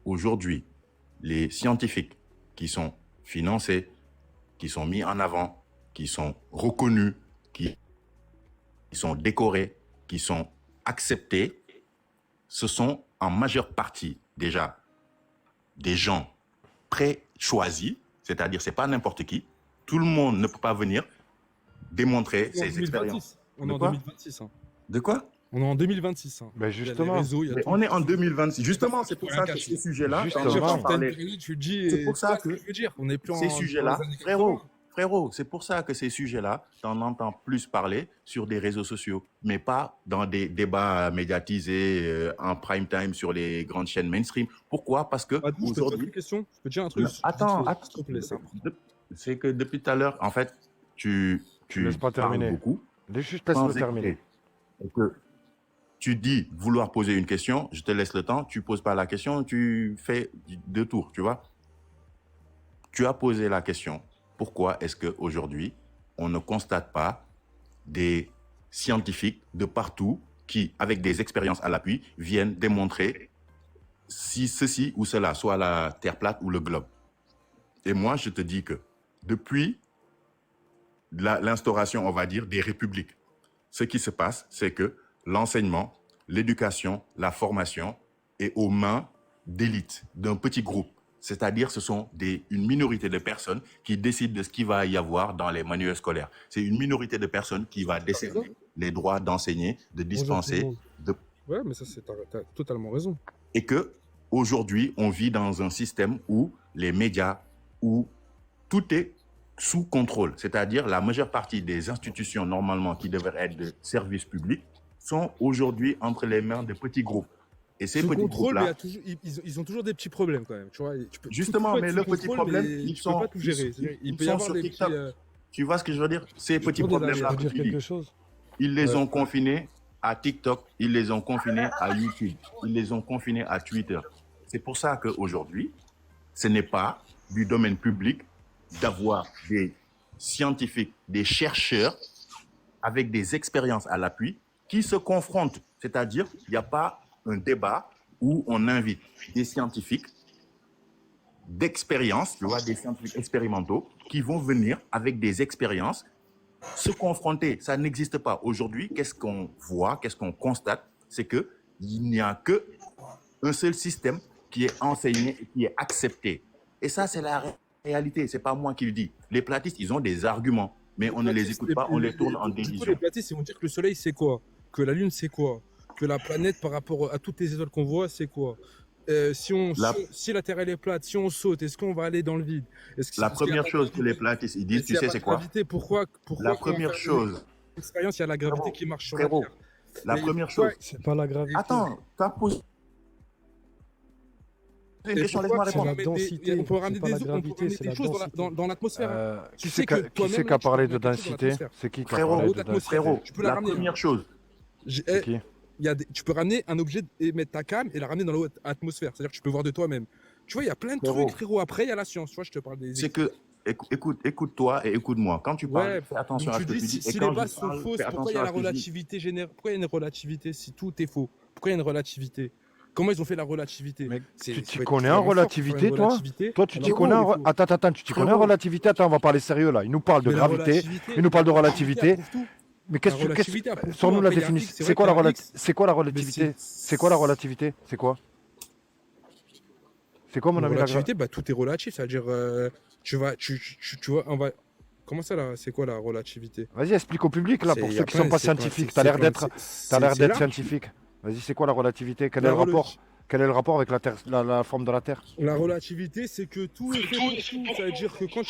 aujourd'hui, les scientifiques qui sont financés, qui sont mis en avant, qui sont reconnus, qui sont décorés, qui sont acceptés, ce sont en majeure partie déjà des gens pré-choisis, c'est-à-dire c'est pas n'importe qui. Tout le monde ne peut pas venir démontrer On est en ses expériences. 2026. On est De en quoi 2026. hein. De quoi? On est en 2026. hein. Ben Il y a les justement. réseaux, il y a Mais tout. on est en 2026. Justement, c'est pour ça que ces sujets-là, Justement. t'en entends T'as une parler. période, tu le dis, C'est et pour tu ça vois ce que je veux dire. On est plus ces dans sujets-là, les années 80. frérot, c'est pour ça que ces sujets-là, t'en entends plus parler sur des réseaux sociaux, mais pas dans des débats médiatisés en prime time sur les grandes chaînes mainstream. Pourquoi? Parce que Attends, je peux te poser aujourd'hui, une question. Je peux te dire un truc. attends, S'il te plaît, ça. c'est que depuis tout à l'heure, en fait, tu laisse pas parles terminer. beaucoup. Juste sans laisse-le terminer. écouter. Et que tu dis vouloir poser une question, je te laisse le temps, tu poses pas la question, tu fais deux tours, tu vois. Tu as posé la question, pourquoi est-ce qu'aujourd'hui, on ne constate pas des scientifiques de partout qui, avec des expériences à l'appui, viennent démontrer si ceci ou cela, soit la Terre plate ou le globe. Et moi, je te dis que depuis l'instauration, on va dire, des républiques, ce qui se passe, c'est que l'enseignement, l'éducation, la formation est aux mains d'élites, d'un petit groupe. C'est-à-dire, ce sont une minorité de personnes qui décident de ce qu'il va y avoir dans les manuels scolaires. C'est une minorité de personnes qui va décerner les droits d'enseigner, de dispenser. Ouais, mais ça, t'as totalement raison. Et que aujourd'hui, on vit dans un système où les médias, où tout est sous contrôle. C'est-à-dire, la majeure partie des institutions, normalement, qui devraient être de service public, sont aujourd'hui entre les mains de petits groupes. Et ces Sous petits contrôle, mais groupes-là... ils ont toujours des petits problèmes quand même. Tu vois, Justement, mais le petit problème, ils peux sont, pas tout gérer. Il peut y sont avoir sur des TikTok. petits. Tu vois ce que je veux dire? Ces petits toujours des problèmes-là, aléas. que tu dis, ils les ont confinés à TikTok, ils les ont confinés à YouTube, ils les ont confinés à Twitter. C'est pour ça qu'aujourd'hui, ce n'est pas du domaine public d'avoir des scientifiques, des chercheurs avec des expériences à l'appui qui se confrontent. C'est-à-dire, il n'y a pas un débat où on invite des scientifiques d'expérience, tu vois, des scientifiques expérimentaux qui vont venir avec des expériences se confronter. Ça n'existe pas. Aujourd'hui, qu'est-ce qu'on voit, qu'est-ce qu'on constate? C'est qu'il n'y a qu'un seul système qui est enseigné et qui est accepté. Et ça, c'est la réalité. Ce n'est pas moi qui le dis. Les platistes, ils ont des arguments, mais on ne les écoute pas, on les tourne en Du coup, dérision. les platistes, ils vont dire que le soleil, c'est quoi? Que la lune, c'est quoi? Que la planète, par rapport à toutes les étoiles qu'on voit, c'est quoi? Si la Terre elle est plate, si on saute, est-ce qu'on va aller dans le vide? La première chose que les platistes ils disent, tu sais, c'est quoi? Pourquoi La première chose. L'expérience, il y a la gravité qui marche sur la Frérot, Terre. la première chose. C'est pas la gravité. Attends, t'as posé une question, laisse-moi répondre. On peut ramener des choses dans l'atmosphère. hein. Qui c'est qui a parlé de densité? C'est qui a parlé de densité? Frérot, Tu peux la la ramener. première chose. Tu peux ramener un objet et mettre ta cam et la ramener dans l'atmosphère. C'est-à-dire que tu peux voir de toi-même. Tu vois, il y a plein de Frérot. trucs, frérot. Après, il y a la science. Tu vois, je te parle des. C'est que, écoute-toi et écoute-moi. Quand tu parles, fais attention donc à ce que tu dis. Si Et les quand bases je sont parle, fausses, fais pourquoi il y attention a à la ce que je dis. relativité générale? Pourquoi il y a une relativité si tout est faux? Pourquoi il y a une relativité? Comment ils ont fait la relativité? Tu t'y connais en relativité, toi? Toi, tu t'y connais en... Attends, tu t'y connais en Frérot. relativité? Attends, on va parler sérieux, là. Il nous parle de Mais la gravité, relativité, il nous parle de la relativité relativité. approuve tout. Mais qu'est-ce La que... relativité approuve tout. Sors-nous la Après, il y a un définition. X, c'est C'est vrai quoi la qu'il y a un X. c'est quoi la relativité? C'est quoi la relativité? C'est quoi? C'est quoi, mon La ami, la relativité, bah, tout est relatif. C'est-à-dire, tu vois, on va. Comment ça, là? C'est quoi la relativité? Vas-y, explique au public, là, pour Il y ceux a qui sont plein- pas c'est plein- scientifiques. c'est T'as l'air plein- d'être c'est large. scientifique. Vas-y, c'est quoi la relativité? Quel est La le rapport? Quel est le rapport avec la Terre, la forme de la Terre? La relativité, c'est que tout est fait pour tout. Ça veut dire que quand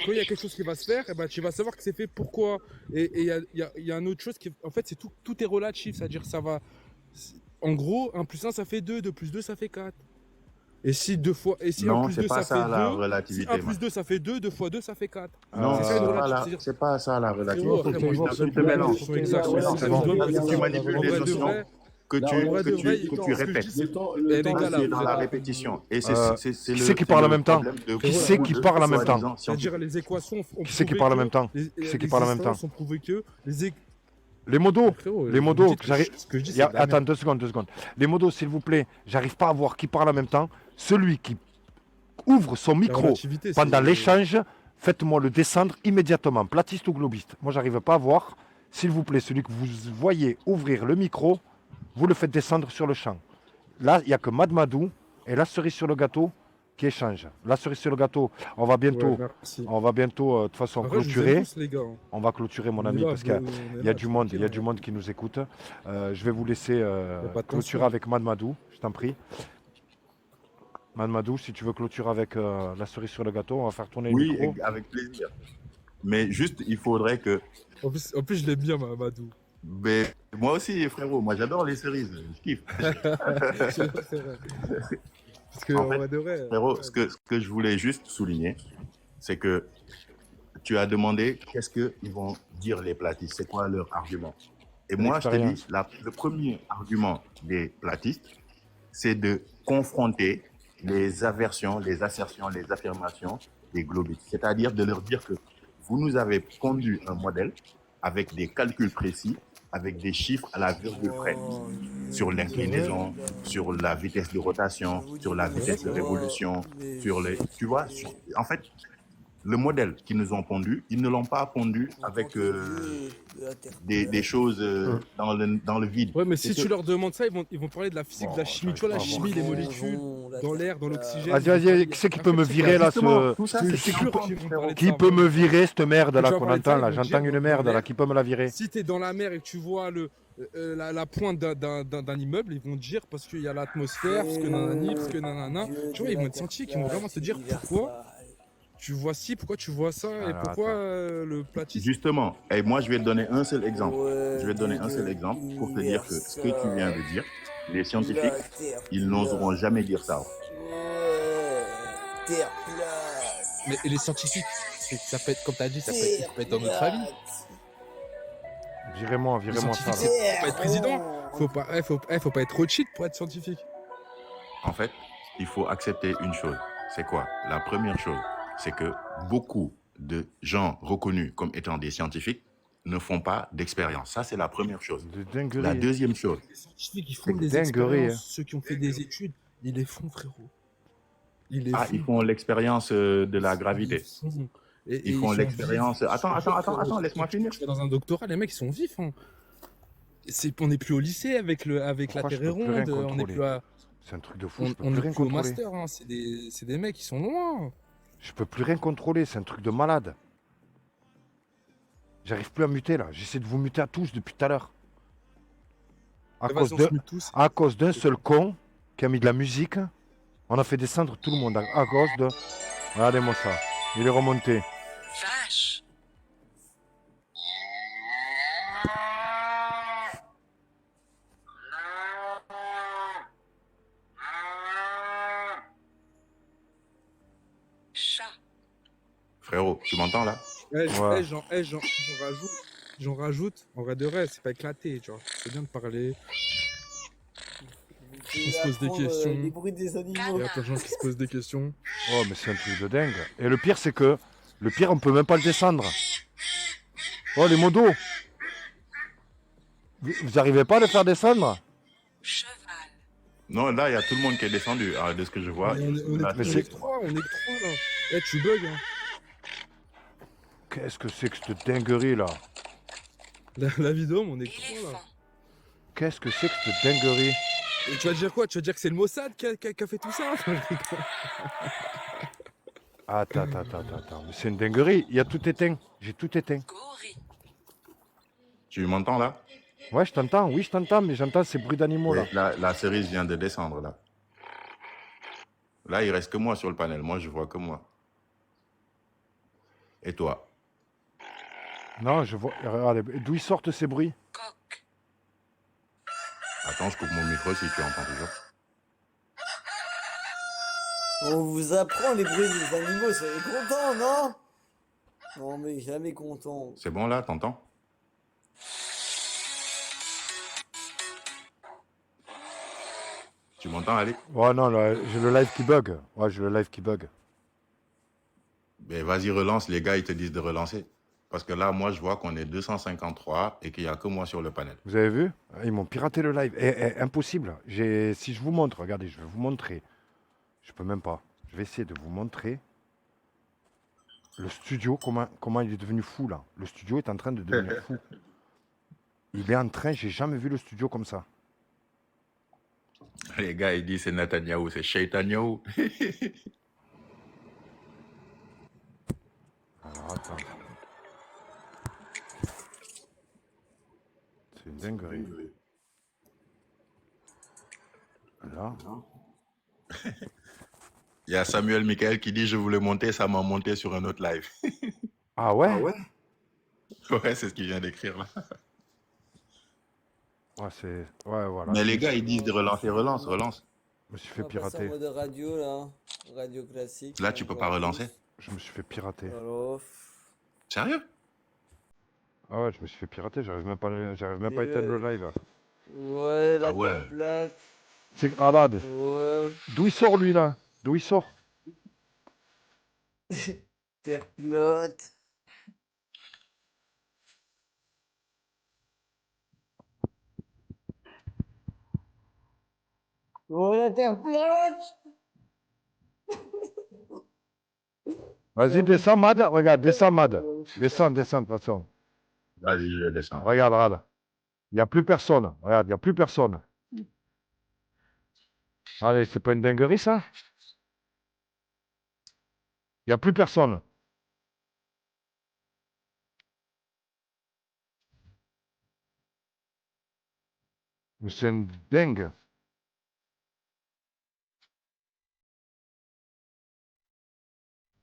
il y a quelque chose qui va se faire, eh ben, tu vas savoir que c'est fait pourquoi. Et il y a une autre chose qui, en fait, c'est tout est relatif. C'est-à-dire que ça va. En gros, 1 plus 1, ça fait 2, 2 plus 2, ça fait 4. Et si 2 fois, et si 1 Non, plus c'est 2, pas ça ça fait la 2, si relativité. 1 plus 2, ça fait 2, 2 fois 2, ça fait 4. Non, C'est ça une relativité. c'est pas ça la relativité. Frérot, après, moi, je Tu te mélanges. suis exactement. C'est bon. Tu manipules les notions que tu répètes. Les gars, là, C'est dans la répétition. Et c'est Qui c'est qui parle en même temps? Qui c'est qui parle en même temps? C'est-à-dire les équations. Qui c'est qui parle en même temps? Qui c'est qui parle en même temps? Ont prouvé que les modos, les modos, j'arrive. Ce que je dis, c'est de la Attends, merde. 2 secondes. Les modos, s'il vous plaît, j'arrive pas à voir qui parle en même temps. Celui qui ouvre son micro relativité, pendant c'est- l'échange, faites-moi le descendre immédiatement, platiste ou globiste. Moi, j'arrive pas à voir. S'il vous plaît, celui que vous voyez ouvrir le micro, vous le faites descendre sur le champ. Là, il n'y a que Madmadou et la cerise sur le gâteau qui échangent. La cerise sur le gâteau, on va bientôt, Ouais, merci. de toute façon, Après, je vous clôturer. aime tous, les gars. On va clôturer, mon On est ami, là, parce qu'il on est y a là, du monde, il y a tranquille, du monde qui nous écoute. Je vais vous laisser pas de clôturer tension. avec Madmadou, je t'en prie. Madmadou, si tu veux clôturer avec la cerise sur le gâteau, on va faire tourner le Oui, micro. avec plaisir. Mais juste, il faudrait que. En plus, je l'aime bien, Mamadou. Mais moi aussi, frérot, moi j'adore les cerises, je kiffe. C'est vrai. Parce que, En en fait, vrai de vrai, frérot, ce que je voulais juste souligner, c'est que tu as demandé qu'est-ce qu'ils vont dire les platistes, c'est quoi leur argument. Et moi, je te dis, le premier argument des platistes, c'est de confronter les aversions, les assertions, les affirmations des globistes. C'est-à-dire de leur dire que vous nous avez pondu un modèle avec des calculs précis, avec des chiffres à la virgule près, sur l'inclinaison, sur la vitesse de rotation, sur la vitesse de révolution, sur les... Tu vois, en fait, le modèle qu'ils nous ont pondu, ils ne l'ont pas pondu avec des choses dans le vide. Ouais, mais si C'est tu que- leur demandes ça, ils vont parler de la physique, de la chimie. Tu vois, la chimie, les molécules, dans l'air, dans l'oxygène. Vas-y, qui c'est qui peut me virer là Qui peut me virer cette merde là qu'on entend là? J'entends une merde là, qui peut me la virer? Si t'es dans la mer et que tu vois la pointe d'un immeuble, ils vont te dire parce qu'il y a l'atmosphère, parce que nanani, parce que nanana. Tu vois, ils vont être scientifiques, ils vont vraiment te dire pourquoi tu vois ci, pourquoi tu vois ça, et pourquoi le platiste. Justement, et moi je vais te donner un seul exemple. Je vais te donner un seul exemple pour te dire que ce que tu viens de dire, les scientifiques, ils n'oseront jamais dire ça. Mais et les scientifiques, ça peut être, comme tu as dit, ça peut être dans notre famille. Virez-moi Les ça scientifiques, là. faut pas être président. Faut pas être Rothschild pour être scientifique. En fait, il faut accepter une chose. C'est quoi? La première chose, c'est que beaucoup de gens reconnus comme étant des scientifiques ne font pas d'expérience. Ça, c'est la première chose. La deuxième chose, Les scientifiques, ils font C'est des dinguerie, expériences. hein. Ceux qui ont fait des études, ils les font, frérot. Ils les ils font l'expérience de la gravité. Ils font l'expérience. Attends, laisse-moi finir. Dans un doctorat, les mecs, ils sont vifs. Hein. On n'est plus au lycée avec la Pourquoi Terre je est peux plus rien ronde. On n'est contrôler plus à. C'est un truc de fou, On je peux on plus est rien plus au contrôler. master. Hein. C'est des mecs qui sont loin. Je peux plus rien contrôler, c'est un truc de malade. J'arrive plus à muter là, j'essaie de vous muter à tous depuis tout à l'heure. À Mais cause vas-y, on de- se mute tous. à cause d'un seul con qui a mis de la musique, on a fait descendre tout le monde à cause de... Regardez-moi ça, il est remonté. Vache. Chat. Frérot, tu m'entends là? J'en rajoute. En vrai de vrai, c'est pas éclaté, tu vois. C'est bien de parler. On se pose des questions. Les bruits des animaux. Il y a plein de gens qui se posent des questions. Oh mais c'est un truc de dingue. Et le pire c'est que, on peut même pas le descendre. Oh les modos. Vous arrivez pas à le faire descendre? Non, là, il y a tout le monde qui est descendu, de ce que je vois. Mais on Là, est que trois là. Eh, tu bugs. Hein. Qu'est-ce que c'est que cette dinguerie là? La vidéo, on est que trois là. Qu'est-ce que c'est que cette dinguerie? Et tu vas dire quoi? Tu vas dire que c'est le Mossad qui a fait tout ça? Attends, mais c'est une dinguerie, il y a tout éteint, j'ai tout éteint. Tu m'entends là? Ouais, je t'entends, oui, je t'entends, mais j'entends ces bruits d'animaux là. Oui, la cerise vient de descendre là. Là, il reste que moi sur le panel. Moi, je vois que moi. Et toi? Non, je vois. Regardez, d'où ils sortent ces bruits? Attends, je coupe mon micro si tu entends toujours. On vous apprend les bruits des animaux, soyez contents, non? Non, mais jamais content. C'est bon là, t'entends? Tu m'entends, Ali? Ouais, non, là, j'ai le live qui bug. Ouais, j'ai le live qui bug. Ben, vas-y, relance. Les gars, ils te disent de relancer. Parce que là, moi, je vois qu'on est 253 et qu'il n'y a que moi sur le panel. Vous avez vu? Ils m'ont piraté le live. Impossible. Si je vous montre, regardez, je vais vous montrer. Je peux même pas. Je vais essayer de vous montrer le studio, comment il est devenu fou là. Le studio est en train de devenir fou. Il est en train, j'ai jamais vu le studio comme ça. Les gars, ils disent c'est Netanyahou, c'est Shaitanyahou. Alors attends. C'est une dinguerie. Là. Il y a Samuel Michael qui dit je voulais monter, ça m'a monté sur un autre live. Ah ouais? Ouais, c'est ce qu'il vient d'écrire là. Ouais, c'est. Ouais, voilà. Mais les gars, ils disent de relancer, relance. Je me suis fait On va passer en pirater. mode radio, là. Radio classique. Là, tu peux pas relancer? Je me suis fait pirater. Alors, Sérieux? Ah ouais, je me suis fait pirater, j'arrive même pas à éteindre le live. ouais, la Ah ouais. place. C'est malade. Ouais. D'où il sort lui là? D'où il sort? Terre plate. Oh, la terre plate. Vas-y, descends, Mad. Regarde, descends, Mad. Descends, de toute façon. Vas-y, je descends. Regarde. Il n'y a plus personne. Regarde, il n'y a plus personne. Allez, c'est pas une dinguerie ça? Il n'y a plus personne. Mais c'est une dingue.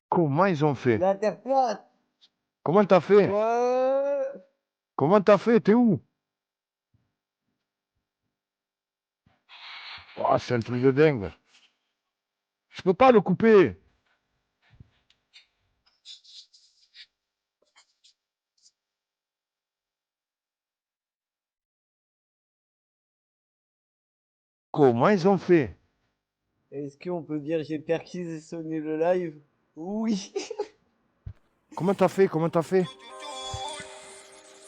Comment ils ont fait? La terre plate. Comment t'as fait? Ouais. Comment t'as fait? T'es où? Oh, c'est un truc de dingue. Je peux pas le couper. Comment ils ont fait? Est-ce qu'on peut dire j'ai perquisitionné le live? Oui. Comment t'as fait?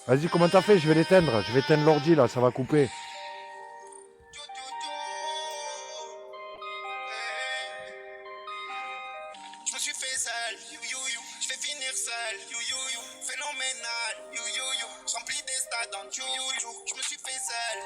Vas-y, comment t'as fait? Je vais l'éteindre. Je vais éteindre l'ordi là, ça va couper. Je me suis fait sale, je vais finir seul, phénoménal, je remplis des stades en je me suis fait sale,